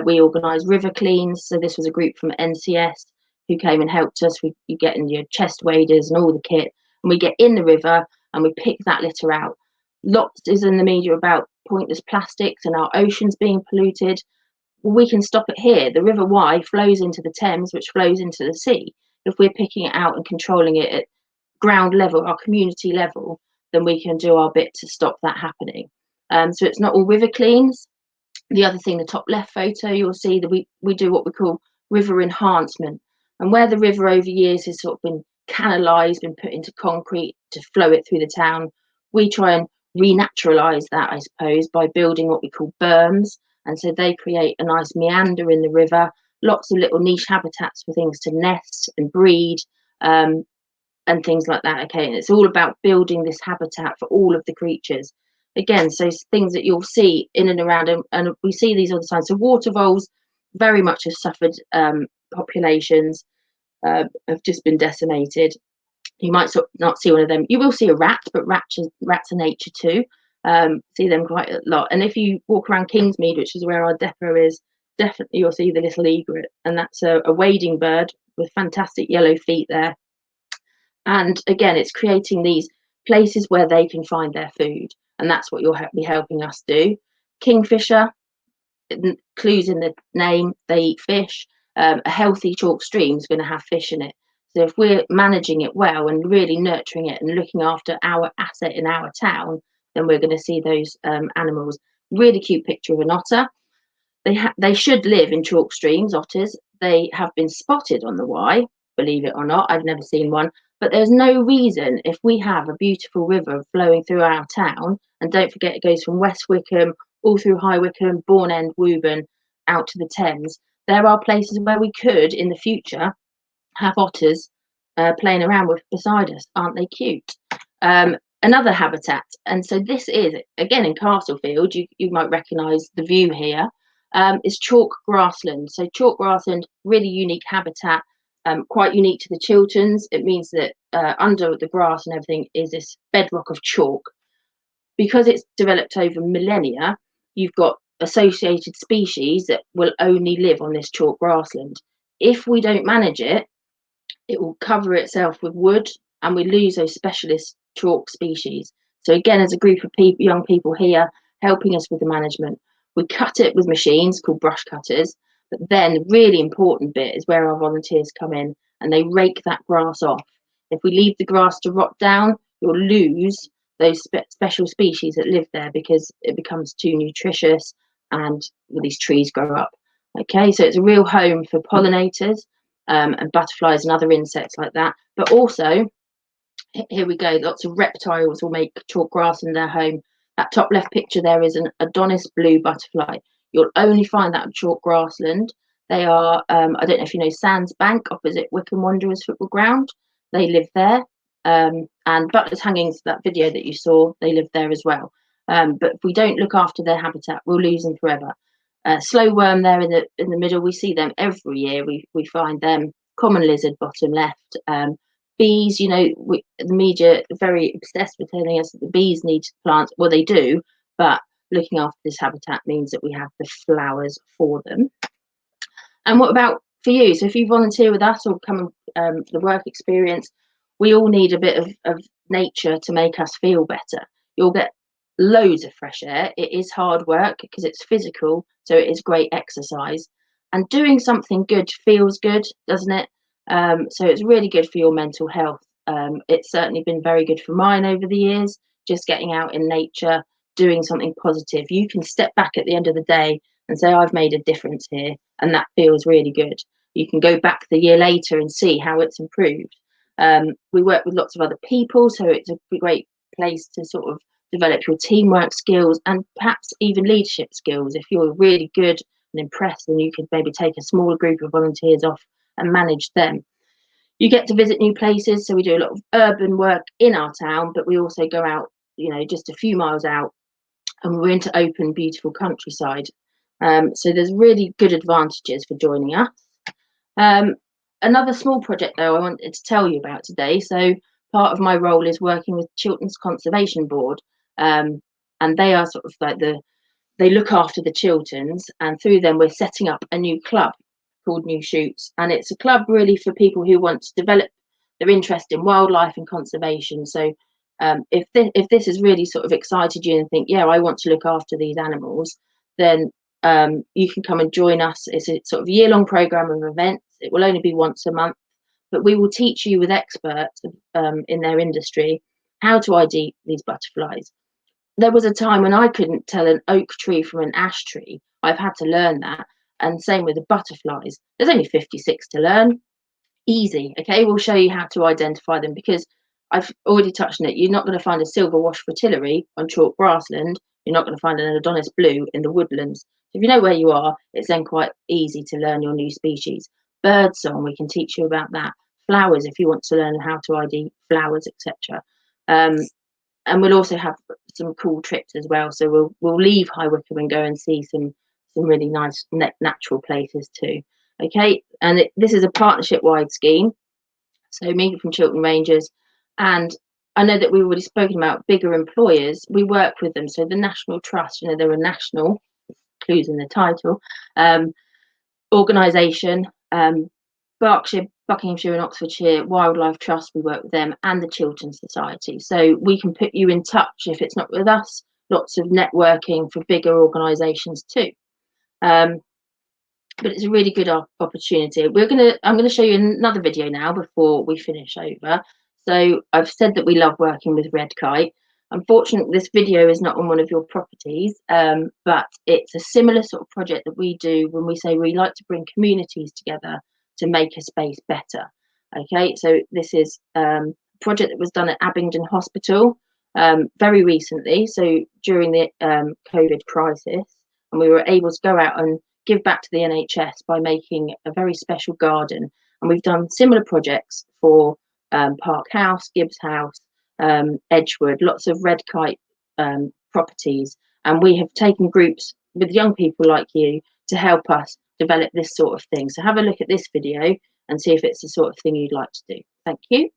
we organise river cleans. So this was a group from NCS who came and helped us. You get in your chest waders and all the kit, and we get in the river and we pick that litter out. Lots is in the media about pointless plastics and our oceans being polluted. We can stop it here. The River Wye flows into the Thames, which flows into the sea. If we're picking it out and controlling it at ground level, our community level, then we can do our bit to stop that happening. So it's not all river cleans. The other thing, the top left photo, you'll see that we do what we call river enhancement. And where the river over years has sort of been canalised, been put into concrete to flow it through the town, we try and renaturalise that, I suppose, by building what we call berms. And so they create a nice meander in the river, lots of little niche habitats for things to nest and breed, and things like that. Okay, and it's all about building this habitat for all of the creatures. Again, so things that you'll see in and around, and we see these all the time. So water voles very much have suffered. Populations have just been decimated. You might not see one of them. You will see a rat, but rats are nature too. See them quite a lot. And if you walk around Kingsmead, which is where our depot is, definitely you'll see the little egret, and that's a wading bird with fantastic yellow feet there. And again, it's creating these places where they can find their food, and that's what you'll be helping us do. Kingfisher, clues in the name, they eat fish. A healthy chalk stream is going to have fish in it. So if we're managing it well and really nurturing it and looking after our asset in our town, then we're going to see those animals. Really cute picture of an otter. They should live in chalk streams, otters. They have been spotted on the Wye, believe it or not. I've never seen one. But there's no reason, if we have a beautiful river flowing through our town, and don't forget it goes from West Wickham all through High Wycombe, Bourne End, Woburn, out to the Thames. There are places where we could, in the future, have otters playing around beside us. Aren't they cute? Another habitat, and so this is, again, in Castlefield, you might recognise the view here, is chalk grassland. So chalk grassland, really unique habitat, quite unique to the Chilterns. It means that under the grass and everything is this bedrock of chalk. Because it's developed over millennia, you've got associated species that will only live on this chalk grassland. If we don't manage it, it will cover itself with wood, and we lose those specialist chalk species. So again, as a group of young people here helping us with the management, we cut it with machines called brush cutters. But then the really important bit is where our volunteers come in and they rake that grass off. If we leave the grass to rot down, you'll lose those special species that live there because it becomes too nutritious and these trees grow up. Okay, so it's a real home for pollinators and butterflies and other insects like that. But also, here we go, lots of reptiles will make chalk grass in their home. That top left picture there is an Adonis blue butterfly. You'll only find that on chalk grassland. They are, I don't know if you know Sands Bank, opposite Wycombe Wanderers football ground. They live there. And Butler's Hangings, that video that you saw, they live there as well. But if we don't look after their habitat, we'll lose them forever. Slow worm there in the middle, we see them every year. We find them. Common lizard, bottom left. Bees, you know, the media are very obsessed with telling us that the bees need plants. Well, they do, but looking after this habitat means that we have the flowers for them. And what about for you? So if you volunteer with us or come the work experience, we all need a bit of nature to make us feel better. You'll get loads of fresh air. It is hard work because it's physical, so it is great exercise. And doing something good feels good, doesn't it? So it's really good for your mental health. It's certainly been very good for mine over the years, just getting out in nature, doing something positive. You can step back at the end of the day and say, I've made a difference here, and that feels really good. You can go back the year later and see how it's improved. We work with lots of other people, so it's a great place to sort of develop your teamwork skills and perhaps even leadership skills. If you're really good and impressed, then you could maybe take a smaller group of volunteers off and manage them. You get to visit new places, so we do a lot of urban work in our town, but we also go out, you know, just a few miles out, and we're into open, beautiful countryside. So there's really good advantages for joining us. Another small project though I wanted to tell you about today. So part of my role is working with Chilterns Conservation Board, and they are sort of like they look after the Chilterns, and through them we're setting up a new club called New Shoots, and it's a club really for people who want to develop their interest in wildlife and conservation. So if this has really sort of excited you and think, yeah, I want to look after these animals, then you can come and join us. It's a sort of year-long program of events. It will only be once a month, but we will teach you with experts in their industry how to ID these butterflies. There was a time when I couldn't tell an oak tree from an ash tree. I've had to learn that. And same with the butterflies. There's only 56 to learn. Easy. Okay, we'll show you how to identify them, because I've already touched on it. You're not going to find a silver wash fritillary on chalk grassland. You're not going to find an Adonis blue in the woodlands. If you know where you are, it's then quite easy to learn your new species. Birdsong, we can teach you about that. Flowers, if you want to learn how to ID flowers, etc. And we'll also have some cool trips as well. So we'll leave High Wycombe and go and see some really nice natural places too. Okay, and this is a partnership-wide scheme. So me from Chiltern Rangers, and I know that we've already spoken about bigger employers. We work with them. So the National Trust, you know, they're a national, clues in the title, organisation. Berkshire, Buckinghamshire and Oxfordshire Wildlife Trust, we work with them, and the Chiltern Society. So we can put you in touch if it's not with us. Lots of networking for bigger organisations too. But it's a really good opportunity. I'm gonna show you another video now before we finish over. So I've said that we love working with Red Kite. Unfortunately, this video is not on one of your properties, but it's a similar sort of project that we do when we say we like to bring communities together to make a space better. Okay, so this is a project that was done at Abingdon Hospital very recently, so during the COVID crisis, and we were able to go out and give back to the NHS by making a very special garden. And we've done similar projects for Park House, Gibbs House, Edgewood, lots of Red Kite properties. And we have taken groups with young people like you to help us develop this sort of thing. So have a look at this video and see if it's the sort of thing you'd like to do. Thank you.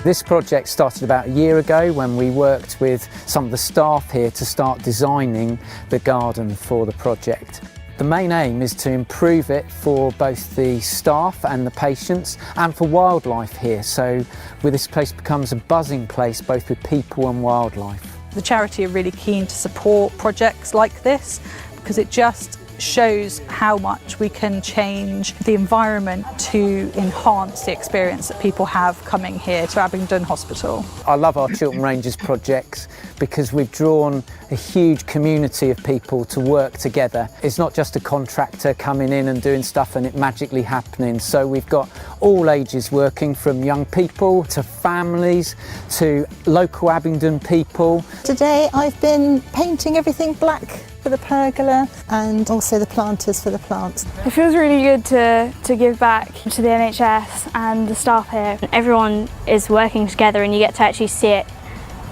This project started about a year ago when we worked with some of the staff here to start designing the garden for the project. The main aim is to improve it for both the staff and the patients and for wildlife here, so this place becomes a buzzing place both with people and wildlife. The charity are really keen to support projects like this because it just shows how much we can change the environment to enhance the experience that people have coming here to Abingdon Hospital. I love our Chiltern Rangers projects because we've drawn a huge community of people to work together. It's not just a contractor coming in and doing stuff and it magically happening. So we've got all ages working, from young people to families to local Abingdon people. Today I've been painting everything black for the pergola and also the planters for the plants. It feels really good to give back to the NHS and the staff here. Everyone is working together and you get to actually see it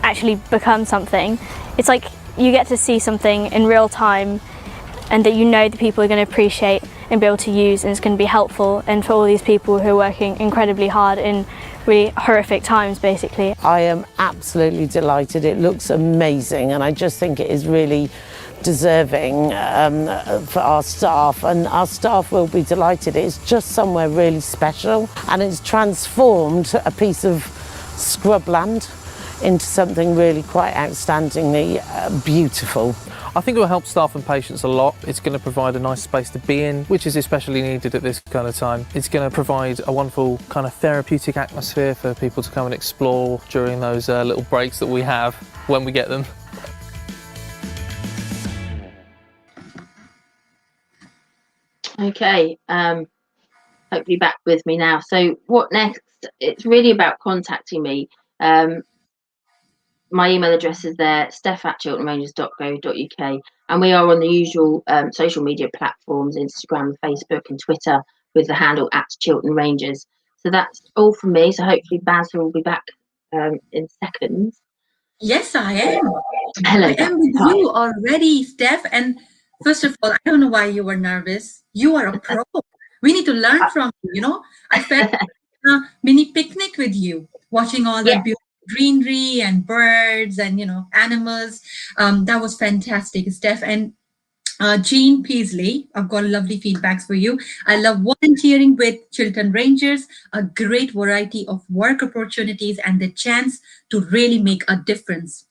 actually become something. It's like you get to see something in real time and that you know the people are going to appreciate and be able to use, and it's going to be helpful, and for all these people who are working incredibly hard in really horrific times basically. I am absolutely delighted. It looks amazing and I just think it is really deserving for our staff, and our staff will be delighted. It's just somewhere really special and it's transformed a piece of scrubland into something really quite outstandingly beautiful. I think it will help staff and patients a lot. It's going to provide a nice space to be in, which is especially needed at this kind of time. It's going to provide a wonderful kind of therapeutic atmosphere for people to come and explore during those little breaks that we have when we get them. Okay, hopefully back with me now. So what next? It's really about contacting me. My email address is there, steph@chilternrangers.co.uk, and we are on the usual social media platforms, Instagram, Facebook and Twitter, with the handle @ChilternRangers. So that's all from me. So hopefully Baz will be back in seconds. Yes, I am. Hello. I am with you already, Steph. And First of all, I don't know why you were nervous. You are a pro. We need to learn from you, you know. I felt a mini picnic with you, watching all that beautiful greenery and birds and, you know, animals. That was fantastic, Steph. And Jean Peasley, I've got lovely feedbacks for you. I love volunteering with Chiltern Rangers, a great variety of work opportunities and the chance to really make a difference.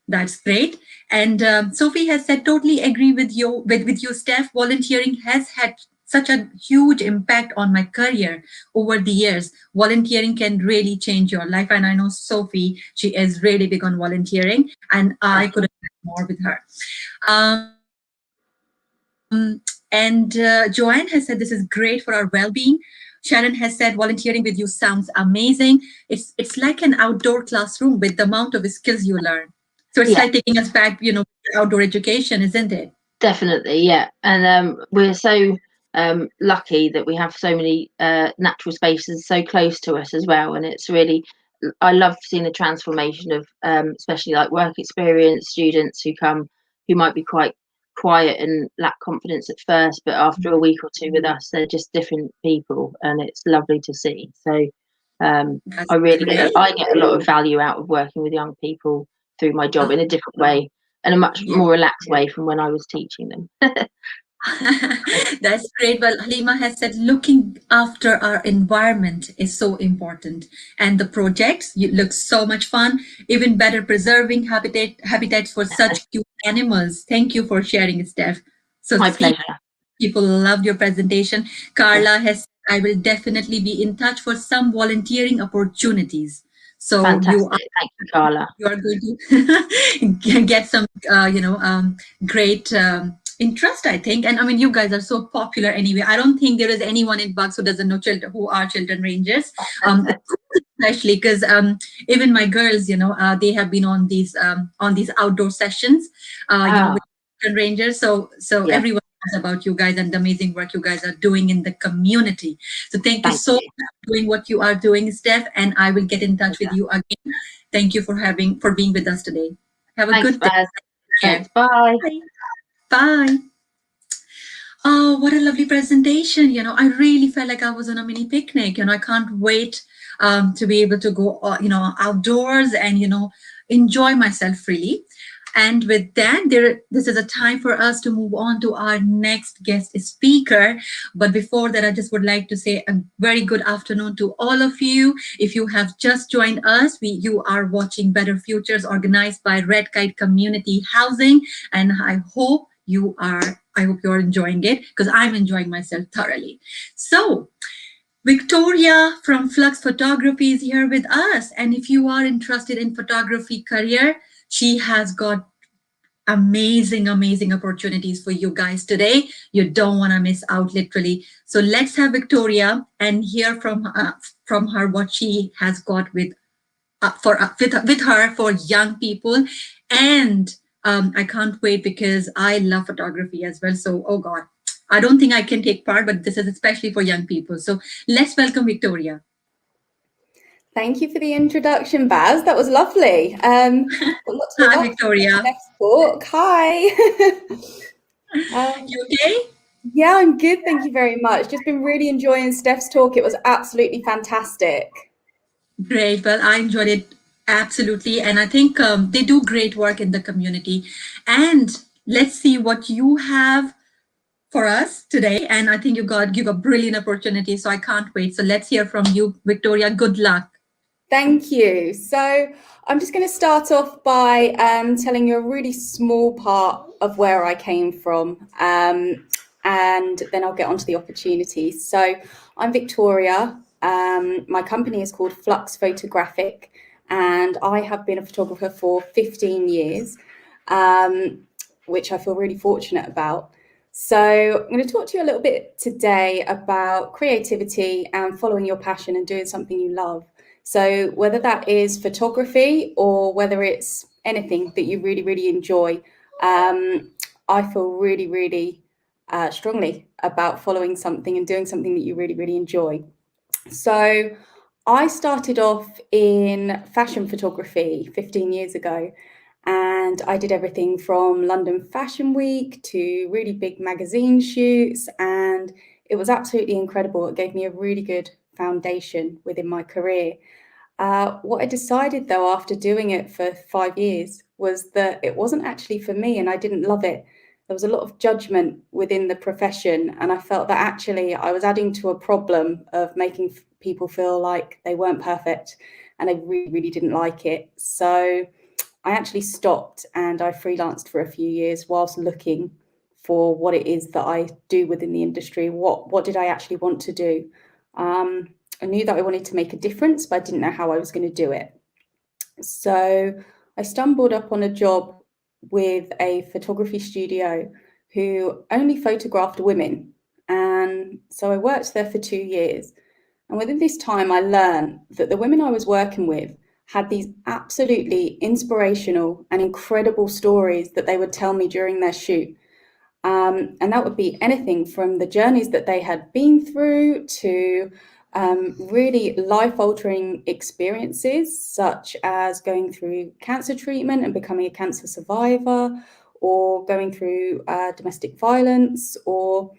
That's great. And Sophie has said, totally agree with you, Steph. Volunteering has had such a huge impact on my career over the years. Volunteering can really change your life. And I know Sophie, she is really big on volunteering, and I couldn't agree more with her. And Joanne has said, this is great for our well-being. Sharon has said, volunteering with you sounds amazing. It's like an outdoor classroom with the amount of skills you learn. So it's like taking us back, you know, outdoor education, isn't it? Definitely, yeah. And we're so lucky that we have so many natural spaces so close to us as well. And it's really, I love seeing the transformation of especially like work experience students who come, who might be quite quiet and lack confidence at first, but after a week or two with us, they're just different people, and it's lovely to see. So I really get a lot of value out of working with young people through my job in a different way and a much more relaxed way from when I was teaching them. That's great. Well, Halima has said looking after our environment is so important, and the projects look so much fun. Even better, preserving habitats for such cute animals. Thank you for sharing, Steph. So my pleasure. People loved your presentation. Carla has said, I will definitely be in touch for some volunteering opportunities. So fantastic. Thank you, Carla. You are going to get some, great interest, I think. And I mean, you guys are so popular anyway. I don't think there is anyone in Bucks who doesn't know who are Chiltern Rangers, especially because even my girls, you know, they have been on these outdoor sessions, you know, with Chiltern Rangers. So everyone knows about you guys and the amazing work you guys are doing in the community. So thank you so much for doing what you are doing, Steph. And I will get in touch with you again. Thank you for being with us today. Have a good day. Thanks. Bye. Bye. Oh, what a lovely presentation. You know, I really felt like I was on a mini picnic. You know, I can't wait to be able to go, you know, outdoors and, you know, enjoy myself freely. And with that, this is a time for us to move on to our next guest speaker. But before that, I just would like to say a very good afternoon to all of you. If you have just joined us, you are watching Better Futures organized by Red Kite Community Housing. And I hope you're enjoying it, because I'm enjoying myself thoroughly. So Victoria from Flux Photography is here with us. And if you are interested in photography career, she has got amazing opportunities for you guys today. You don't want to miss out, literally. So let's have Victoria and hear from her what she has got with her for young people. And I can't wait because I love photography as well. So, oh God, I don't think I can take part, but this is especially for young people. So let's welcome Victoria. Thank you for the introduction, Baz. That was lovely. Hi, Victoria. Next talk. Hi. You okay? Yeah, I'm good. Thank you very much. Just been really enjoying Steph's talk. It was absolutely fantastic. Great. Well, I enjoyed it absolutely. And I think they do great work in the community. And let's see what you have for us today. And I think you got brilliant opportunity. So I can't wait. So let's hear from you, Victoria. Good luck. Thank you. So I'm just going to start off by telling you a really small part of where I came from, and then I'll get onto the opportunities. So I'm Victoria. My company is called Flux Photographic, and I have been a photographer for 15 years, which I feel really fortunate about. So I'm going to talk to you a little bit today about creativity and following your passion and doing something you love. So whether that is photography or whether it's anything that you really, really enjoy, I feel really, really strongly about following something and doing something that you really, really enjoy. So I started off in fashion photography 15 years ago. And I did everything from London Fashion Week to really big magazine shoots, and it was absolutely incredible. It gave me a really good foundation within my career. What I decided though after doing it for 5 years was that it wasn't actually for me, and I didn't love it. There was a lot of judgment within the profession, and I felt that actually I was adding to a problem of making people feel like they weren't perfect, and I really, really didn't like it. So I actually stopped and I freelanced for a few years whilst looking for what it is that I do within the industry. What did I actually want to do? I knew that I wanted to make a difference, but I didn't know how I was going to do it. So I stumbled up on a job with a photography studio who only photographed women. And so I worked there for 2 years. And within this time, I learned that the women I was working with had these absolutely inspirational and incredible stories that they would tell me during their shoot. And that would be anything from the journeys that they had been through to really life-altering experiences, such as going through cancer treatment and becoming a cancer survivor, or going through domestic violence, or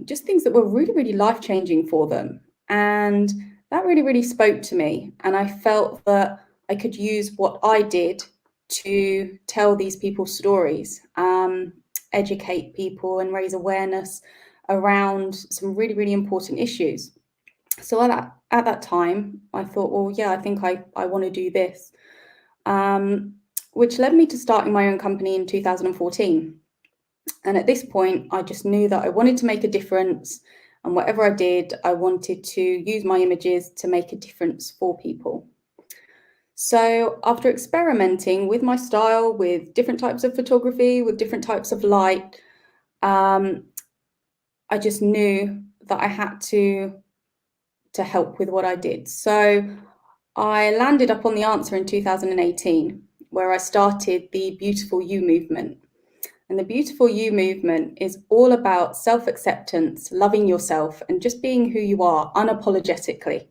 just things that were really, really life-changing for them. And that really, really spoke to me. And I felt that I could use what I did to tell these people's stories, educate people and raise awareness around some really, really important issues. So at that time, I thought, well, yeah, I think I want to do this, which led me to starting my own company in 2014. And at this point, I just knew that I wanted to make a difference. And whatever I did, I wanted to use my images to make a difference for people. So after experimenting with my style, with different types of photography, with different types of light, I just knew that I had to help with what I did. So I landed up on the answer in 2018, where I started the Beautiful You movement. And the Beautiful You movement is all about self-acceptance, loving yourself, and just being who you are unapologetically.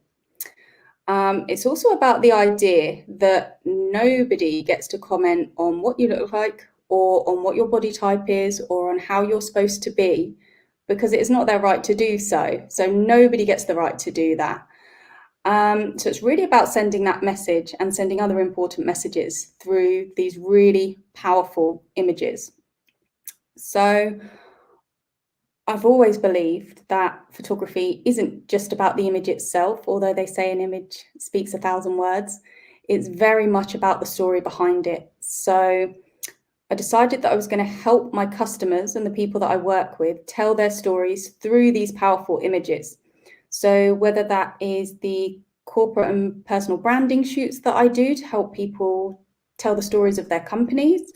It's also about the idea that nobody gets to comment on what you look like, or on what your body type is, or on how you're supposed to be, because it's not their right to do so. So nobody gets the right to do that. So it's really about sending that message and sending other important messages through these really powerful images. So I've always believed that photography isn't just about the image itself, although they say an image speaks 1,000 words. It's very much about the story behind it. So I decided that I was going to help my customers and the people that I work with tell their stories through these powerful images. So whether that is the corporate and personal branding shoots that I do to help people tell the stories of their companies,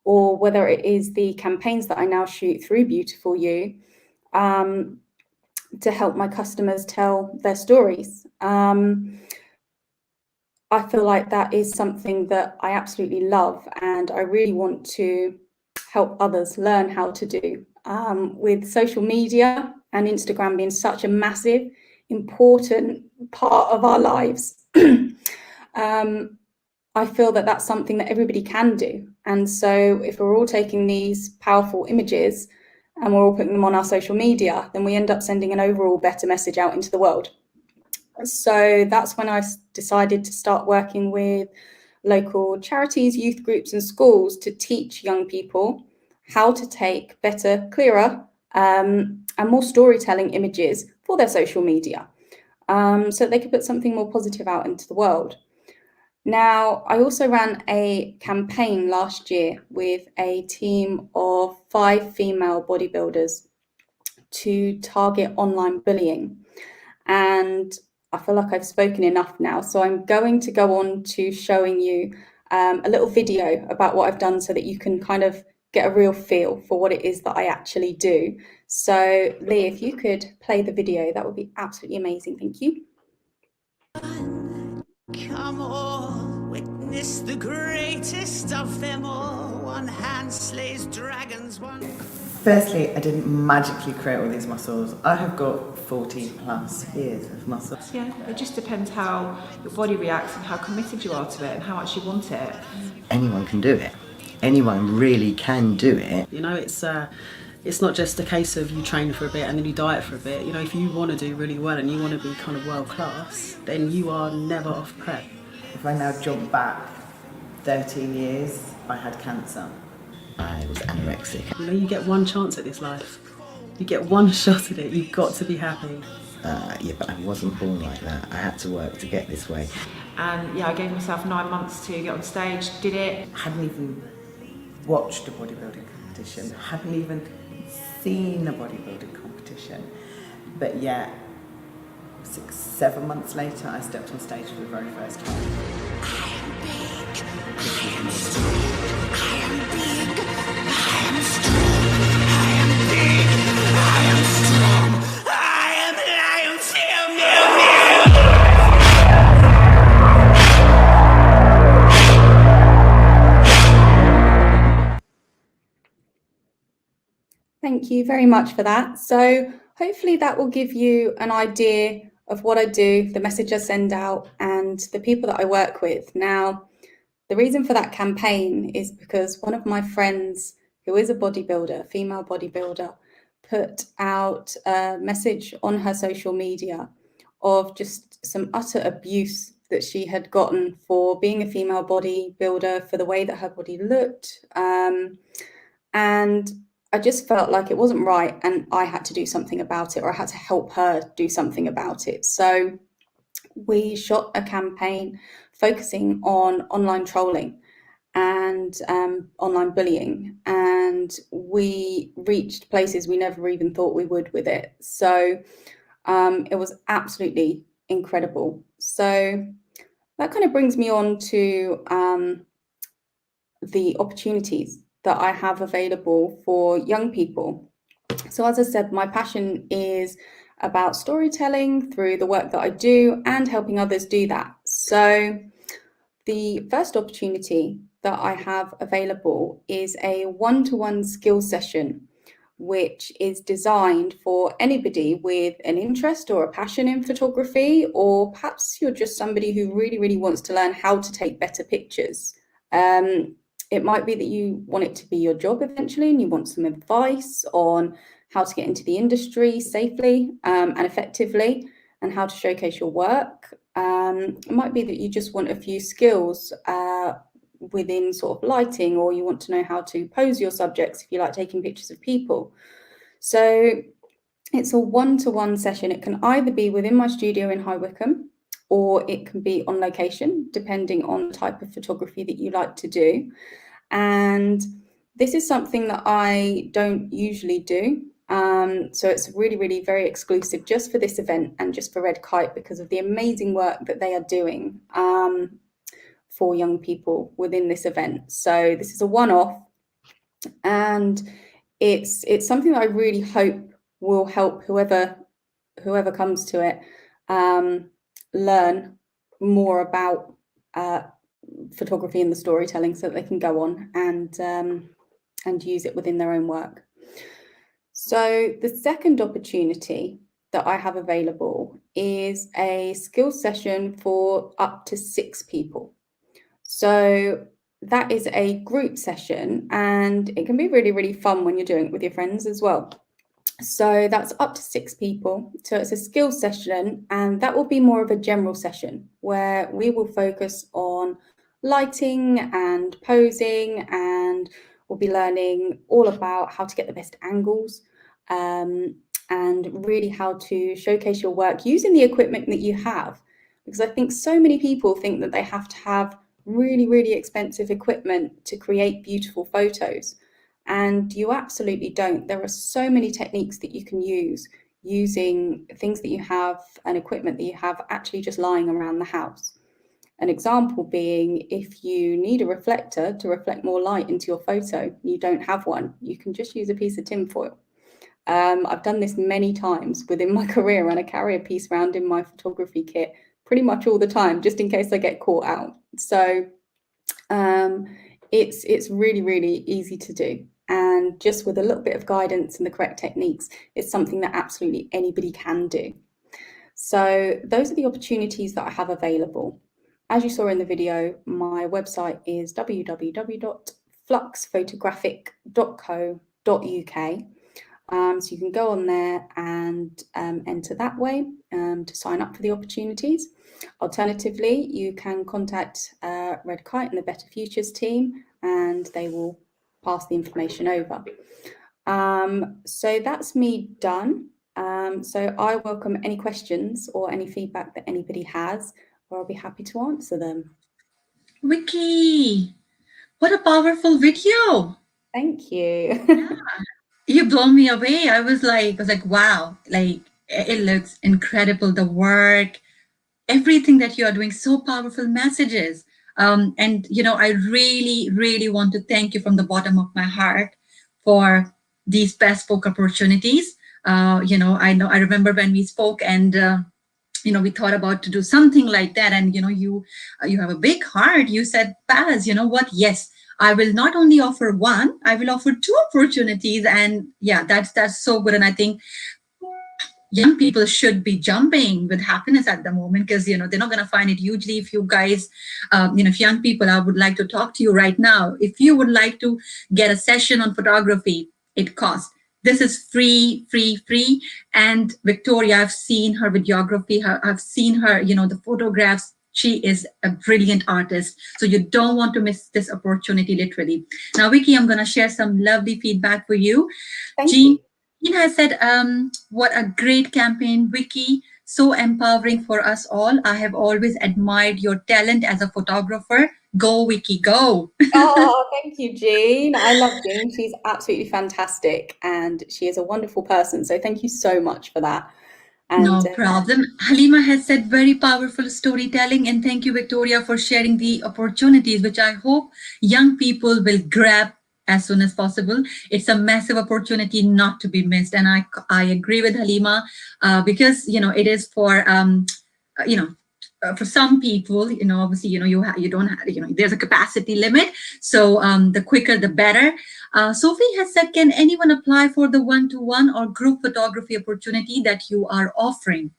or whether it is the campaigns that I now shoot through Beautiful You, to help my customers tell their stories. I feel like that is something that I absolutely love, and I really want to help others learn how to do. With social media and Instagram being such a massive, important part of our lives, I feel that that's something that everybody can do. And so if we're all taking these powerful images and we're all putting them on our social media, then we end up sending an overall better message out into the world. So that's when I decided to start working with local charities, youth groups and schools to teach young people how to take better, clearer and more storytelling images for their social media, so they could put something more positive out into the world. Now, I also ran a campaign last year with a team of 5 female bodybuilders to target online bullying. And I feel like I've spoken enough now, so I'm going to go on to showing you a little video about what I've done so that you can kind of get a real feel for what it is that I actually do. So Lee, if you could play the video, that would be absolutely amazing. Thank you. Come all, witness the greatest of them all. One hand slays dragons, one... Firstly, I didn't magically create all these muscles. I have got 40 plus years of muscles. Yeah, it just depends how your body reacts and how committed you are to it and how much you want it. Anyone can do it. Anyone really can do it. You know, it's not just a case of you train for a bit and then you diet for a bit. You know, if you want to do really well and you want to be kind of world class, then you are never off prep. If I now jump back 13 years, I had cancer. I was anorexic. You know, you get one chance at this life. You get one shot at it. You've got to be happy. Yeah, but I wasn't born like that. I had to work to get this way. And yeah, I gave myself 9 months to get on stage, did it. Hadn't even watched a bodybuilding competition, hadn't even seen a bodybuilding competition. But yet, 6, 7 months later, I stepped on stage for the very first time. Thank you very much for that. So hopefully that will give you an idea of what I do, the message I send out, and the people that I work with. Now, the reason for that campaign is because one of my friends, who is a bodybuilder, female bodybuilder, put out a message on her social media of just some utter abuse that she had gotten for being a female bodybuilder, for the way that her body looked. And I just felt like it wasn't right and I had to do something about it, or I had to help her do something about it. So we shot a campaign focusing on online trolling and online bullying, and we reached places we never even thought we would with it. So it was absolutely incredible. So that kind of brings me on to the opportunities that I have available for young people. So as I said, my passion is about storytelling through the work that I do and helping others do that. So the first opportunity that I have available is a one-to-one skill session, which is designed for anybody with an interest or a passion in photography, or perhaps you're just somebody who really, really wants to learn how to take better pictures. It might be that you want it to be your job eventually and you want some advice on how to get into the industry safely and effectively, and how to showcase your work. It might be that you just want a few skills within sort of lighting, or you want to know how to pose your subjects if you like taking pictures of people. So it's a one-to-one session. It can either be within my studio in High Wycombe, or it can be on location, depending on the type of photography that you like to do. And this is something that I don't usually do. So it's really, really very exclusive just for this event and just for Red Kite, because of the amazing work that they are doing for young people within this event. So this is a one-off, and it's something that I really hope will help whoever comes to it learn more about photography and the storytelling, so that they can go on and use it within their own work. So the second opportunity that I have available is a skills session for up to 6 people. So that is a group session, and it can be really, really fun when you're doing it with your friends as well. So that's up to 6 people. So it's a skills session, and that will be more of a general session where we will focus on lighting and posing, and we'll be learning all about how to get the best angles and really how to showcase your work using the equipment that you have. Because I think so many people think that they have to have really, really expensive equipment to create beautiful photos. And you absolutely don't. There are so many techniques that you can use using things that you have and equipment that you have actually just lying around the house. An example being, if you need a reflector to reflect more light into your photo, you don't have one, you can just use a piece of tinfoil. I've done this many times within my career, and I carry a piece around in my photography kit pretty much all the time, just in case I get caught out. So it's really, really easy to do. and just with a little bit of guidance and the correct techniques, it's something that absolutely anybody can do. So those are the opportunities that I have available. As you saw in the video, my website is www.fluxphotographic.co.uk. So you can go on there and enter that way to sign up for the opportunities. Alternatively, you can contact Red Kite and the Better Futures team, and they will pass the information over. So that's me done. So I welcome any questions or any feedback that anybody has, or I'll be happy to answer them. Vicky, what a powerful video. Thank you. Yeah. You blow me away. I was like, wow, like it looks incredible. The work, everything that you are doing, so powerful messages. And, you know, I really, really want to thank you from the bottom of my heart for these bespoke opportunities. You know, I remember when we spoke and, you know, we thought about to do something like that. And, you know, you have a big heart. You said, Paz, you know what? Yes, I will not only offer one, I will offer two opportunities. And yeah, that's so good. And I think young people should be jumping with happiness at the moment, because, you know, they're not going to find it hugely. If you guys, you know, if young people, I would like to talk to you right now. If you would like to get a session on photography, it costs. This is free. And Victoria, I've seen her videography. I've seen her, you know, the photographs. She is a brilliant artist. So you don't want to miss this opportunity, literally. Now, Vicky, I'm going to share some lovely feedback for you. Jean has said, what a great campaign, Vicky. So empowering for us all. I have always admired your talent as a photographer. Go, Vicky, go. Oh, thank you, Jean. I love Jean. She's absolutely fantastic and she is a wonderful person. So thank you so much for that. And, no problem. Halima has said very powerful storytelling, and thank you, Victoria, for sharing the opportunities, which I hope young people will grab as soon as possible. It's a massive opportunity not to be missed. And I agree with Halima because, you know, it is for, you know, for some people, you know, obviously, you know, you don't have, you know, there's a capacity limit. So the quicker, the better. Sophie has said, can anyone apply for the one-to-one or group photography opportunity that you are offering?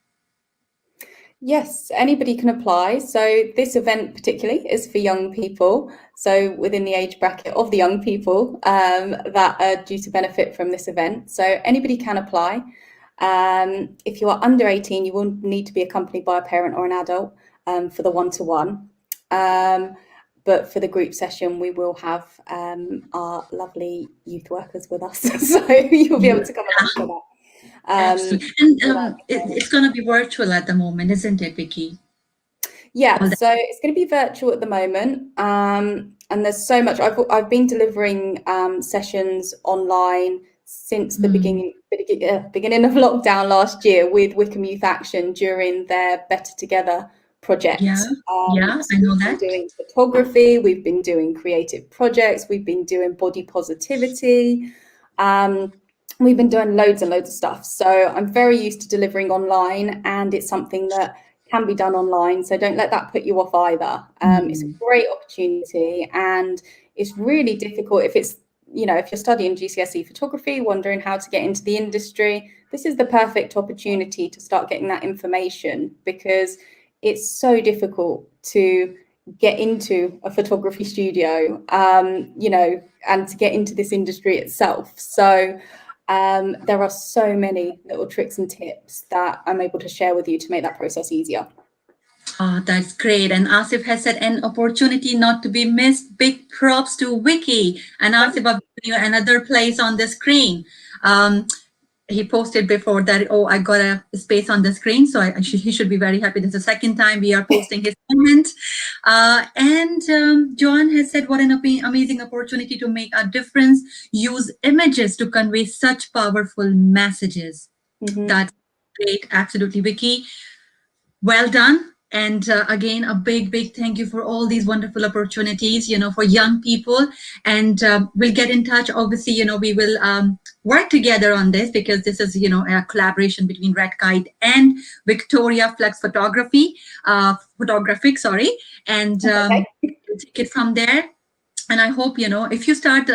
Yes, anybody can apply. So this event particularly is for young people. So within the age bracket of the young people that are due to benefit from this event. So anybody can apply. If you are under 18, you will need to be accompanied by a parent or an adult for the one-to-one. But for the group session, we will have our lovely youth workers with us. So you'll be able to come along for that. Absolutely. And it's going to be virtual at the moment, isn't it, Vicky? Yeah, so it's going to be virtual at the moment. And there's so much. I've been delivering sessions online since the beginning of lockdown last year with Wickham Youth Action during their Better Together project. Yeah, I know that. We've been doing photography, we've been doing creative projects, we've been doing body positivity. We've been doing loads and loads of stuff. So I'm very used to delivering online, and it's something that can be done online. So don't let that put you off either. It's a great opportunity, and it's really difficult if it's, you know, if you're studying GCSE photography, wondering how to get into the industry, this is the perfect opportunity to start getting that information, because it's so difficult to get into a photography studio, you know, and to get into this industry itself. So there are so many little tricks and tips that I'm able to share with you to make that process easier. Oh, that's great. And Asif has said, an opportunity not to be missed. Big props to Vicky. And Asif, I've given you another place on the screen. He posted before that, oh, I got a space on the screen. So he should be very happy. This is the second time we are posting his comment. And Joan has said, what an amazing opportunity to make a difference. Use images to convey such powerful messages. That's great. Absolutely, Vicky. Well done. And again, a big thank you for all these wonderful opportunities, you know, for young people. And we'll get in touch. Obviously, you know, we will work together on this, because this is, you know, a collaboration between Red Kite and Victoria Flux Photographic, sorry. And we'll take it from there. And I hope, you know, if you start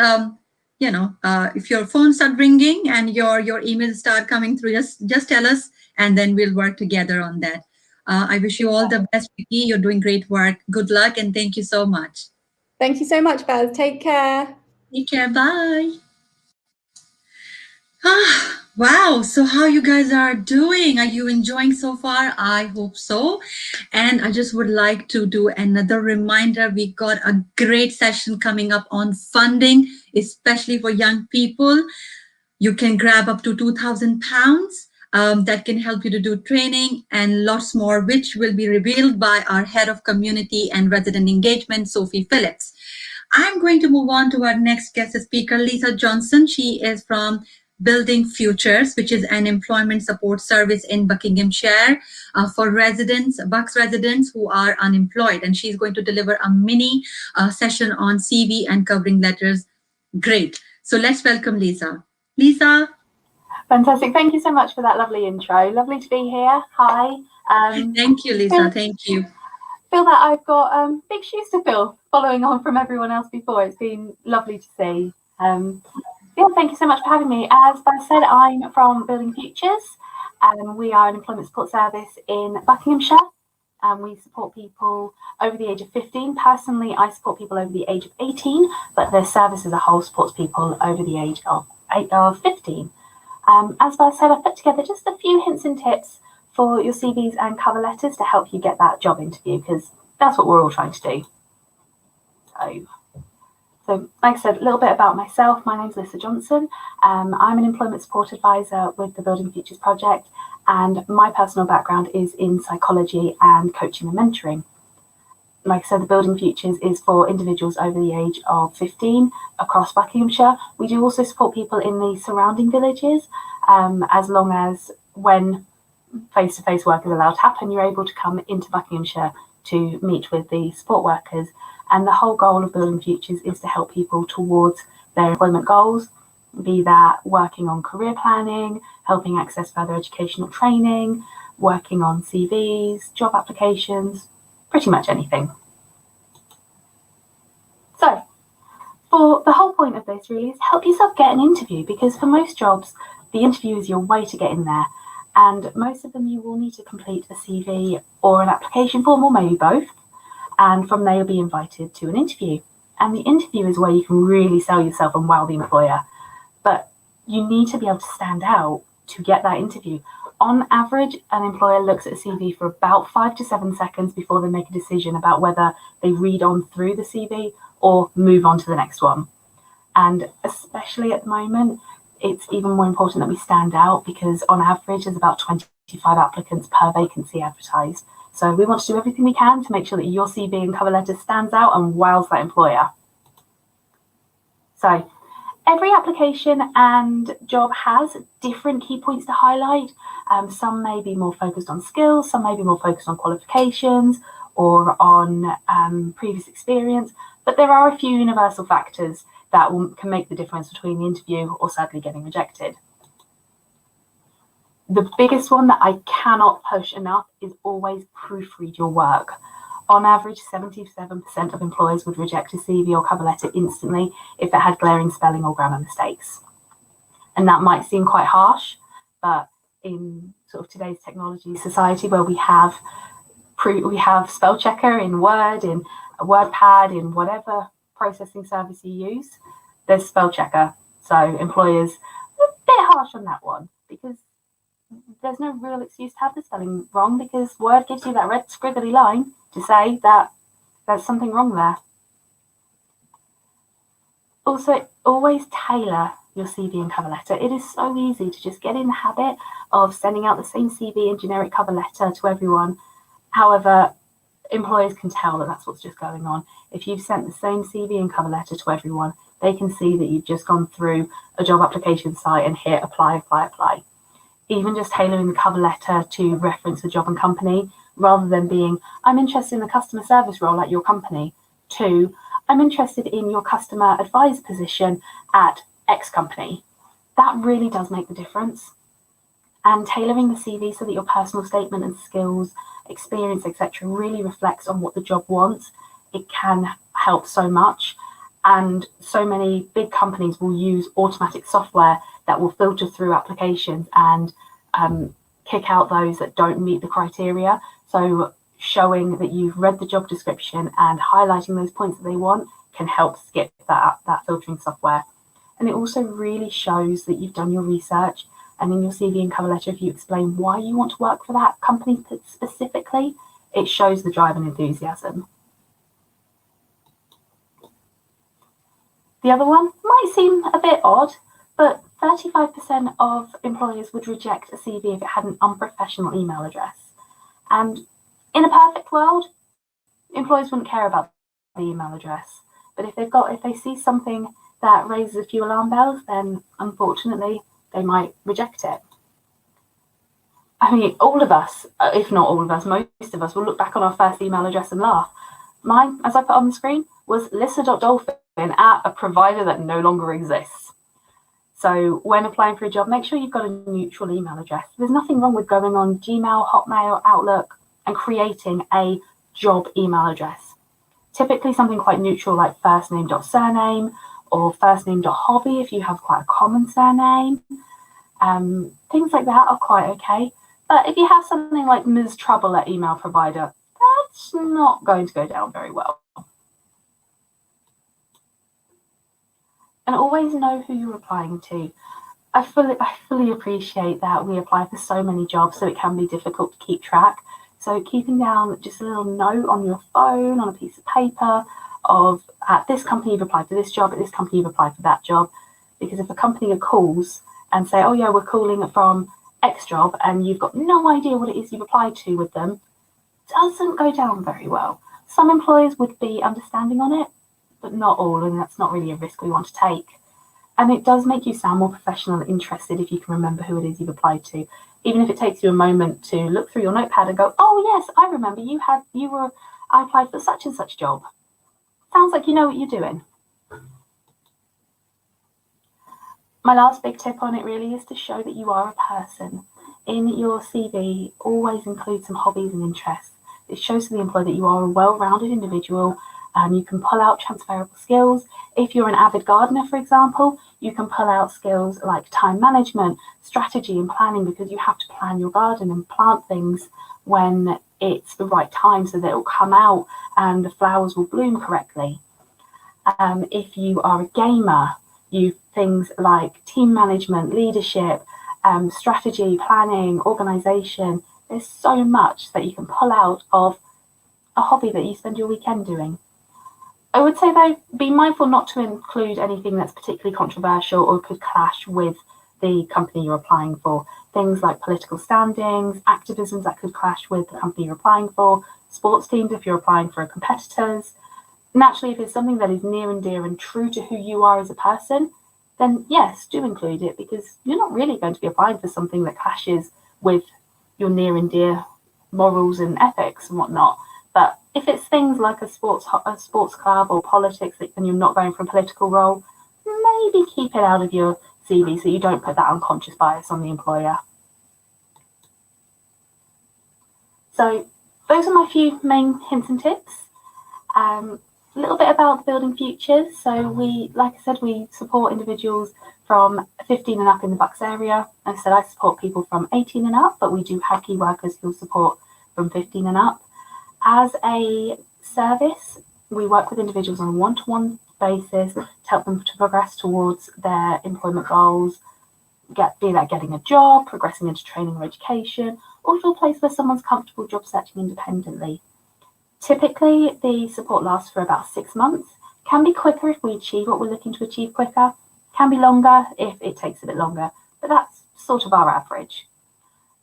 if your phone start ringing and your emails start coming through, just tell us, and then we'll work together on that. I wish you all the best, Vicky. You're doing great work. Good luck, and thank you so much. Thank you so much, Baz. Take care. Take care. Bye. Wow. So how you guys are doing? Are you enjoying so far? I hope so. And I just would like to do another reminder. We got a great session coming up on funding, especially for young people. You can grab up to £2,000 that can help you to do training and lots more, which will be revealed by our head of community and resident engagement, Sophie Phillips. I'm going to move on to our next guest speaker, Lisa Johnson. She is from Building Futures, which is an employment support service in Buckinghamshire for Bucks residents who are unemployed. And she's going to deliver a mini session on CV and covering letters. Great. So let's welcome Lisa. Lisa. Fantastic. Thank you so much for that lovely intro. Lovely to be here. Hi. Thank you, Lisa. Thank you. Feel that I've got big shoes to fill following on from everyone else before. It's been lovely to see. Yeah, thank you so much for having me. As I said, I'm from Building Futures. We are an employment support service in Buckinghamshire. We support people over the age of 15. Personally, I support people over the age of 18, but the service as a whole supports people over the age of 15. As I said, I've put together just a few hints and tips for your CVs and cover letters to help you get that job interview, because that's what we're all trying to do. So like I said, a little bit about myself. My name's Lisa Johnson. I'm an employment support advisor with the Building Futures project, and my personal background is in psychology and coaching and mentoring. Like I said, the Building Futures is for individuals over the age of 15 across Buckinghamshire. We do also support people in the surrounding villages, as long as when face-to-face work is allowed to happen, you're able to come into Buckinghamshire to meet with the support workers. And the whole goal of Building Futures is to help people towards their employment goals, be that working on career planning, helping access further educational training, working on CVs, job applications, pretty much anything. So, for the whole point of this really is help yourself get an interview, because for most jobs, the interview is your way to get in there. And most of them you will need to complete a CV or an application form, or maybe both. And from there, you'll be invited to an interview. And the interview is where you can really sell yourself and wow the employer. But you need to be able to stand out to get that interview. On average, an employer looks at a CV for about 5 to 7 seconds before they make a decision about whether they read on through the CV or move on to the next one. And especially at the moment, it's even more important that we stand out, because on average, there's about 25 applicants per vacancy advertised. So we want to do everything we can to make sure that your CV and cover letter stands out and wows that employer. So every application and job has different key points to highlight. Some may be more focused on skills, some may be more focused on qualifications or on previous experience, but there are a few universal factors that can make the difference between the interview or sadly getting rejected. The biggest one that I cannot push enough is always proofread your work. On average, 77% of employers would reject a CV or cover letter instantly if it had glaring spelling or grammar mistakes. And that might seem quite harsh, but in sort of today's technology society, where we have spell checker in Word, in a WordPad, in whatever processing service you use, there's spell checker. So employers are a bit harsh on that one, because there's no real excuse to have the spelling wrong, because Word gives you that red squiggly line to say that there's something wrong there. Also, always tailor your CV and cover letter. It is so easy to just get in the habit of sending out the same CV and generic cover letter to everyone. However, employers can tell that that's what's just going on. If you've sent the same CV and cover letter to everyone, they can see that you've just gone through a job application site and hit apply, apply, apply. Even just tailoring the cover letter to reference the job and company, rather than being, I'm interested in the customer service role at your company, to, I'm interested in your customer advisor position at X company. That really does make the difference. And tailoring the CV so that your personal statement and skills, experience, etc. really reflects on what the job wants, it can help so much. And so many big companies will use automatic software that will filter through applications and kick out those that don't meet the criteria. So showing that you've read the job description and highlighting those points that they want can help skip that filtering software. And it also really shows that you've done your research, and in your CV and cover letter, if you explain why you want to work for that company specifically, it shows the drive and enthusiasm. The other one might seem a bit odd, but 35% of employers would reject a CV if it had an unprofessional email address. And in a perfect world, employers wouldn't care about the email address. But if they see something that raises a few alarm bells, then unfortunately they might reject it. I mean, all of us, if not all of us, most of us will look back on our first email address and laugh. Mine, as I put on the screen, was lissa.dolphin@a provider that no longer exists. So when applying for a job, make sure you've got a neutral email address. There's nothing wrong with going on Gmail, Hotmail, Outlook, and creating a job email address. Typically something quite neutral like firstname.surname or firstname.hobby if you have quite a common surname. Things like that are quite okay. But if you have something like Ms. Trouble at email provider, that's not going to go down very well. And always know who you're applying to. I fully appreciate that we apply for so many jobs, so it can be difficult to keep track. So keeping down just a little note on your phone, on a piece of paper, of at this company you've applied for this job, at this company you've applied for that job. Because if a company calls and say, oh yeah, we're calling from X job, and you've got no idea what it is you've applied to with them, it doesn't go down very well. Some employers would be understanding on it, but not all, and that's not really a risk we want to take. And it does make you sound more professional and interested if you can remember who it is you've applied to, even if it takes you a moment to look through your notepad and go, oh yes, I remember I applied for such and such job. Sounds like you know what you're doing. My last big tip on it really is to show that you are a person. In your CV, always include some hobbies and interests. It shows to the employer that you are a well-rounded individual. You can pull out transferable skills. If you're an avid gardener, for example, you can pull out skills like time management, strategy and planning, because you have to plan your garden and plant things when it's the right time so that it will come out and the flowers will bloom correctly. If you are a gamer, things like team management, leadership, strategy, planning, organisation. There's so much that you can pull out of a hobby that you spend your weekend doing. I would say though, be mindful not to include anything that's particularly controversial or could clash with the company you're applying for. Things like political standings, activisms that could clash with the company you're applying for, sports teams if you're applying for competitors. Naturally, if it's something that is near and dear and true to who you are as a person, then yes, do include it, because you're not really going to be applying for something that clashes with your near and dear morals and ethics and whatnot. But if it's things like a sports club or politics and you're not going for a political role, maybe keep it out of your CV so you don't put that unconscious bias on the employer. So those are my few main hints and tips. A little bit about Building Futures. So we, like I said, we support individuals from 15 and up in the Bucks area. Like I said, I support people from 18 and up, but we do have key workers who support from 15 and up. As a service, we work with individuals on a one-to-one basis to help them to progress towards their employment goals, be that getting a job, progressing into training or education, or to a place where someone's comfortable job searching independently. Typically, the support lasts for about 6 months. Can be quicker if we achieve what we're looking to achieve quicker. Can be longer if it takes a bit longer, but that's sort of our average.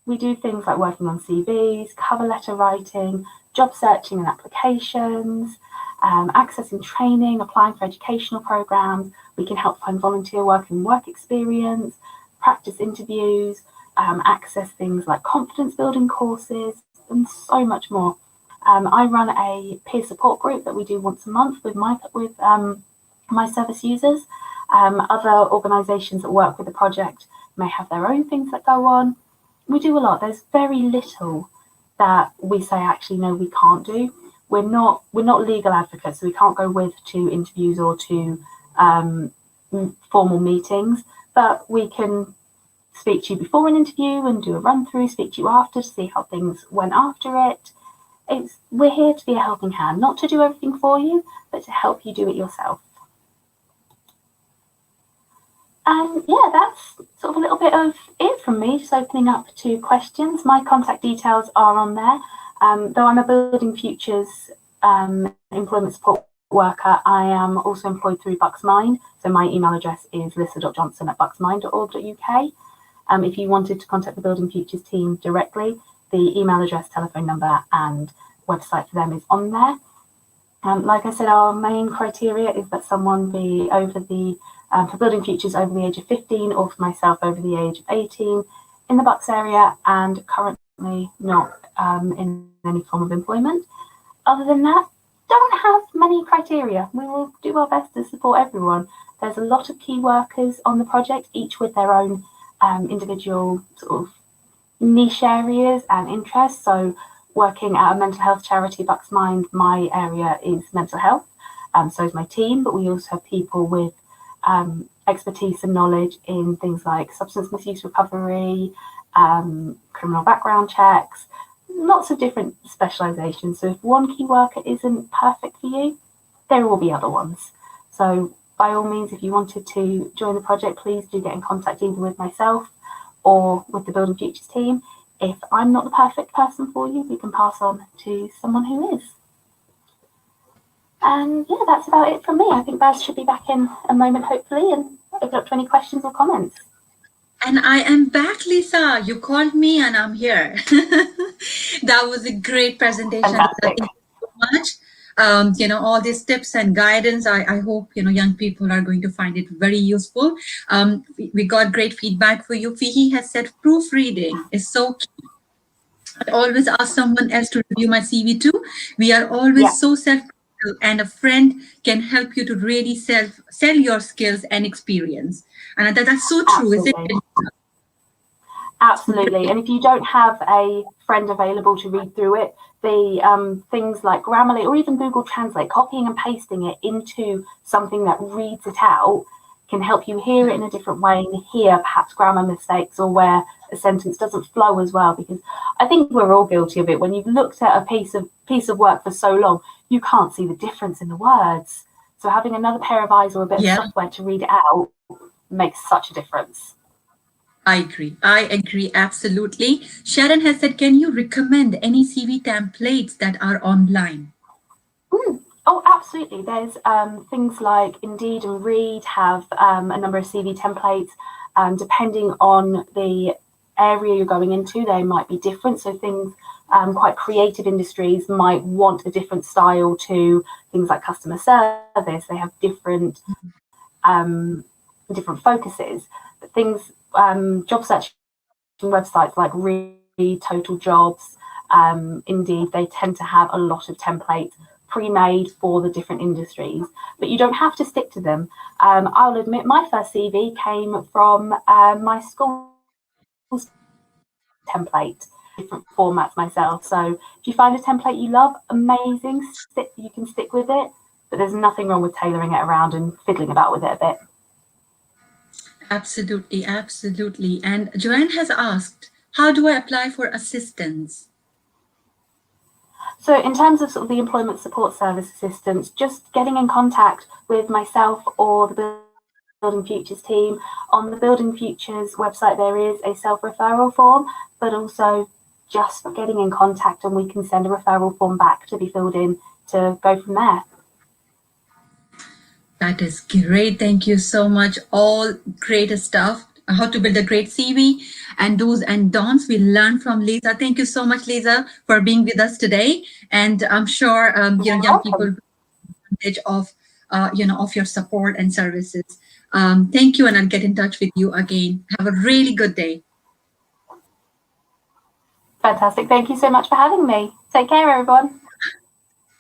We do things like working on CVs, cover letter writing, job searching and applications, accessing training, applying for educational programs. We can help find volunteer work and work experience, practice interviews, access things like confidence building courses, and so much more. I run a peer support group that we do once a month with my service users. Other organisations that work with the project may have their own things that go on. We do a lot. There's very little that we say, actually, no, we can't do. we're not legal advocates, so we can't go with to interviews or to formal meetings, but we can speak to you before an interview and do a run through, speak to you after to see how things went after it. We're here to be a helping hand, not to do everything for you, but to help you do it yourself. And yeah, that's sort of a little bit of it from me, just opening up to questions. My contact details are on there. Though I'm a Building Futures employment support worker, I am also employed through BucksMind. So my email address is lissa.johnson@bucksmind.org.uk. If you wanted to contact the Building Futures team directly, the email address, telephone number and website for them is on there. Like I said, our main criteria is that someone be over the, for Building Futures, over the age of 15, or for myself over the age of 18, in the Bucks area and currently not in any form of employment. Other than that, don't have many criteria. We will do our best to support everyone. There's a lot of key workers on the project, each with their own individual sort of niche areas and interests. So working at a mental health charity, BucksMind, my area is mental health, so is my team, but we also have people with expertise and knowledge in things like substance misuse recovery, criminal background checks, lots of different specialisations. So if one key worker isn't perfect for you, there will be other ones. So by all means, if you wanted to join the project, please do get in contact either with myself or with the Building Futures team. If I'm not the perfect person for you, we can pass on to someone who is. And yeah, that's about it from me. I think Baz should be back in a moment, hopefully, and open up to any questions or comments. And I am back, Lisa. You called me and I'm here. That was a great presentation. Fantastic. Thank you so much. All these tips and guidance, I hope, young people are going to find it very useful. We got great feedback for you. Fihi has said proofreading is so key. I always ask someone else to review my CV too. We are always so self-critical, and a friend can help you to really sell your skills and experience. And that's so true, isn't it? Absolutely. And if you don't have a friend available to read through it, the things like Grammarly or even Google Translate, copying and pasting it into something that reads it out can help you hear it in a different way and hear perhaps grammar mistakes or where a sentence doesn't flow as well. Because I think we're all guilty of it. When you've looked at a piece of work for so long, you can't see the difference in the words. So having another pair of eyes or a bit of software to read it out makes such a difference. I agree, absolutely. Sharon has said, can you recommend any CV templates that are online? Oh, absolutely. There's things like Indeed and Read have a number of CV templates. Depending on the area you're going into, they might be different. So things quite creative industries might want a different style to things like customer service. They have different focuses. But things, job search websites like Read, Total Jobs, Indeed, they tend to have a lot of templates pre-made for the different industries, but you don't have to stick to them. I'll admit my first CV came from my school's template, different formats myself. So if you find a template you love, amazing, you can stick with it, but there's nothing wrong with tailoring it around and fiddling about with it a bit. Absolutely, absolutely. And Joanne has asked, how do I apply for assistance? So in terms of sort of the employment support service assistance, just getting in contact with myself or the Building Futures team. On the Building Futures website, there is a self-referral form, but also just getting in contact and we can send a referral form back to be filled in to go from there. That is great. Thank you so much. All great stuff. How to build a great CV and do's and don'ts we learn from Lisa. Thank you so much, Lisa, for being with us today. And I'm sure young people will take advantage of of your support and services. Thank you, and I'll get in touch with you again. Have a really good day. Fantastic. Thank you so much for having me. Take care, everyone.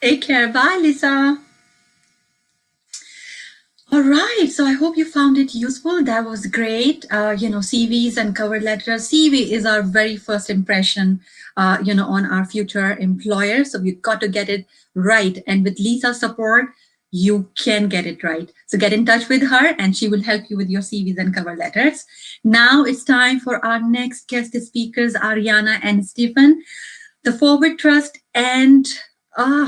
Take care. Bye, Lisa. All right, so I hope you found it useful. That was great. CVs and cover letters. CV is our very first impression, on our future employer. So we've got to get it right. And with Lisa's support, you can get it right. So get in touch with her and she will help you with your CVs and cover letters. Now it's time for our next guest speakers, Ariana and Stephen. The Forward Trust and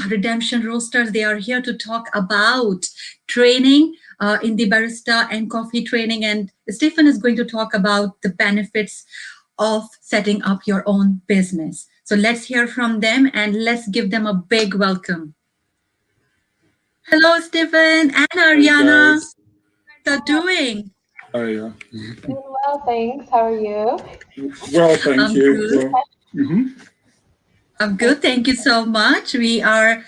Redemption Roasters, they are here to talk about training in the barista and coffee training. And Stephen is going to talk about the benefits of setting up your own business. So let's hear from them and let's give them a big welcome. Hello, Stephen and Ariana. How are you doing? Oh, yeah. Doing well, thanks. How are you? Well, thank you. Good. I'm good. Thank you so much. We are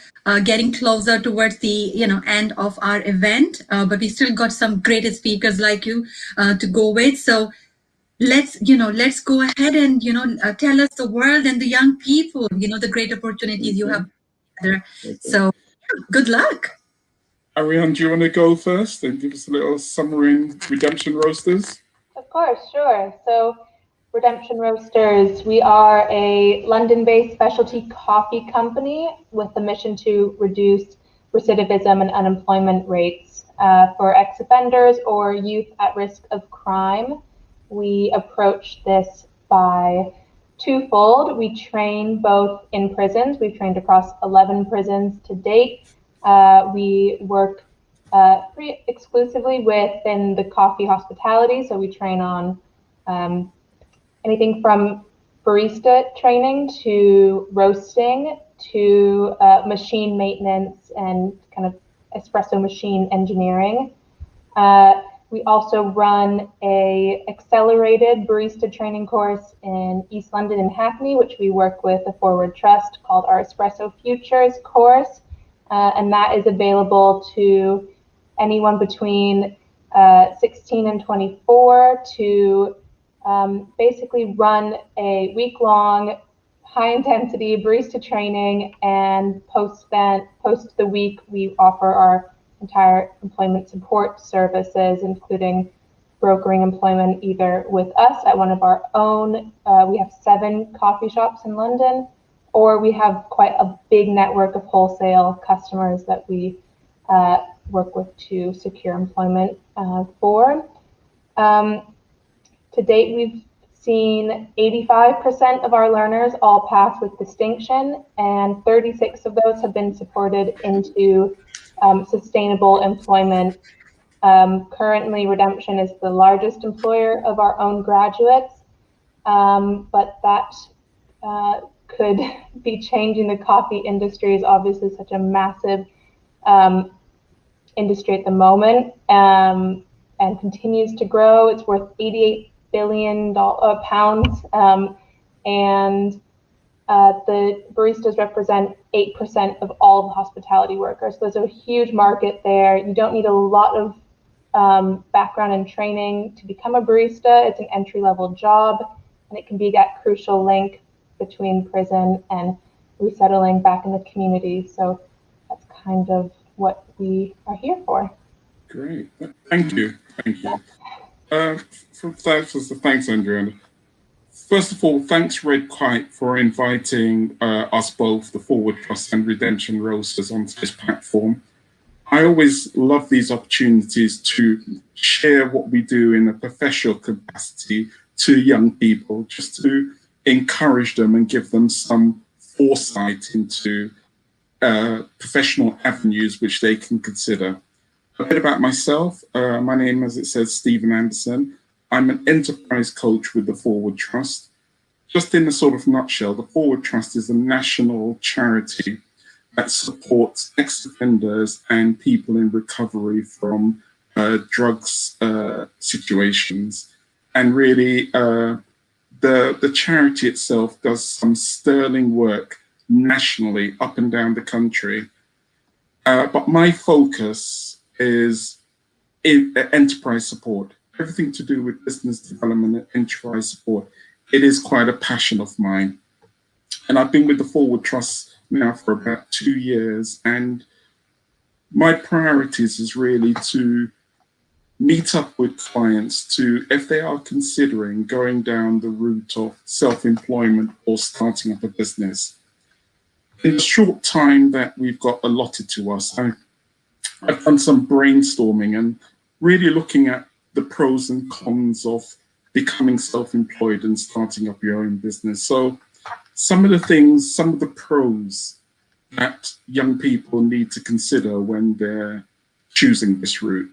getting closer towards the end of our event, but we still got some great speakers like you to go with. So let's go ahead and tell us the world and the young people the great opportunities you have together. So good luck. Ariane, do you want to go first and give us a little summary in Redemption Roasters? Of course, sure. So, Redemption Roasters, we are a London-based specialty coffee company with a mission to reduce recidivism and unemployment rates for ex-offenders or youth at risk of crime. We approach this by twofold. We train both in prisons. We've trained across 11 prisons to date. We work pretty exclusively within the coffee hospitality, so we train on anything from barista training to roasting to machine maintenance and kind of espresso machine engineering. We also run a accelerated barista training course in East London and Hackney, which we work with the Forward Trust, called our Espresso Futures course. And that is available to anyone between 16 and 24 to basically run a week-long, high-intensity barista training, and post the week, we offer our entire employment support services, including brokering employment either with us at one of our own. We have 7 coffee shops in London, or we have quite a big network of wholesale customers that we work with to secure employment for. To date, we've seen 85% of our learners all pass with distinction, and 36 of those have been supported into sustainable employment. Currently, Redemption is the largest employer of our own graduates, but that could be changing. The coffee industry is obviously such a massive industry at the moment, and continues to grow. It's worth 88 billion pounds, and the baristas represent 8% of all the hospitality workers. So there's a huge market there. You don't need a lot of background and training to become a barista. It's an entry-level job, and it can be that crucial link between prison and resettling back in the community. So that's kind of what we are here for. Great. Thank you. Thank you. Thanks, Andrea. First of all, thanks, Red Kite, for inviting us both, the Forward Trust and Redemption Roasters, onto this platform. I always love these opportunities to share what we do in a professional capacity to young people, just to encourage them and give them some foresight into professional avenues which they can consider. A bit about myself. My name, as it says, Stephen Anderson. I'm an enterprise coach with the Forward Trust. Just in a sort of nutshell, the Forward Trust is a national charity that supports ex-offenders and people in recovery from drugs situations. And really, the charity itself does some sterling work nationally, up and down the country. But my focus is in enterprise support, everything to do with business development and enterprise support. It is quite a passion of mine. And I've been with the Forward Trust now for about 2 years. And my priorities is really to meet up with clients to, if they are considering going down the route of self-employment or starting up a business. In the short time that we've got allotted to us, I've done some brainstorming and really looking at the pros and cons of becoming self-employed and starting up your own business. So some of the pros that young people need to consider when they're choosing this route.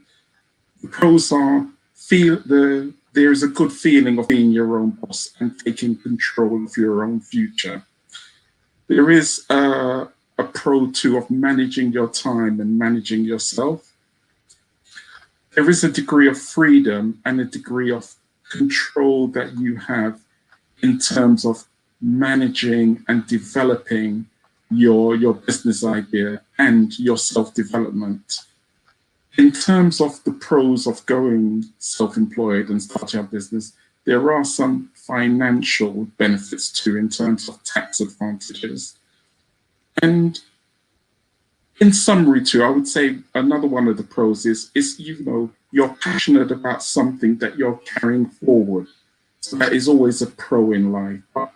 The pros are there is a good feeling of being your own boss and taking control of your own future. There is a pro too of managing your time and managing yourself. There is a degree of freedom and a degree of control that you have in terms of managing and developing your business idea and your self-development. In terms of the pros of going self-employed and starting a business, there are some financial benefits too in terms of tax advantages. And in summary too, I would say another one of the pros is you're passionate about something that you're carrying forward. So that is always a pro in life. But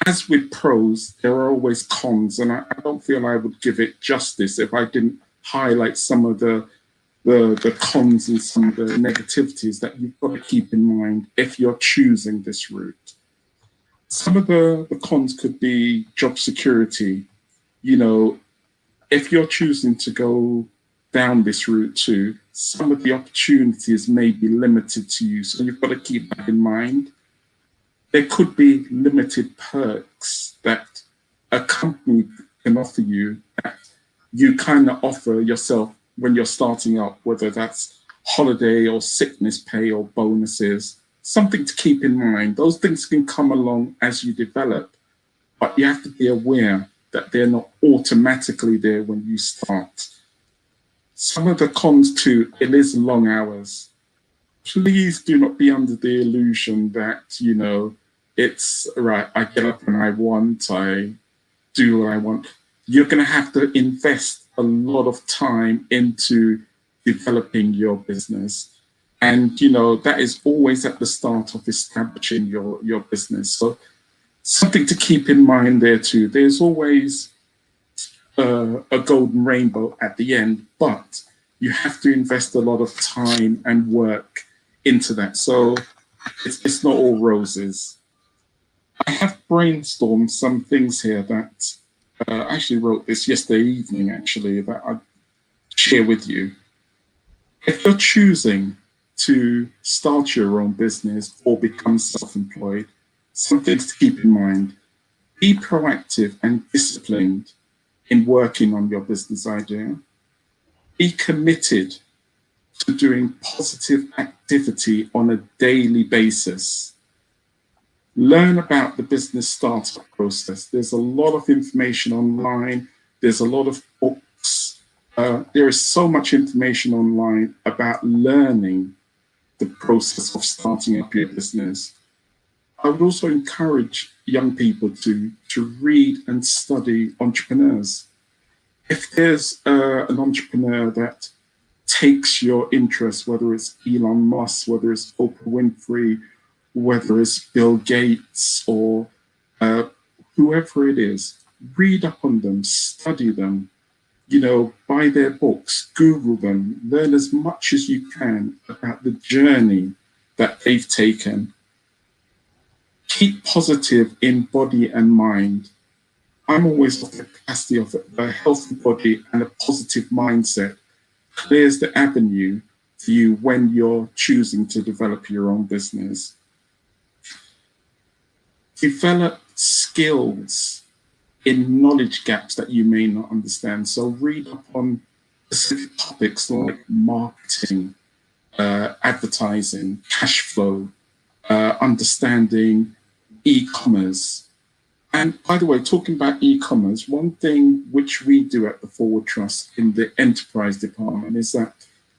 as with pros, there are always cons, and I don't feel I would give it justice if I didn't highlight some of the cons and some of the negativities that you've got to keep in mind if you're choosing this route. Some of the cons could be job security. If you're choosing to go down this route too, some of the opportunities may be limited to you, so you've got to keep that in mind. There could be limited perks that a company can offer you that you kind of offer yourself when you're starting up, whether that's holiday or sickness pay or bonuses, something to keep in mind. Those things can come along as you develop, but you have to be aware that they're not automatically there when you start. Some of the cons too, it is long hours. Please do not be under the illusion that, it's right, I get up when I want, I do what I want. You're going to have to invest a lot of time into developing your business. And, that is always at the start of establishing your business. So something to keep in mind there too. There's always a golden rainbow at the end, but you have to invest a lot of time and work into that. So it's not all roses. I have brainstormed some things here that I actually wrote this yesterday evening, that I'd share with you. If you're choosing to start your own business or become self-employed, some things to keep in mind. Be proactive and disciplined in working on your business idea. Be committed to doing positive activity on a daily basis. Learn about the business startup process. There's a lot of information online. There's a lot of books. There is so much information online about learning the process of starting up your business. I would also encourage young people to read and study entrepreneurs. If there's an entrepreneur that takes your interest, whether it's Elon Musk, whether it's Oprah Winfrey, whether it's Bill Gates or whoever it is, read up on them, study them, buy their books, Google them, learn as much as you can about the journey that they've taken. Keep positive in body and mind. I'm always of the capacity of a healthy body and a positive mindset clears the avenue for you when you're choosing to develop your own business. Develop skills in knowledge gaps that you may not understand. So read up on specific topics like marketing, advertising, cash flow, understanding e-commerce. And by the way, talking about e-commerce, one thing which we do at the Forward Trust in the enterprise department is that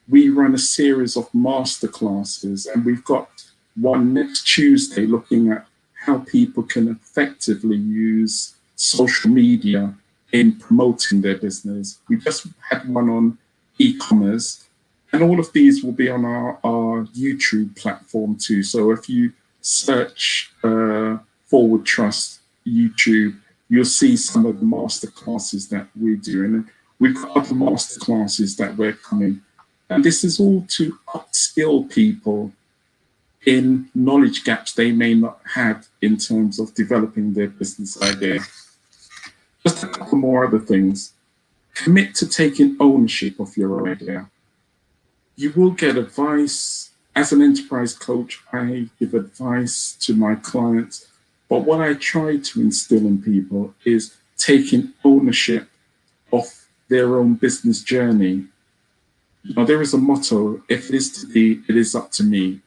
we run a series of masterclasses, and we've got one next Tuesday looking at how people can effectively use social media in promoting their business. We just had one on e-commerce, And all of these will be on our YouTube platform too. So if you search Forward Trust YouTube, you'll see some of the master classes that we're doing. And we've got other master classes that we're coming. And this is all to upskill people in knowledge gaps they may not have in terms of developing their business idea. Just a couple more other things. Commit to taking ownership of your idea. You will get advice. As an enterprise coach, I give advice to my clients, but what I try to instill in people is taking ownership of their own business journey. Now, there is a motto: if it is to be, it is up to me.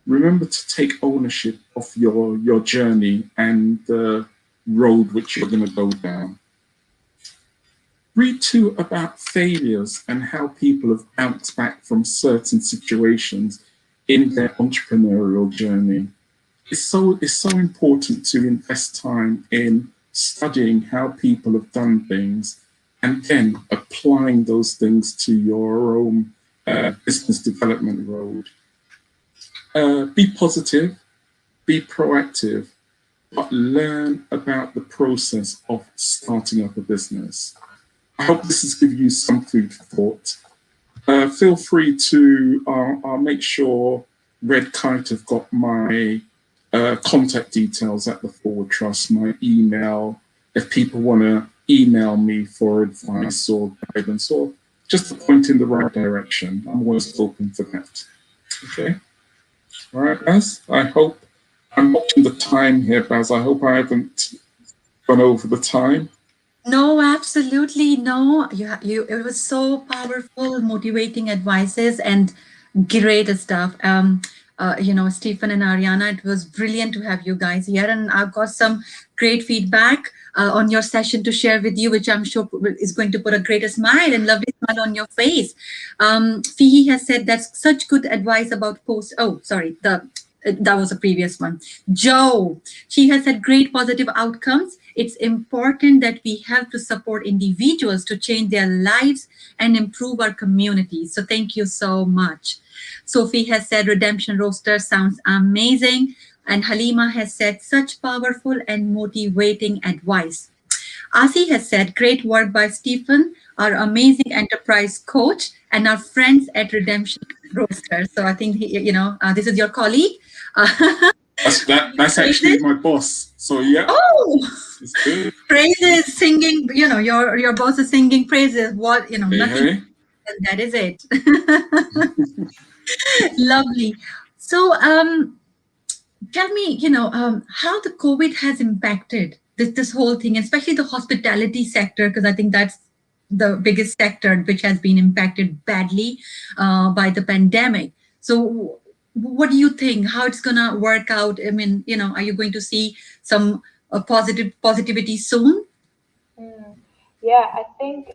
Remember to take ownership of your journey and the road which you're going to go down. Read too about failures and how people have bounced back from certain situations in their entrepreneurial journey. It's so important to invest time in studying how people have done things and then applying those things to your own business development road. Be positive, be proactive, but learn about the process of starting up a business. I hope this has given you some food for thought. Feel free to, I'll make sure Red Kite have got my contact details at the Forward Trust, my email, if people want to email me for advice or guidance or just a point in the right direction. I'm always open for that. Okay. All right, Baz, I hope, I'm watching the time here, Baz. I hope I haven't gone over the time. No, absolutely no. It was so powerful, motivating advices and great stuff. Stephen and Ariana, it was brilliant to have you guys here, and I've got some great feedback on your session to share with you, which I'm sure is going to put a greater smile and lovely smile on your face. Fihi has said that's such good advice about post. Oh, sorry, that was a previous one. Joe, she has said great positive outcomes. It's important that we help to support individuals to change their lives and improve our communities. So thank you so much. Sophie has said redemption roster sounds amazing. And Halima has said such powerful and motivating advice. Asi has said great work by Stephen, our amazing enterprise coach, and our friends at Redemption Roster. So I think, this is your colleague. That's actually my boss. So yeah. Oh, it's good. Praises, singing. Your boss is singing praises. What nothing. Hey. And that is it. Lovely. So tell me, how the COVID has impacted this whole thing, especially the hospitality sector, because I think that's the biggest sector which has been impacted badly by the pandemic. So what do you think? How it's gonna work out? I mean, are you going to see some positivity soon? Yeah, I think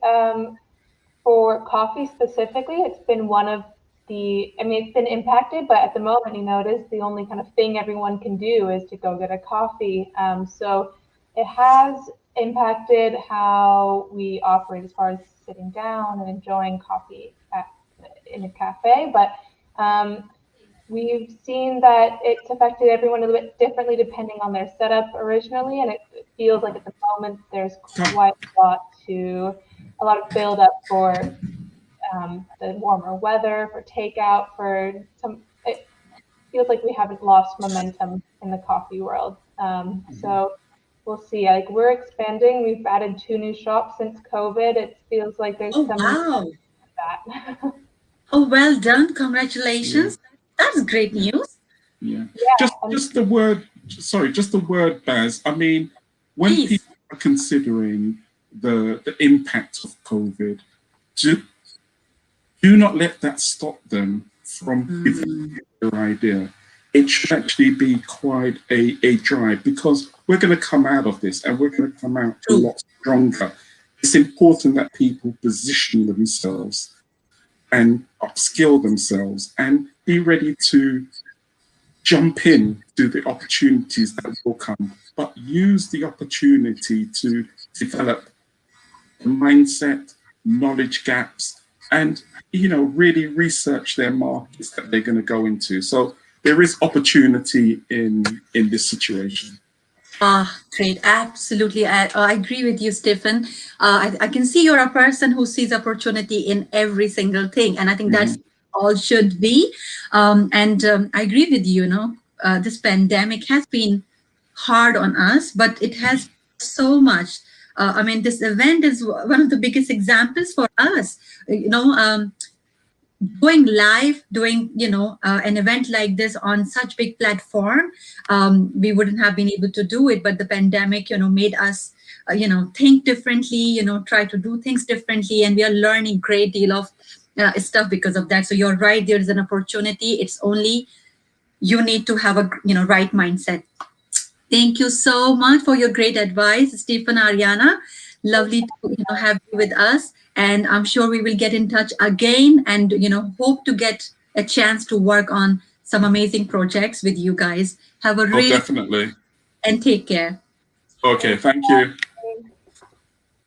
for coffee specifically, it's been one of it's been impacted, but at the moment, you notice the only kind of thing everyone can do is to go get a coffee. So it has impacted how we operate as far as sitting down and enjoying coffee in a cafe, but we've seen that it's affected everyone a little bit differently depending on their setup originally, and it feels like at the moment there's quite a lot of build up for the warmer weather, for takeout, it feels like we haven't lost momentum in the coffee world. So we'll see. Like, we're expanding. We've added 2 new shops since COVID. It feels like there's Wow. that. Oh, well done. Congratulations. Yeah. That's great news. Yeah. Just the word, Baz. I mean, when people are considering the impact of COVID, do not let that stop them from giving their idea. It should actually be quite a drive, because we're going to come out of this and we're going to come out a lot stronger. It's important that people position themselves and upskill themselves and be ready to jump in to the opportunities that will come, but use the opportunity to develop the mindset, knowledge gaps, and, you know, really research their markets that they're going to go into. So there is opportunity in this situation. Ah, great. Absolutely. I agree with you, Stephen. I can see you're a person who sees opportunity in every single thing. And I think that's all should be. I agree with you, this pandemic has been hard on us, but it has so much. I mean, this event is one of the biggest examples for us, going live, doing an event like this on such big platform. We wouldn't have been able to do it, but the pandemic made us think differently, try to do things differently, and we are learning great deal of stuff because of that. So you're right, there is an opportunity. It's only you need to have a right mindset. Thank you so much for your great advice, Stephen, Ariana. Lovely to have you with us, and I'm sure we will get in touch again, and hope to get a chance to work on some amazing projects with you guys. Have a really definitely, and take care. Okay, thank you.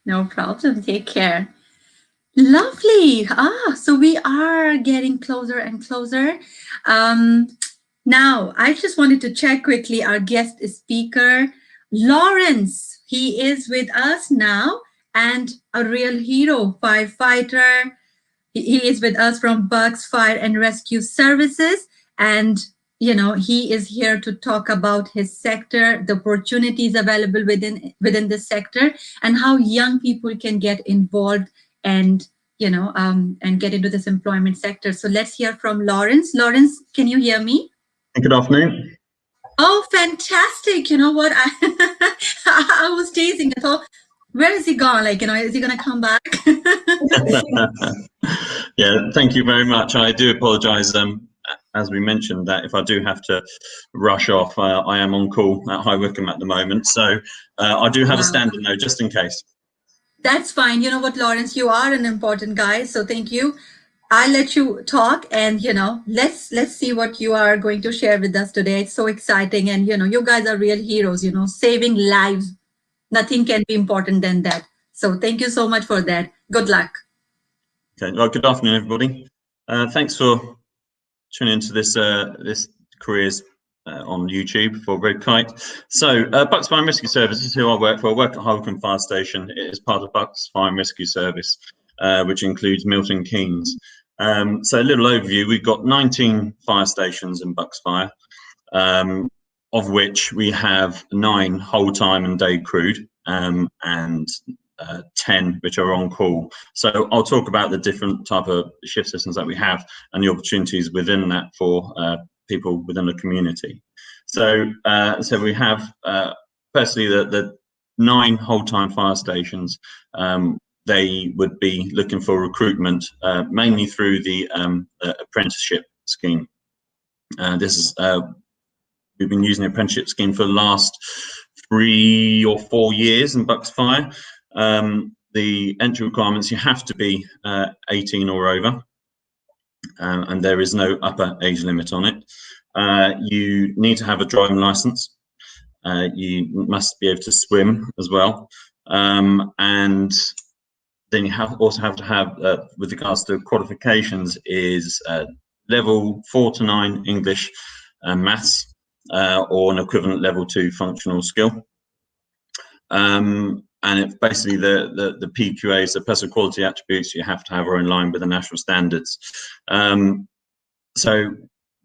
No problem. Take care. Lovely. So we are getting closer and closer. Now, I just wanted to check quickly our guest speaker, Lawrence. He is with us now, and a real hero, firefighter. He is with us from Bucks Fire and Rescue Services, and he is here to talk about his sector, the opportunities available within this sector, and how young people can get involved and and get into this employment sector. So let's hear from Lawrence. Lawrence, can you hear me? Good afternoon. Oh, fantastic. You know what? I was teasing. I thought, where is he gone? Like, is he going to come back? Yeah, thank you very much. I do apologise, as we mentioned, that if I do have to rush off, I am on call at High Wycombe at the moment. So I do have a standing note just in case. That's fine. You know what, Lawrence, you are an important guy. So thank you. I'll let you talk, and let's see what you are going to share with us today. It's so exciting, and you guys are real heroes, saving lives. Nothing can be important than that. So thank you so much for that. Good luck. Okay. Well, good afternoon, everybody. Thanks for tuning into this careers on YouTube for Red Kite. So Bucks Fire and Rescue Service is who I work for. I work at High Wycombe Fire Station. It is part of Bucks Fire and Rescue Service, which includes Milton Keynes. So a little overview, we've got 19 fire stations in Bucks Fire, of which we have 9 whole-time and day crewed, and 10 which are on call. So I'll talk about the different type of shift systems that we have and the opportunities within that for people within the community. So we have firstly the 9 whole-time fire stations. They would be looking for recruitment mainly through the apprenticeship scheme. This is we've been using the apprenticeship scheme for the last 3 or 4 years in Bucks Fire. The entry requirements, you have to be 18 or over, and there is no upper age limit on it. You need to have a driving license. You must be able to swim as well, and then you also have to have, with regards to qualifications, is level 4 to 9 English and maths, or an equivalent level 2 functional skill. And it's basically the PQAs, the personal quality attributes you have to have are in line with the national standards. So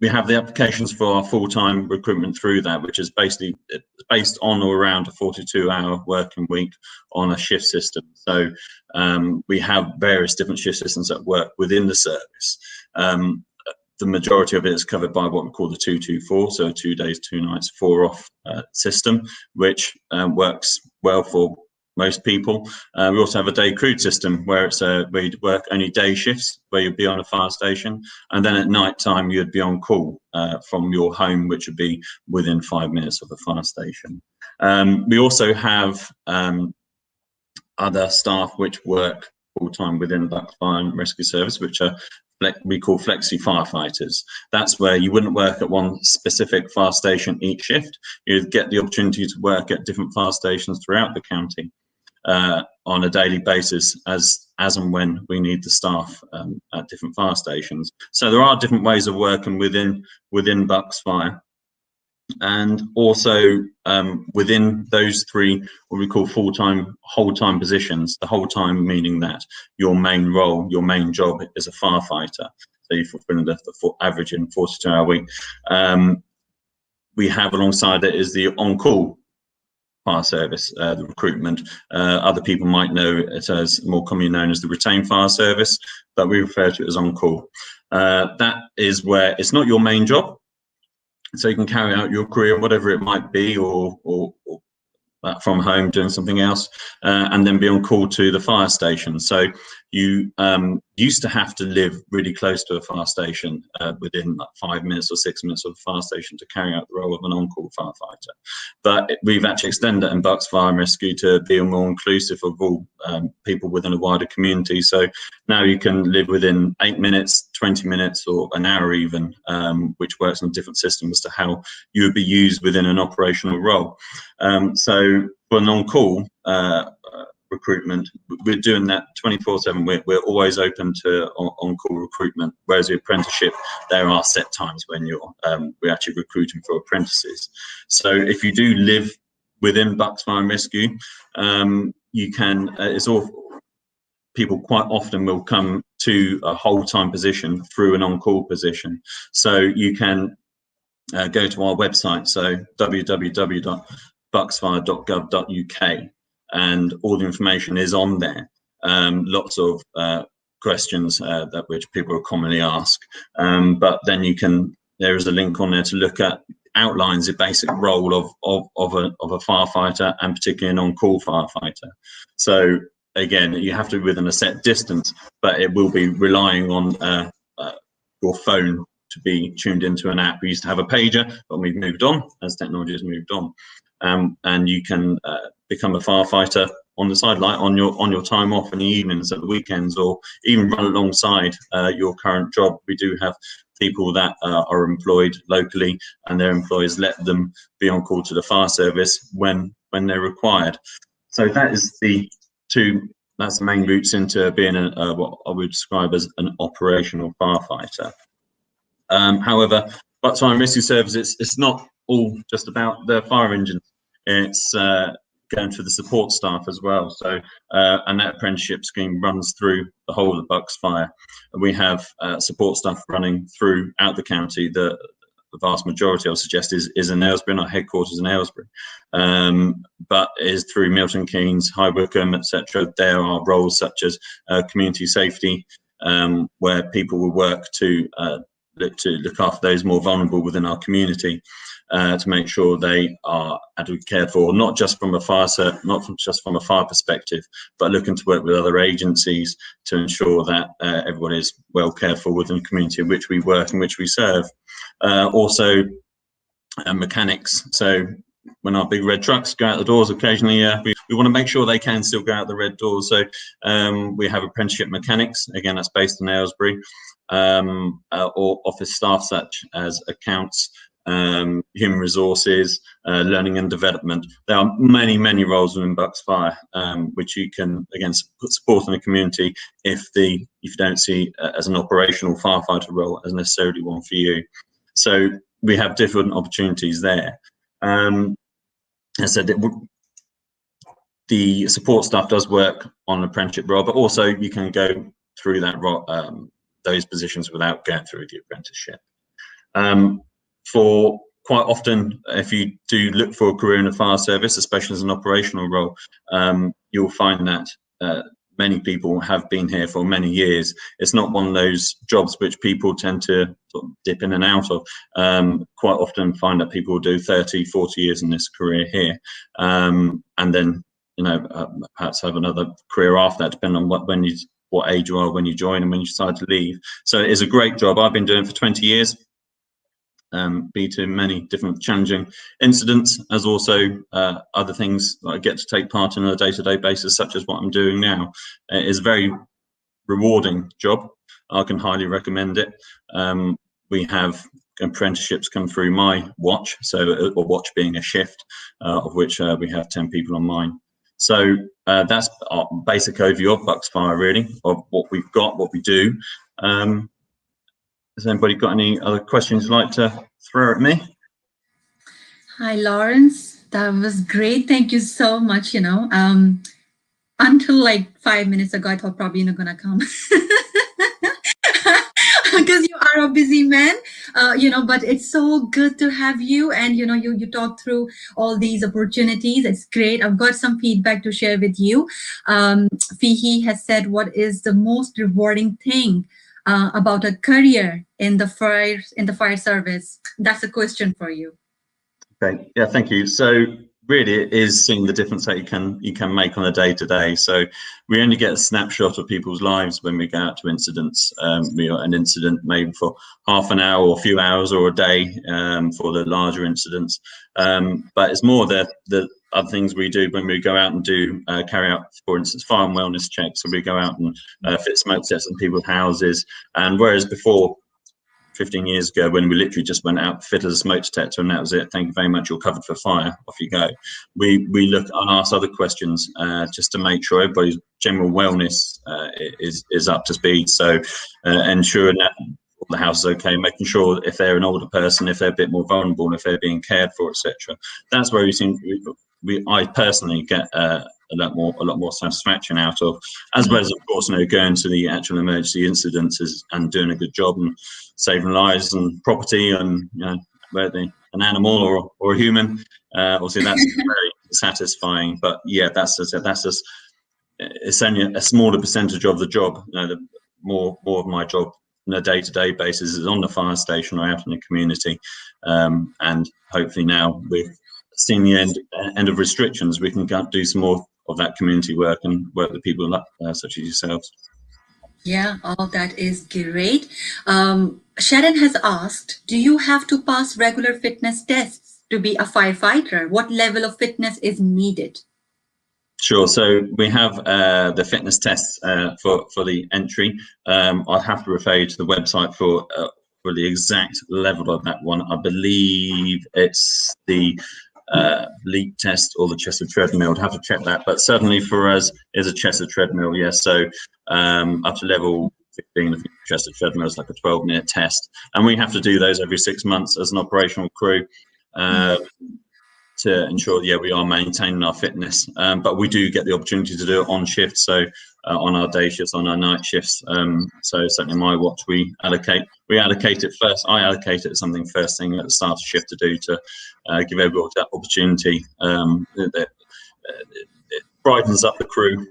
we have the applications for our full-time recruitment through that, which is basically based on or around a 42-hour working week on a shift system. So we have various different shift systems that work within the service. The majority of it is covered by what we call the 2-2-4, so 2 days, 2 nights, 4 off system, which works well for most people. We also have a day crewed system where it's where you work only day shifts, where you'd be on a fire station, and then at night time you'd be on call from your home, which would be within 5 minutes of a fire station. We also have other staff which work full time within Bucks Fire and Rescue Service, which are we call flexi firefighters. That's where you wouldn't work at one specific fire station each shift. You'd get the opportunity to work at different fire stations throughout the county. on a daily basis as and when we need the staff at different fire stations. So there are different ways of working within Bucks Fire. And also within those three, what we call full-time, whole-time positions, the whole time meaning that your main role, your main job is a firefighter. So you're fulfilling the average in 42-hour week. We have alongside it is the on-call fire service, the recruitment. Other people might know it as more commonly known as the retained fire service, but we refer to it as on-call. That is where it's not your main job. So you can carry out your career, whatever it might be, or from home doing something else, and then be on call to the fire station. So you used to have to live really close to a fire station within like 5 minutes or 6 minutes of the fire station to carry out the role of an on-call firefighter. But we've actually extended that in Bucks Fire and Rescue to be more inclusive of all people within a wider community. So now you can live within 8 minutes, 20 minutes, or an hour even, which works on different systems to how you would be used within an operational role. So for an on-call recruitment, we're doing that 24/7. We're always open to on-call recruitment, whereas the apprenticeship, there are set times when we're actually recruiting for apprentices. So if you do live within Bucks Fire and Rescue, you can, people quite often will come to a whole-time position through an on-call position. So you can go to our website, so www.bucksfire.gov.uk, and all the information is on there. Lots of questions which people are commonly asked, but then there is a link on there to look at, outlines the basic role of a firefighter, and particularly an on-call firefighter. So again, you have to be within a set distance, but it will be relying on your phone to be tuned into an app. We used to have a pager, but we've moved on as technology has moved on. And you can become a firefighter on the sideline on your time off in the evenings, at the weekends, or even run alongside your current job. We do have people that are employed locally, and their employers let them be on call to the fire service when they're required. So that is that's the main routes into being what I would describe as an operational firefighter. However, Bucks Fire and Rescue Services, it's not all just about the fire engines. It's going to the support staff as well. So, and that apprenticeship scheme runs through the whole of Bucks Fire. We have support staff running throughout the county. The vast majority, I would suggest, is in Aylesbury, and our headquarters in Aylesbury, but is through Milton Keynes, High Wycombe, etc. There are roles such as community safety, where people will work to look after those more vulnerable within our community, to make sure they are adequately cared for, not just from a fire perspective, but looking to work with other agencies to ensure that everybody is well cared for within the community in which we work and which we serve. Also, mechanics. So when our big red trucks go out the doors occasionally, we want to make sure they can still go out the red doors. So we have apprenticeship mechanics. Again, that's based in Aylesbury, or office staff such as accounts, human resources, learning and development. There are many roles within Bucks Fire, which you can, again, put support in the community if you don't see as an operational firefighter role as necessarily one for you. So we have different opportunities there. As I said, the support staff does work on an apprenticeship role, but also you can go through that those positions without going through the apprenticeship. For quite often, if you do look for a career in the fire service, especially as an operational role, you'll find that many people have been here for many years. It's not one of those jobs which people tend to sort of dip in and out of. Quite often find that people do 30, 40 years in this career here, and then perhaps have another career after that, depending on what age you are when you join and when you decide to leave. So it is a great job. I've been doing it for 20 years. Be to many different challenging incidents, as also other things that I get to take part in on a day-to-day basis, such as what I'm doing now. It is a very rewarding job. I can highly recommend it. We have apprenticeships come through my watch, so a watch being a shift, of which we have 10 people on mine. So that's our basic overview of Bucksfire, really, of what we've got, what we do. Has anybody got any other questions you'd like to throw at me? Hi, Lawrence. That was great. Thank you so much. Until like 5 minutes ago, I thought probably you're not gonna come because you are a busy man. But it's so good to have you, and you talk through all these opportunities. It's great. I've got some feedback to share with you. Fihi has said, "What is the most rewarding thing about a career in the fire service?" That's a question for you. Okay, yeah, thank you. So really it is seeing the difference that you can make on a day-to-day. So we only get a snapshot of people's lives when we go out to incidents. An incident maybe for half an hour or a few hours or a day for the larger incidents. But it's more the other things we do when we go out and carry out, for instance, fire and wellness checks. So we go out and fit smoke sets in people's houses. And whereas before, 15 years ago, when we literally just went out, fitted a smoke detector, and that was it. Thank you very much. You're covered for fire. Off you go. We look and ask other questions just to make sure everybody's general wellness is up to speed. So ensuring that the house is okay, making sure if they're an older person, if they're a bit more vulnerable, if they're being cared for, etc. That's where I personally get a lot more satisfaction out of, as well as, of course, going to the actual emergency incidences and doing a good job and saving lives and property, and whether an animal or a human. Obviously, that's very satisfying. But yeah, that's just it's only a smaller percentage of the job. More of my job on a day-to-day basis is on the fire station or out in the community, and hopefully now we've seen the end of restrictions, we can do some more of that community work and work with people such as yourselves. Yeah, all that is great. Sharon has asked, do you have to pass regular fitness tests to be a firefighter? What level of fitness is needed? Sure. So we have the fitness tests for the entry. I'll have to refer you to the website for the exact level of that one. I believe it's the leap test or the Chester treadmill. I'd have to check that, but certainly for us is a Chester treadmill. Yes. So up to level 15 of Chester treadmill is like a 12-minute test, and we have to do those every 6 months as an operational crew. To ensure, we are maintaining our fitness, but we do get the opportunity to do it on shift. So on our day shifts, on our night shifts. So certainly my watch, we allocate it first. I allocate it something first thing at the start of shift to do to give everyone that opportunity. It brightens up the crew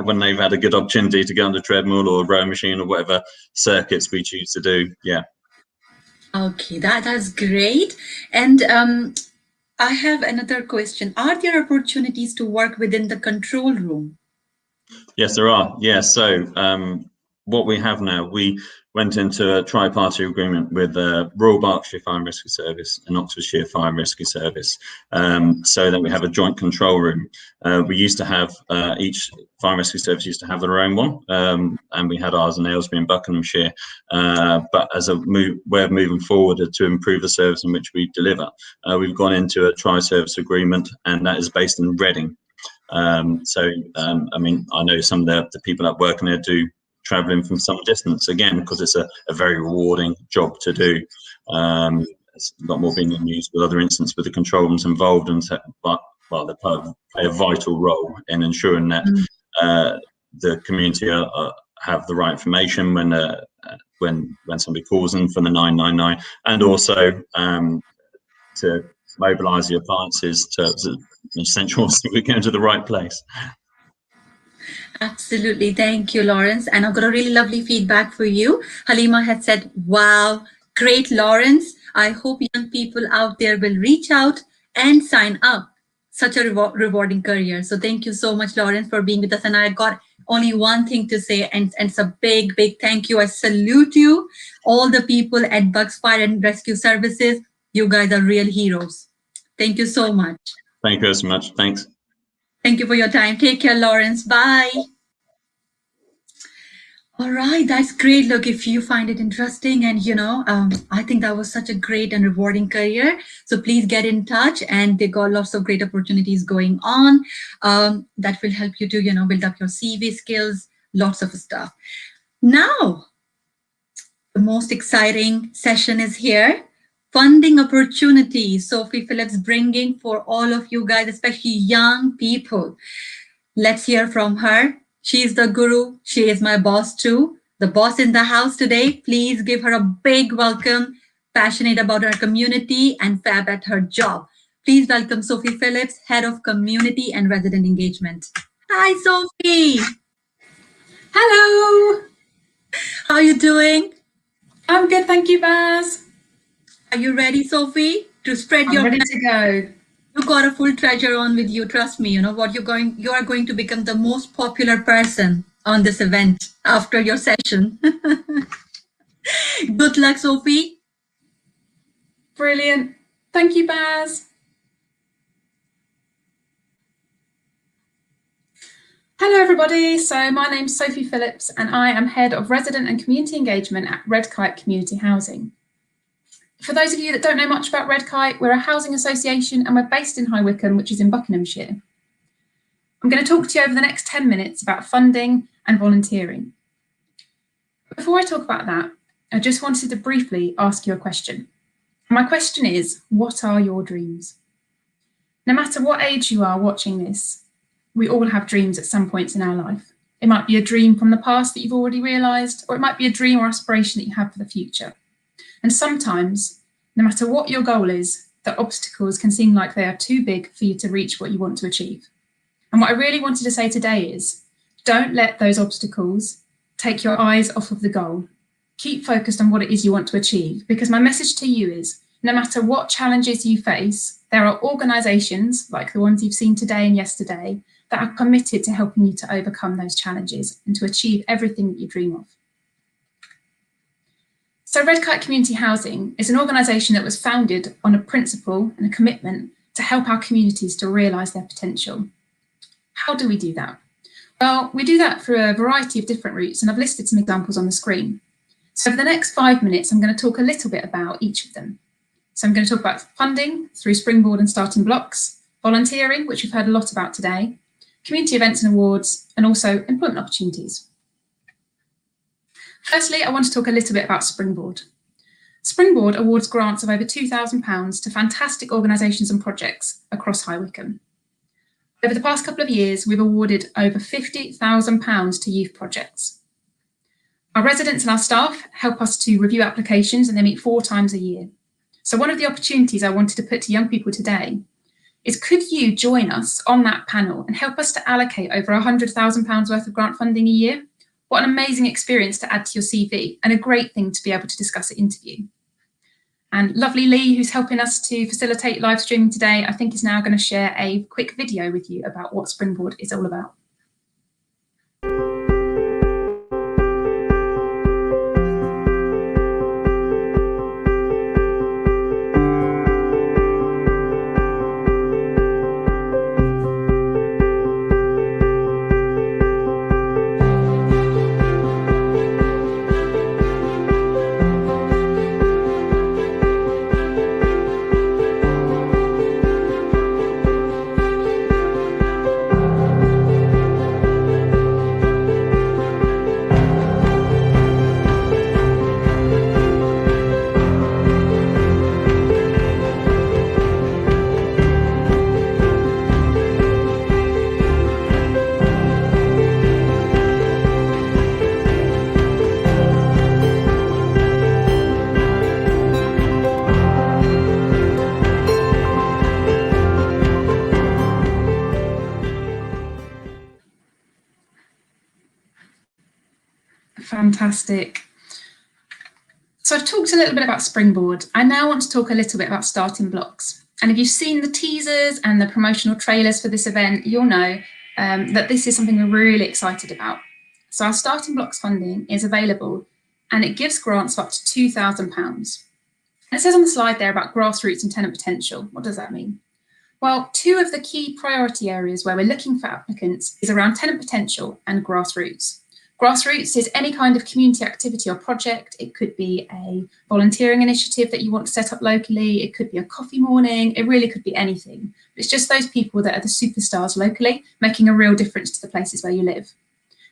when they've had a good opportunity to go on the treadmill or a row machine or whatever circuits we choose to do. Yeah. Okay, that's great. And I have another question. Are there opportunities to work within the control room? Yes, there are. Yes. So what we have now, we went into a tri-party agreement with Royal Berkshire Fire and Rescue Service and Oxfordshire Fire and Rescue Service, so that we have a joint control room. We used to have each fire and rescue service used to have their own one, and we had ours in Aylesbury and Buckinghamshire. But as a way of moving forward to improve the service in which we deliver, we've gone into a tri-service agreement, and that is based in Reading. I mean, I know some of the people that work in there do traveling from some distance, again, because it's a very rewarding job to do. It's a lot more being used with other instances with the control rooms involved, and they play a vital role in ensuring that the community have the right information when somebody calls in from the 999, and also to mobilise the appliances to essential so we're going to the right place. Absolutely. Thank you, Lawrence. And I've got a really lovely feedback for you. Halima had said, wow, great, Lawrence. I hope young people out there will reach out and sign up. Such a rewarding career. So thank you so much, Lawrence, for being with us. And I got only one thing to say, and it's a big, big thank you. I salute you, all the people at Bucks Fire and Rescue Services. You guys are real heroes. Thank you so much. Thank you so much. Thanks. Thank you for your time. Take care, Lawrence. Bye. All right, that's great. Look, if you find it interesting and, I think that was such a great and rewarding career. So please get in touch, and they got lots of great opportunities going on that will help you to, build up your CV skills, lots of stuff. Now, the most exciting session is here. Funding opportunities. Sophie Phillips bringing for all of you guys, especially young people. Let's hear from her. She is the guru. She is my boss too. The boss in the house today. Please give her a big welcome. Passionate about her community and fab at her job. Please welcome Sophie Phillips, Head of Community and Resident Engagement. Hi, Sophie. Hello. How are you doing? I'm good, thank you, Baz. Are you ready, Sophie, to spread your? I'm ready to go. You got a full treasure on with you. Trust me. You know what you are going to become the most popular person on this event after your session. Good luck, Sophie. Brilliant. Thank you, Baz. Hello, everybody. So my name's Sophie Phillips, and I am Head of Resident and Community Engagement at Red Kite Community Housing. For those of you that don't know much about Red Kite, we're a housing association and we're based in High Wycombe, which is in Buckinghamshire. I'm going to talk to you over the next 10 minutes about funding and volunteering. Before I talk about that, I just wanted to briefly ask you a question. My question is, what are your dreams? No matter what age you are watching this, we all have dreams at some points in our life. It might be a dream from the past that you've already realised, or it might be a dream or aspiration that you have for the future. And sometimes, no matter what your goal is, the obstacles can seem like they are too big for you to reach what you want to achieve. And what I really wanted to say today is, don't let those obstacles take your eyes off of the goal. Keep focused on what it is you want to achieve, because my message to you is, no matter what challenges you face, there are organisations like the ones you've seen today and yesterday that are committed to helping you to overcome those challenges and to achieve everything that you dream of. So Red Kite Community Housing is an organisation that was founded on a principle and a commitment to help our communities to realise their potential. How do we do that? Well, we do that through a variety of different routes, and I've listed some examples on the screen. So for the next 5 minutes, I'm going to talk a little bit about each of them. So I'm going to talk about funding through Springboard and Starting Blocks, volunteering, which we've heard a lot about today, community events and awards, and also employment opportunities. Firstly, I want to talk a little bit about Springboard. Springboard awards grants of over £2,000 to fantastic organisations and projects across High Wycombe. Over the past couple of years, we've awarded over £50,000 to youth projects. Our residents and our staff help us to review applications, and they meet 4 times a year. So one of the opportunities I wanted to put to young people today is, could you join us on that panel and help us to allocate over £100,000 worth of grant funding a year? What an amazing experience to add to your CV, and a great thing to be able to discuss at interview. And lovely Lee, who's helping us to facilitate live streaming today, I think is now going to share a quick video with you about what Springboard is all about. Fantastic. So I've talked a little bit about Springboard. I now want to talk a little bit about Starting Blocks. And if you've seen the teasers and the promotional trailers for this event, you'll know that this is something we're really excited about. So our Starting Blocks funding is available, and it gives grants of up to £2,000. And it says on the slide there about grassroots and tenant potential. What does that mean? Well, 2 of the key priority areas where we're looking for applicants is around tenant potential and grassroots. Grassroots is any kind of community activity or project. It could be a volunteering initiative that you want to set up locally. It could be a coffee morning. It really could be anything. It's just those people that are the superstars locally, making a real difference to the places where you live.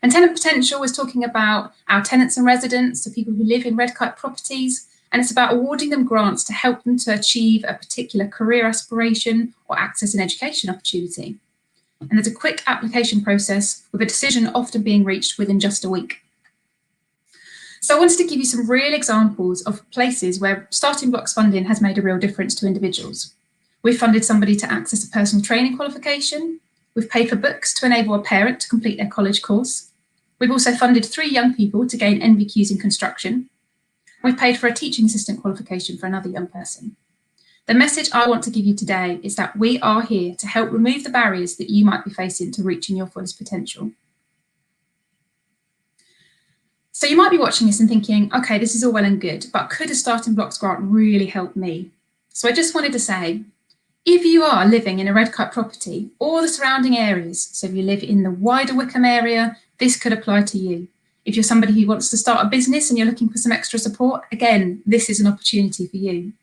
And Tenant Potential was talking about our tenants and residents, the people who live in Red Kite properties, and it's about awarding them grants to help them to achieve a particular career aspiration or access an education opportunity. And there's a quick application process with a decision often being reached within just a week. So I wanted to give you some real examples of places where Starting Blocks funding has made a real difference to individuals. We've funded somebody to access a personal training qualification. We've paid for books to enable a parent to complete their college course. We've also funded 3 young people to gain NVQs in construction. We've paid for a teaching assistant qualification for another young person. The message I want to give you today is that we are here to help remove the barriers that you might be facing to reaching your fullest potential. So you might be watching this and thinking, okay, this is all well and good, but could a Starting Blocks grant really help me? So I just wanted to say, if you are living in a Red Kite property or the surrounding areas, so if you live in the wider Wickham area, this could apply to you. If you're somebody who wants to start a business and you're looking for some extra support, again, this is an opportunity for you.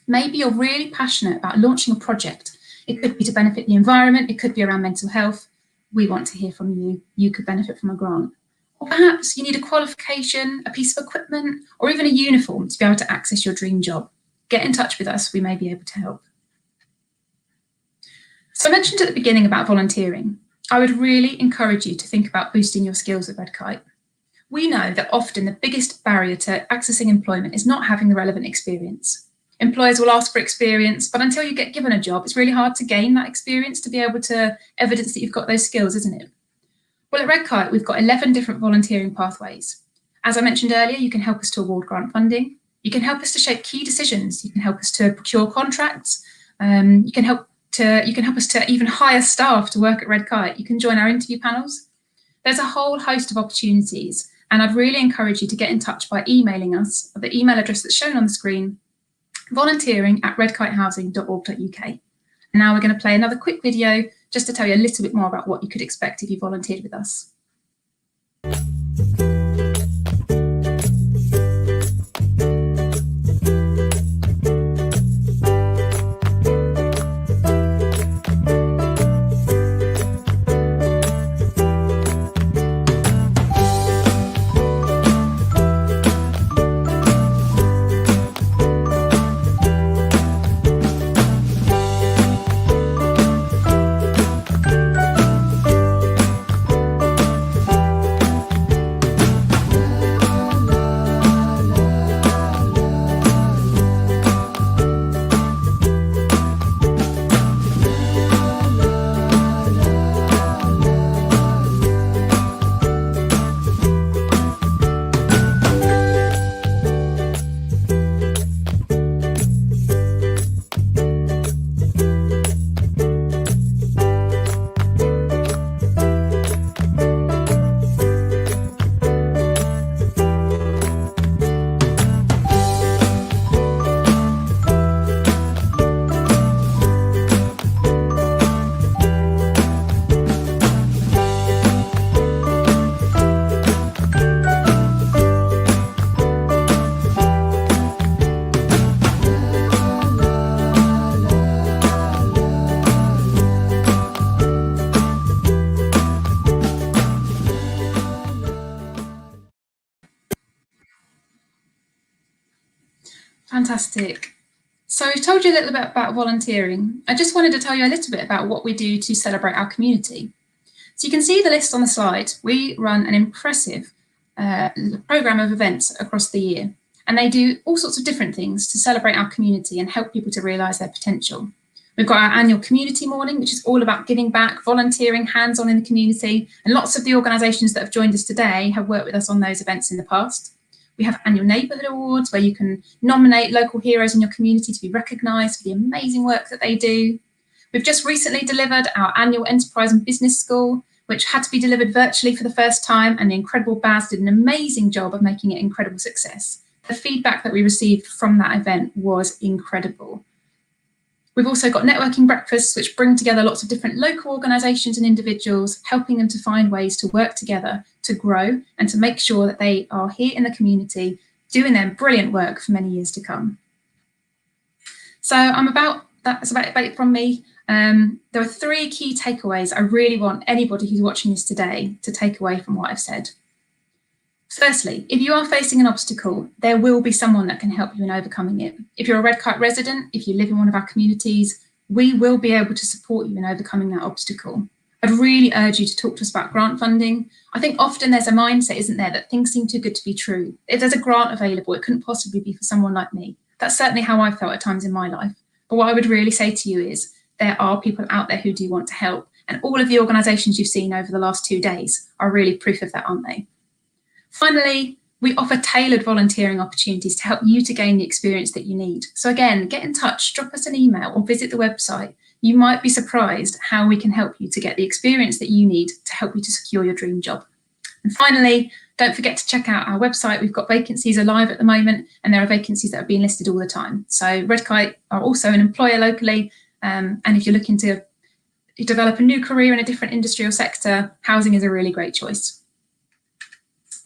Maybe you're really passionate about launching a project. It could be to benefit the environment, it could be around mental health. We want to hear from you. You could benefit from a grant. Or perhaps you need a qualification, a piece of equipment, or even a uniform to be able to access your dream job. Get in touch with us, we may be able to help. So I mentioned at the beginning about volunteering. I would really encourage you to think about boosting your skills at Red Kite. We know that often the biggest barrier to accessing employment is not having the relevant experience. Employers will ask for experience, but until you get given a job, it's really hard to gain that experience to be able to evidence that you've got those skills, isn't it? Well, at Red Kite, we've got 11 different volunteering pathways. As I mentioned earlier, you can help us to award grant funding. You can help us to shape key decisions. You can help us to procure contracts. You can help us to even hire staff to work at Red Kite. You can join our interview panels. There's a whole host of opportunities, and I'd really encourage you to get in touch by emailing us at the email address that's shown on the screen, volunteering@redkitehousing.org.uk. And now we're going to play another quick video just to tell you a little bit more about what you could expect if you volunteered with us. Fantastic. So I've told you a little bit about volunteering. I just wanted to tell you a little bit about what we do to celebrate our community. So you can see the list on the slide. We run an impressive programme of events across the year, and they do all sorts of different things to celebrate our community and help people to realise their potential. We've got our annual community morning, which is all about giving back, volunteering, hands-on in the community, and lots of the organisations that have joined us today have worked with us on those events in the past. We have annual neighbourhood awards where you can nominate local heroes in your community to be recognised for the amazing work that they do. We've just recently delivered our annual enterprise and business school, which had to be delivered virtually for the first time, and the incredible Baz did an amazing job of making it an incredible success. The feedback that we received from that event was incredible. We've also got networking breakfasts, which bring together lots of different local organisations and individuals, helping them to find ways to work together, to grow, and to make sure that they are here in the community doing their brilliant work for many years to come. So that's about it from me. There are 3 key takeaways I really want anybody who's watching this today to take away from what I've said. Firstly, if you are facing an obstacle, there will be someone that can help you in overcoming it. If you're a Red Kite resident, if you live in one of our communities, we will be able to support you in overcoming that obstacle. I'd really urge you to talk to us about grant funding. I think often there's a mindset, isn't there, that things seem too good to be true. If there's a grant available, it couldn't possibly be for someone like me. That's certainly how I felt at times in my life. But what I would really say to you is there are people out there who do want to help. And all of the organisations you've seen over the last 2 days are really proof of that, aren't they? Finally, we offer tailored volunteering opportunities to help you to gain the experience that you need. So again, get in touch, drop us an email or visit the website. You might be surprised how we can help you to get the experience that you need to help you to secure your dream job. And finally, don't forget to check out our website. We've got vacancies alive at the moment, and there are vacancies that are being listed all the time. So Red Kite are also an employer locally, and if you're looking to develop a new career in a different industry or sector, housing is a really great choice.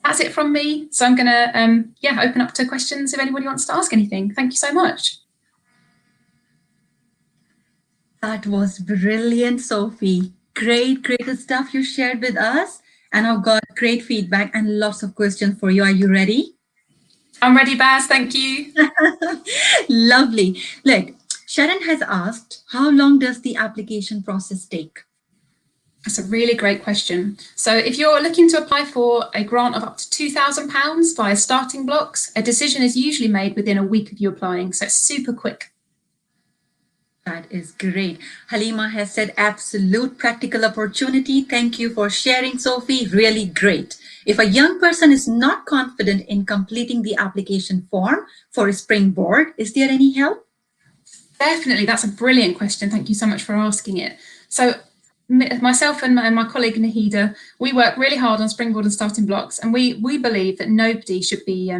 That's it from me. So I'm going to open up to questions if anybody wants to ask anything. Thank you so much. That was brilliant, Sophie. Great stuff you shared with us. And I've got great feedback and lots of questions for you. Are you ready? I'm ready, Baz. Thank you. Lovely. Look, Sharon has asked, how long does the application process take? That's a really great question. So if you're looking to apply for a grant of up to £2,000 via starting blocks, a decision is usually made within a week of you applying. So it's super quick. That is great. Halima has said absolute practical opportunity. Thank you for sharing, Sophie. Really great. If a young person is not confident in completing the application form for a springboard, is there any help? Definitely. That's a brilliant question. Thank you so much for asking it. So myself and my colleague Nahida, we work really hard on Springboard and starting blocks, and we believe that nobody should be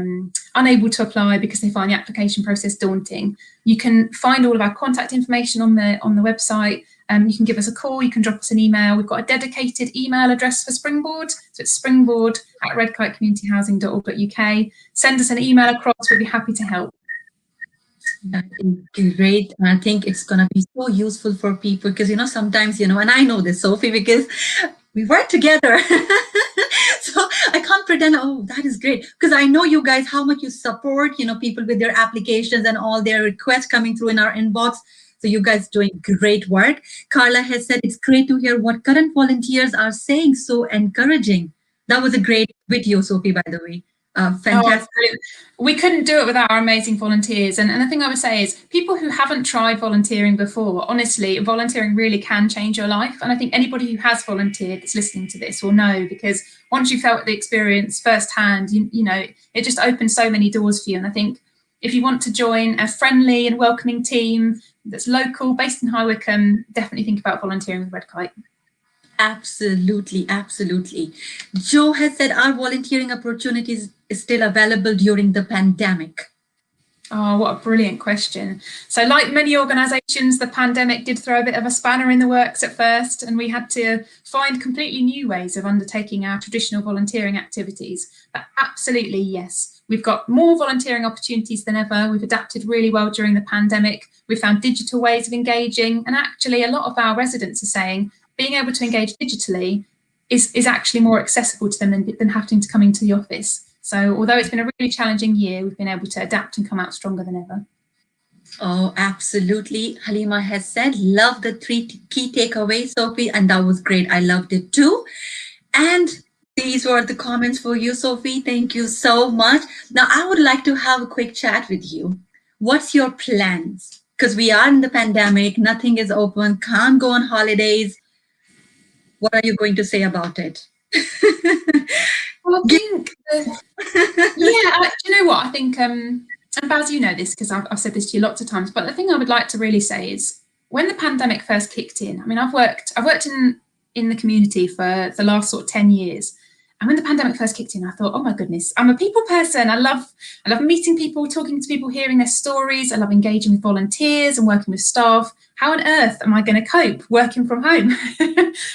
unable to apply because they find the application process daunting. You can find all of our contact information on the website. You can give us a call, you can drop us an email. We've got a dedicated email address for Springboard, so it's springboard@redkiteCommunityHousing.org.uk. Send us an email across, we'll be happy to help. That is great. And I think it's going to be so useful for people because, sometimes, and I know this, Sophie, because we work together. So I can't pretend, oh, that is great. Because I know you guys, how much you support, people with their applications and all their requests coming through in our inbox. So you guys doing great work. Carla has said, it's great to hear what current volunteers are saying. So encouraging. That was a great video, Sophie, by the way. Fantastic. Oh, we couldn't do it without our amazing volunteers. And the thing I would say is people who haven't tried volunteering before, honestly, volunteering really can change your life. And I think anybody who has volunteered that's listening to this will know, because once you felt the experience firsthand, it just opens so many doors for you. And I think if you want to join a friendly and welcoming team that's local, based in High Wycombe, definitely think about volunteering with Red Kite. Absolutely. Joe has said, are volunteering opportunities still available during the pandemic? Oh, what a brilliant question. So like many organisations, the pandemic did throw a bit of a spanner in the works at first, and we had to find completely new ways of undertaking our traditional volunteering activities. But absolutely, yes. We've got more volunteering opportunities than ever. We've adapted really well during the pandemic. We've found digital ways of engaging, and actually a lot of our residents are saying being able to engage digitally is actually more accessible to them than having to come into the office. So although it's been a really challenging year, we've been able to adapt and come out stronger than ever. Oh, absolutely. Halima has said, love the 3 key takeaways, Sophie, and that was great. I loved it too. And these were the comments for you, Sophie. Thank you so much. Now, I would like to have a quick chat with you. What's your plans? Because we are in the pandemic, nothing is open, can't go on holidays. What are you going to say about it? Well, I think, you know what? I think, and Baz, you know this because I've said this to you lots of times, but the thing I would like to really say is when the pandemic first kicked in, I mean, I've worked in the community for the last sort of 10 years. And when the pandemic first kicked in, I thought, oh my goodness, I'm a people person. I love meeting people, talking to people, hearing their stories. I love engaging with volunteers and working with staff. How on earth am I going to cope working from home?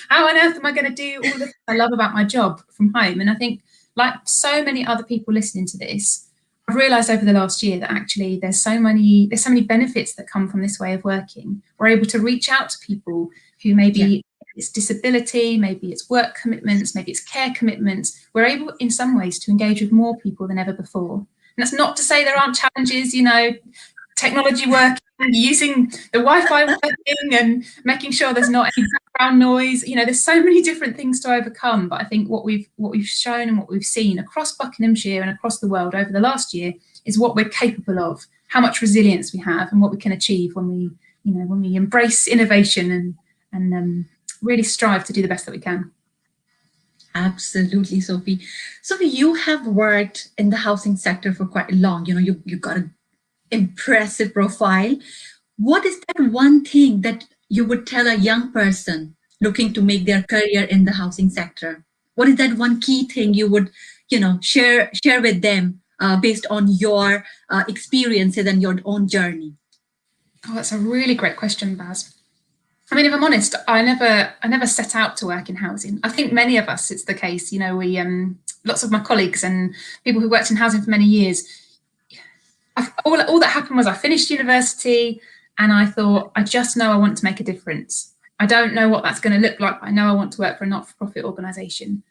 How on earth am I going to do all the things I love about my job from home? And I think, like so many other people listening to this, I've realised over the last year that actually there's so many benefits that come from this way of working. We're able to reach out to people who maybe it's disability, maybe it's work commitments, maybe it's care commitments. We're able in some ways to engage with more people than ever before. And that's not to say there aren't challenges, you know, technology working, using the Wi-Fi working and making sure there's not any background noise. You know, there's so many different things to overcome. But I think what we've shown and what we've seen across Buckinghamshire and across the world over the last year is what we're capable of, how much resilience we have and what we can achieve when we, you know, when we embrace innovation and really strive to do the best that we can. Absolutely, Sophie. Sophie, you have worked in the housing sector for quite long. You know, you've got an impressive profile. What is that one thing that you would tell a young person looking to make their career in the housing sector? What is that one key thing you would, you know, share with them based on your experiences and your own journey? Oh, that's a really great question, Baz. I mean, if I'm honest, I never set out to work in housing. I think many of us, it's the case. You know, we lots of my colleagues and people who worked in housing for many years. All that happened was I finished university and I thought, I just know I want to make a difference. I don't know what that's going to look like, but I know I want to work for a not-for-profit organisation.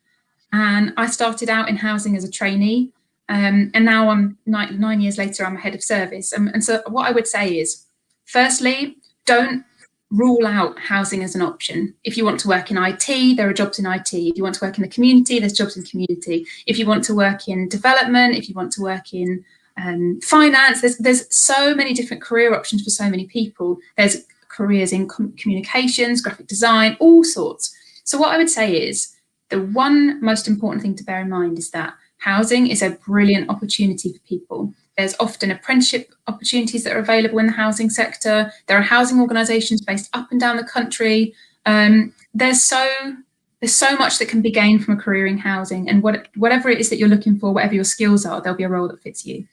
And I started out in housing as a trainee, and now I'm 9 years later, I'm a head of service. And so what I would say is, firstly, don't rule out housing as an option. If you want to work in IT, there are jobs in IT. If you want to work in the community, there's jobs in community. If you want to work in development, if you want to work in finance, there's so many different career options for so many people. There's careers in communications, graphic design, all sorts. So what I would say is the one most important thing to bear in mind is that housing is a brilliant opportunity for people. There's often apprenticeship opportunities that are available in the housing sector. There are housing organisations based up and down the country. There's so much that can be gained from a career in housing, and whatever it is that you're looking for, whatever your skills are, there'll be a role that fits you.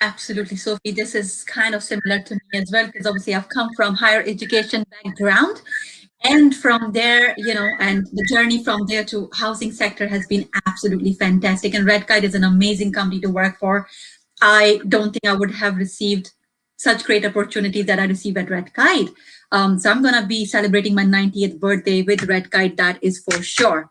Absolutely, Sophie. This is kind of similar to me as well, because obviously I've come from higher education background. And from there, you know, and the journey from there to housing sector has been absolutely fantastic. And Red Kite is an amazing company to work for. I don't think I would have received such great opportunities that I received at Red Kite. So I'm going to be celebrating my 90th birthday with Red Kite, that is for sure.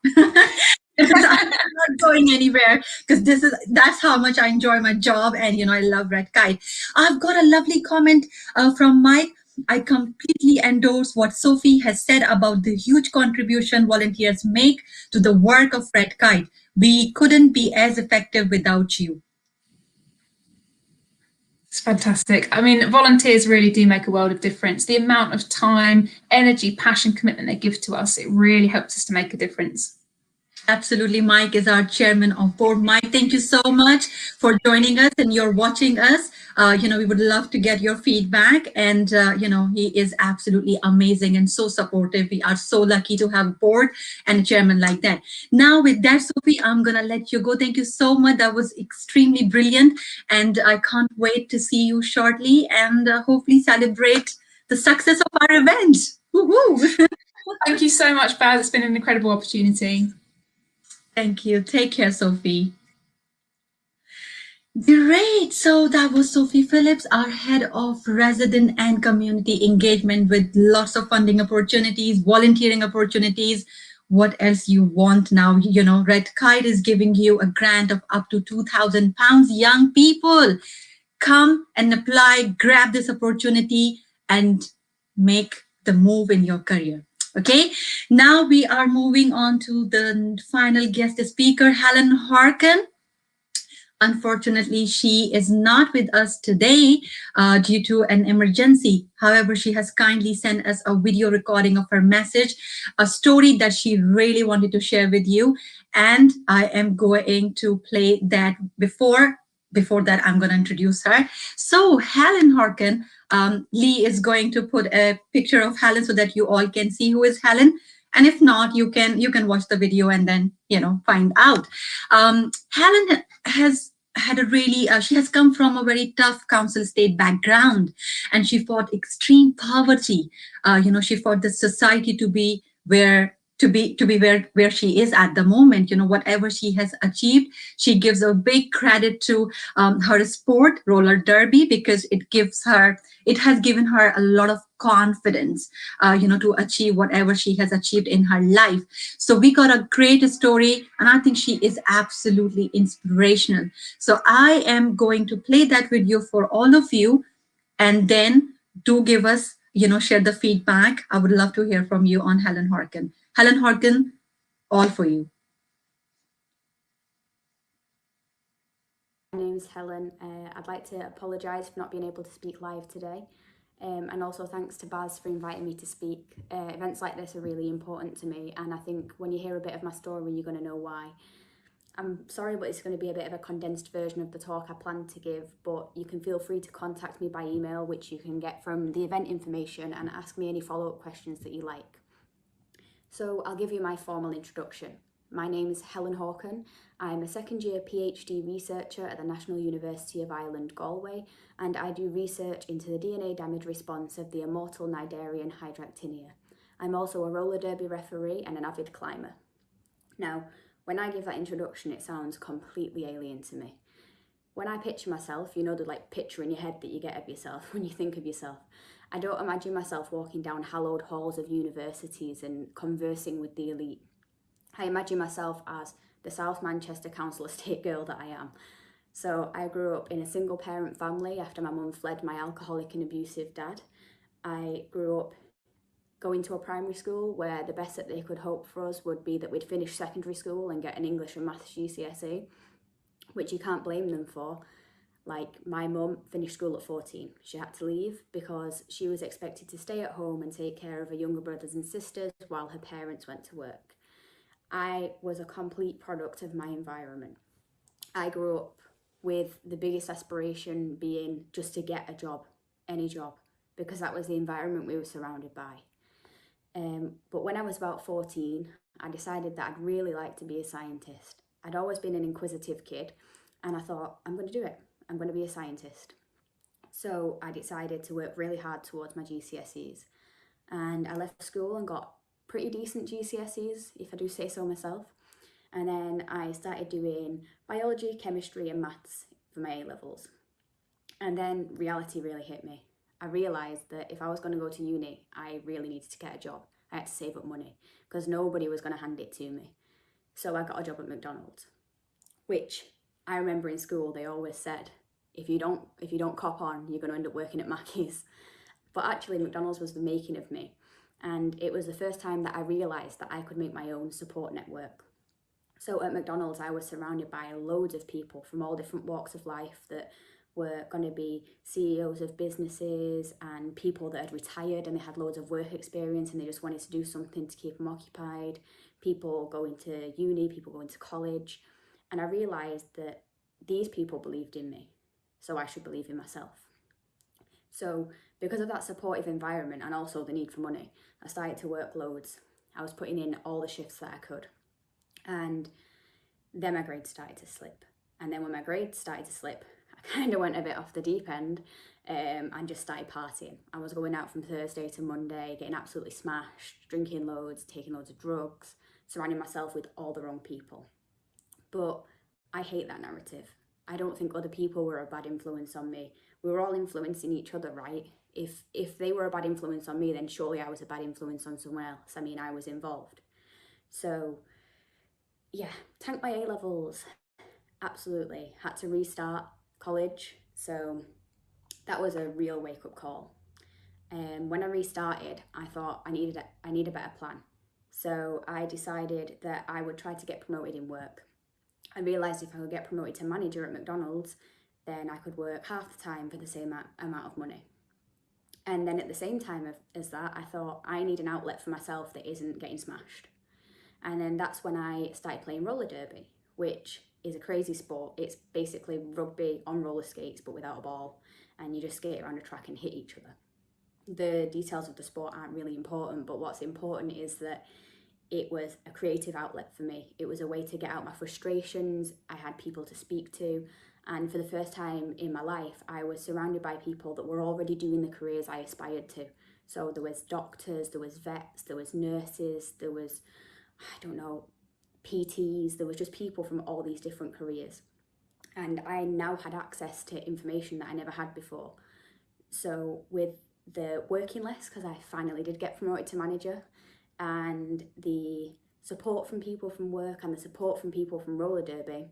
I'm not going anywhere because that's how much I enjoy my job, and you know I love Red Kite. I've got a lovely comment from Mike. I completely endorse what Sophie has said about the huge contribution volunteers make to the work of Red Kite. We couldn't be as effective without you. It's fantastic. I mean, volunteers really do make a world of difference. The amount of time, energy, passion, commitment they give to us, it really helps us to make a difference. Absolutely. Mike is our chairman of board. Mike, thank you so much for joining us, and you're watching us. You know, we would love to get your feedback, and you know, he is absolutely amazing and so supportive. We are so lucky to have a board and a chairman like that. Now with that, Sophie, I'm going to let you go. Thank you so much. That was extremely brilliant, and I can't wait to see you shortly and hopefully celebrate the success of our event. Woohoo! Thank you so much, Baz. It's been an incredible opportunity. Thank you. Take care, Sophie. Great. So that was Sophie Phillips, our head of resident and community engagement, with lots of funding opportunities, volunteering opportunities. What else you want now? You know, Red Kite is giving you a grant of up to £2,000. Young people, come and apply, grab this opportunity and make the move in your career. Okay, now we are moving on to the final guest speaker, Helen Harkin. Unfortunately, she is not with us today due to an emergency. However, she has kindly sent us a video recording of her message, a story that she really wanted to share with you. And I am going to play that before that, I'm going to introduce her. So Helen Harkin, Lee is going to put a picture of Helen so that you all can see who is Helen. And if not, you can watch the video and then find out. Helen has had a really she has come from a very tough council estate background, and she fought extreme poverty. She fought the society to be where she is at the moment. Whatever she has achieved, she gives a big credit to her sport, roller derby, because it has given her a lot of confidence to achieve whatever she has achieved in her life. So we got a great story, and I think she is absolutely inspirational. So I am going to play that video for all of you, and then do give us, share the feedback. I would love to hear from you on Helen Horkin. Helen Horkin, all for you. My name is Helen. I'd like to apologise for not being able to speak live today. And also thanks to Baz for inviting me to speak. Events like this are really important to me, and I think when you hear a bit of my story, you're going to know why. I'm sorry, but it's going to be a bit of a condensed version of the talk I planned to give, but you can feel free to contact me by email, which you can get from the event information, and ask me any follow-up questions that you like. So I'll give you my formal introduction. My name is Helen Horkin. I'm a second-year PhD researcher at the National University of Ireland, Galway, and I do research into the DNA damage response of the immortal cnidarian hydractinia. I'm also a roller derby referee and an avid climber. Now, when I give that introduction, it sounds completely alien to me. When I picture myself, the picture in your head that you get of yourself when you think of yourself, I don't imagine myself walking down hallowed halls of universities and conversing with the elite. I imagine myself as the South Manchester council estate girl that I am. So I grew up in a single parent family after my mum fled my alcoholic and abusive dad. I grew up going to a primary school where the best that they could hope for us would be that we'd finish secondary school and get an English and Maths GCSE, which you can't blame them for. Like, my mum finished school at 14. She had to leave because she was expected to stay at home and take care of her younger brothers and sisters while her parents went to work. I was a complete product of my environment. I grew up with the biggest aspiration being just to get a job, any job, because that was the environment we were surrounded by. But when I was about 14, I decided that I'd really like to be a scientist. I'd always been an inquisitive kid, and I thought, I'm going to do it. I'm going to be a scientist. So I decided to work really hard towards my GCSEs, and I left school and got pretty decent GCSEs, if I do say so myself. And then I started doing biology, chemistry and maths for my A-levels. And then reality really hit me. I realised that if I was going to go to uni, I really needed to get a job. I had to save up money because nobody was going to hand it to me. So I got a job at McDonald's, which I remember in school they always said, if you don't cop on, you're going to end up working at Mackey's. But actually McDonald's was the making of me. And it was the first time that I realised that I could make my own support network. So at McDonald's, I was surrounded by loads of people from all different walks of life that were going to be CEOs of businesses and people that had retired and they had loads of work experience and they just wanted to do something to keep them occupied, people going to uni, people going to college. And I realised that these people believed in me, so I should believe in myself. So because of that supportive environment and also the need for money, I started to work loads. I was putting in all the shifts that I could. And then my grades started to slip. And then when my grades started to slip, I kind of went a bit off the deep end and just started partying. I was going out from Thursday to Monday, getting absolutely smashed, drinking loads, taking loads of drugs, surrounding myself with all the wrong people. But I hate that narrative. I don't think other people were a bad influence on me. We were all influencing each other, right? If they were a bad influence on me, then surely I was a bad influence on someone else. I mean, I was involved. So yeah, tanked my A-levels, absolutely. Had to restart college, so that was a real wake-up call. When I restarted, I thought I need a better plan. So I decided that I would try to get promoted in work. I realised if I could get promoted to manager at McDonald's, then I could work half the time for the same amount of money. And then at the same time as that, I thought I need an outlet for myself that isn't getting smashed. And then that's when I started playing roller derby, which is a crazy sport. It's basically rugby on roller skates, but without a ball. And you just skate around a track and hit each other. The details of the sport aren't really important, but what's important is that it was a creative outlet for me. It was a way to get out my frustrations. I had people to speak to. And for the first time in my life, I was surrounded by people that were already doing the careers I aspired to. So there was doctors, there was vets, there was nurses, there was, I don't know, PTs, there was just people from all these different careers. And I now had access to information that I never had before. So with the working list, because I finally did get promoted to manager, and the support from people from work and the support from people from roller derby,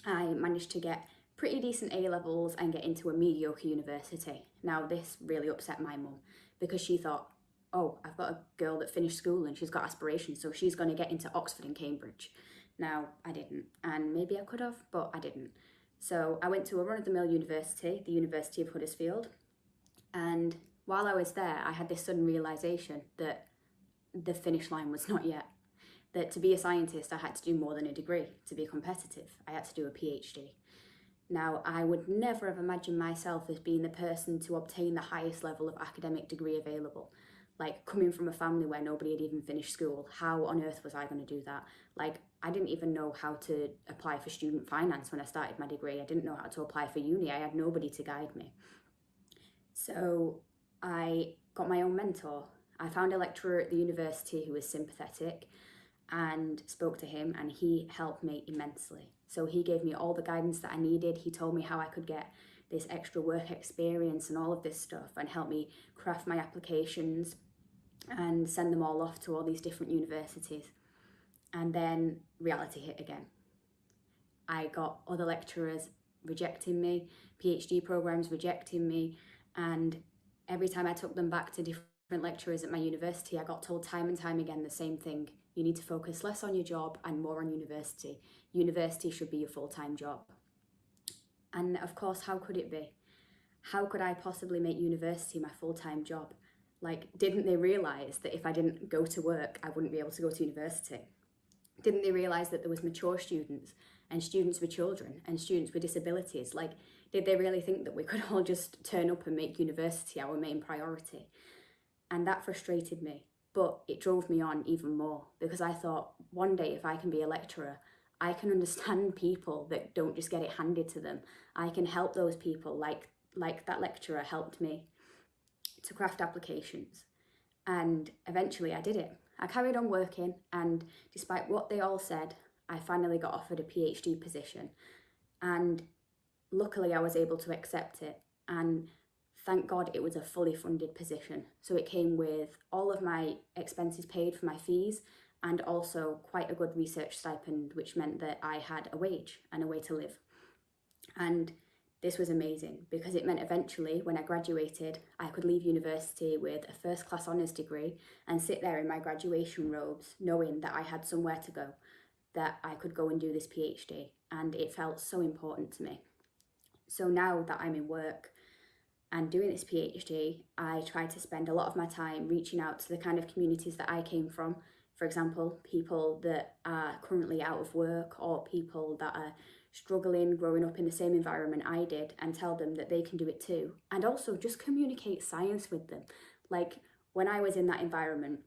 I managed to get pretty decent A-levels and get into a mediocre university. Now this really upset my mum, because she thought, oh, I've got a girl that finished school and she's got aspirations, so she's going to get into Oxford and Cambridge. Now I didn't, and maybe I could have, but I didn't. So I went to a run-of-the-mill university, the University of Huddersfield, and while I was there, I had this sudden realisation that the finish line was not yet. That to be a scientist, I had to do more than a degree. To be competitive, I had to do a PhD. Now, I would never have imagined myself as being the person to obtain the highest level of academic degree available. Like, coming from a family where nobody had even finished school, how on earth was I going to do that? Like, I didn't even know how to apply for student finance when I started my degree. I didn't know how to apply for uni. I had nobody to guide me. So I got my own mentor. I found a lecturer at the university who was sympathetic and spoke to him, and he helped me immensely. So he gave me all the guidance that I needed. He told me how I could get this extra work experience and all of this stuff, and helped me craft my applications and send them all off to all these different universities. And then reality hit again. I got other lecturers rejecting me, PhD programs rejecting me, and every time I took them back to different lecturers at my university, I got told time and time again the same thing. You need to focus less on your job and more on university. University should be your full-time job. And of course, how could it be? How could I possibly make university my full-time job? Like, didn't they realise that if I didn't go to work, I wouldn't be able to go to university? Didn't they realise that there was mature students and students with children and students with disabilities? Like, did they really think that we could all just turn up and make university our main priority? And that frustrated me, but it drove me on even more, because I thought, one day if I can be a lecturer, I can understand people that don't just get it handed to them. I can help those people like that lecturer helped me to craft applications. And eventually I did it. I carried on working, and despite what they all said, I finally got offered a PhD position. And luckily I was able to accept it, and thank God it was a fully funded position. So it came with all of my expenses paid for my fees, and also quite a good research stipend, which meant that I had a wage and a way to live. And this was amazing, because it meant eventually, when I graduated, I could leave university with a first-class honours degree and sit there in my graduation robes, knowing that I had somewhere to go, that I could go and do this PhD. And it felt so important to me. So now that I'm in work and doing this PhD, I try to spend a lot of my time reaching out to the kind of communities that I came from. For example, people that are currently out of work, or people that are struggling growing up in the same environment I did, and tell them that they can do it too. And also just communicate science with them. Like, when I was in that environment,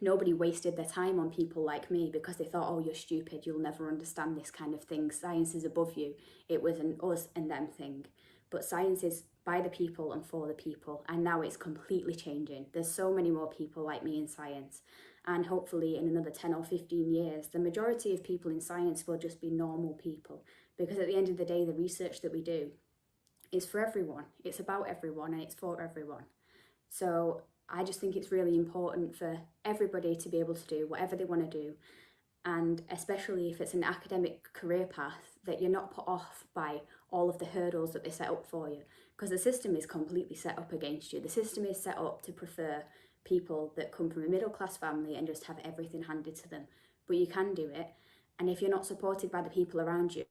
nobody wasted their time on people like me because they thought, oh, you're stupid, you'll never understand this kind of thing, science is above you. It was an us and them thing. But science is by the people and for the people, and now it's completely changing. There's so many more people like me in science, and hopefully in another 10 or 15 years, the majority of people in science will just be normal people, because at the end of the day, the research that we do is for everyone. It's about everyone, and it's for everyone. So I just think it's really important for everybody to be able to do whatever they want to do, and especially if it's an academic career path, that you're not put off by all of the hurdles that they set up for you, because the system is completely set up against you. The system is set up to prefer people that come from a middle class family and just have everything handed to them. But you can do it, and if you're not supported by the people around you,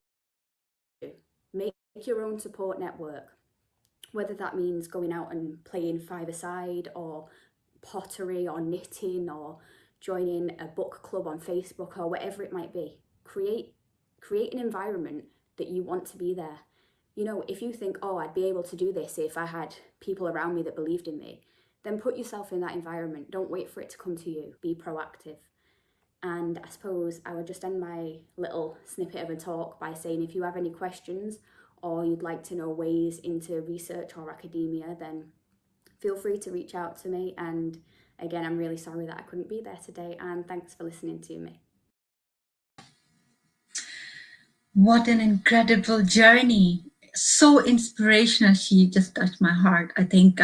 make your own support network. Whether that means going out and playing five-a-side, or pottery, or knitting, or joining a book club on Facebook, or whatever it might be. Create an environment that you want to be there. You know, if you think, oh, I'd be able to do this if I had people around me that believed in me, then put yourself in that environment. Don't wait for it to come to you. Be proactive. And I suppose I would just end my little snippet of a talk by saying if you have any questions or you'd like to know ways into research or academia, then feel free to reach out to me. And again, I'm really sorry that I couldn't be there today, and thanks for listening to me. What an incredible journey. So inspirational. She just touched my heart. I think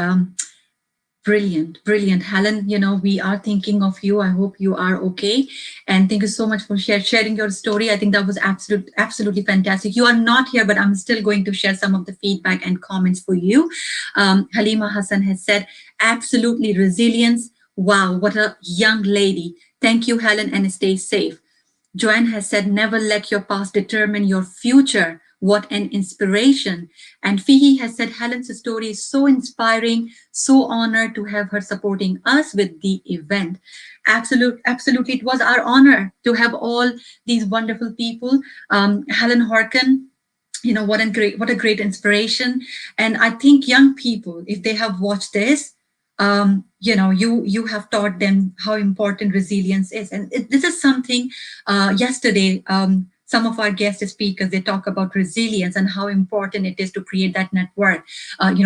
brilliant, brilliant. Helen, we are thinking of you. I hope you are okay. And thank you so much for sharing your story. I think that was absolutely fantastic. You are not here, but I'm still going to share some of the feedback and comments for you. Halima Hassan has said, absolutely resilience. Wow, what a young lady. Thank you, Helen, and stay safe. Joanne has said, never let your past determine your future. What an inspiration. And Fihi has said, Helen's story is so inspiring, so honored to have her supporting us with the event. Absolutely, it was our honor to have all these wonderful people. Helen Horkin, what a great inspiration. And I think young people, if they have watched this, you have taught them how important resilience is. And this is something yesterday, some of our guest speakers, they talk about resilience and how important it is to create that network,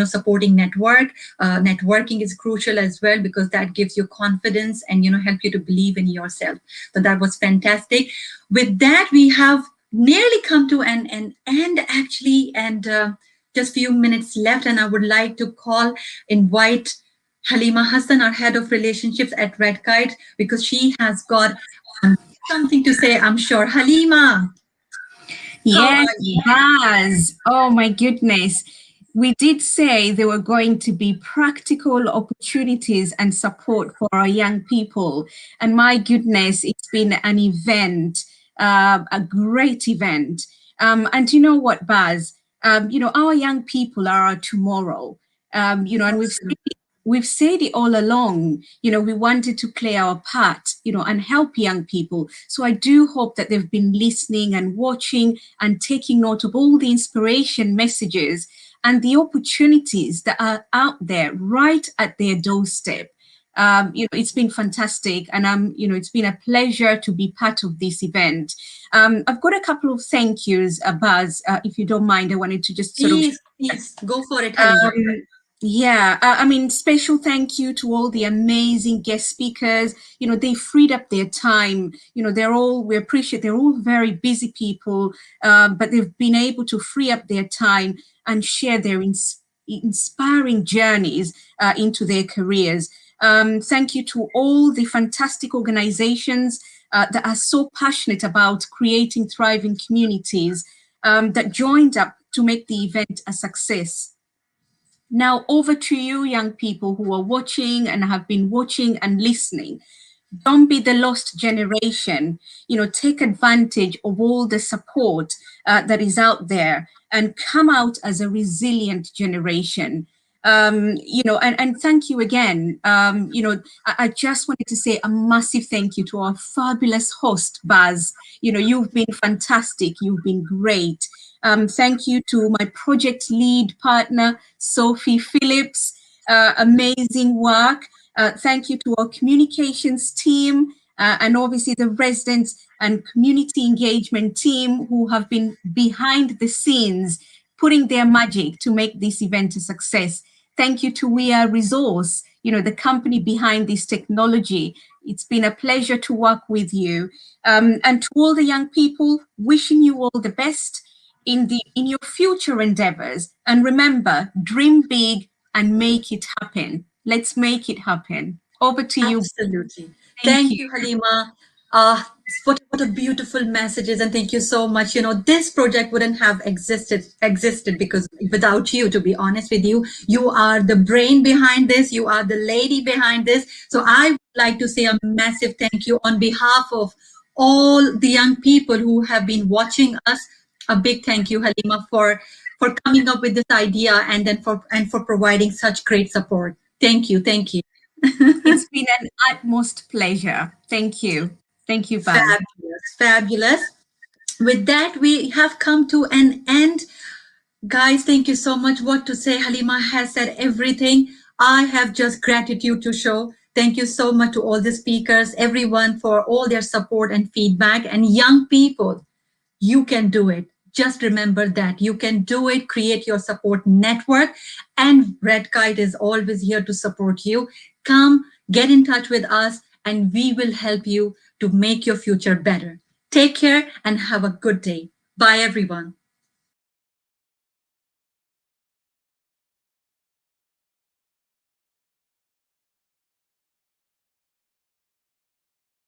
supporting network. Networking is crucial as well, because that gives you confidence and, help you to believe in yourself. So that was fantastic. With that, we have nearly come to an end actually, and just few minutes left. And I would like to invite Halima Hassan, our head of relationships at Red Kite, because she has got something to say, I'm sure. Halima. Yes, Baz. Oh my goodness. We did say there were going to be practical opportunities and support for our young people. And my goodness, it's been an event, a great event. And you know what, Baz? Our young people are our tomorrow. And we've said it all along, we wanted to play our part, and help young people. So I do hope that they've been listening and watching and taking note of all the inspiration messages and the opportunities that are out there right at their doorstep. It's been fantastic, and it's been a pleasure to be part of this event. I've got a couple of thank yous, Baz, if you don't mind. I wanted to just please go for it, special thank you to all the amazing guest speakers. They freed up their time. We appreciate they're all very busy people, but they've been able to free up their time and share their inspiring journeys into their careers. Thank you to all the fantastic organizations that are so passionate about creating thriving communities that joined up to make the event a success. Now over to you, young people who are watching and have been watching and listening. Don't be the lost generation. Take advantage of all the support that is out there and come out as a resilient generation. And thank you again. I just wanted to say a massive thank you to our fabulous host, Baz. You've been fantastic. You've been great. Thank you to my project lead partner, Sophie Phillips. Amazing work. Thank you to our communications team and obviously the residents and community engagement team who have been behind the scenes, putting their magic to make this event a success. Thank you to We Are Resource, the company behind this technology. It's been a pleasure to work with you. And to all the young people, wishing you all the best in your future endeavors. And remember, dream big and make it happen. Let's make it happen. Over to you. Absolutely. Thank you, Halima. What a beautiful messages, and thank you so much. This project wouldn't have existed because without you, to be honest with you, you are the brain behind this, you are the lady behind this. So I would like to say a massive thank you on behalf of all the young people who have been watching us. A big thank you, Halima, for coming up with this idea and for providing such great support. Thank you. It's been an utmost pleasure. Thank you. Thank you, Baz. Fabulous. With that, we have come to an end. Guys, thank you so much. What to say? Halima has said everything. I have just gratitude to show. Thank you so much to all the speakers, everyone for all their support and feedback. And young people, you can do it. Just remember that you can do it. Create your support network, and Red Kite is always here to support you. Come, get in touch with us, and we will help you to make your future better. Take care and have a good day. Bye, everyone.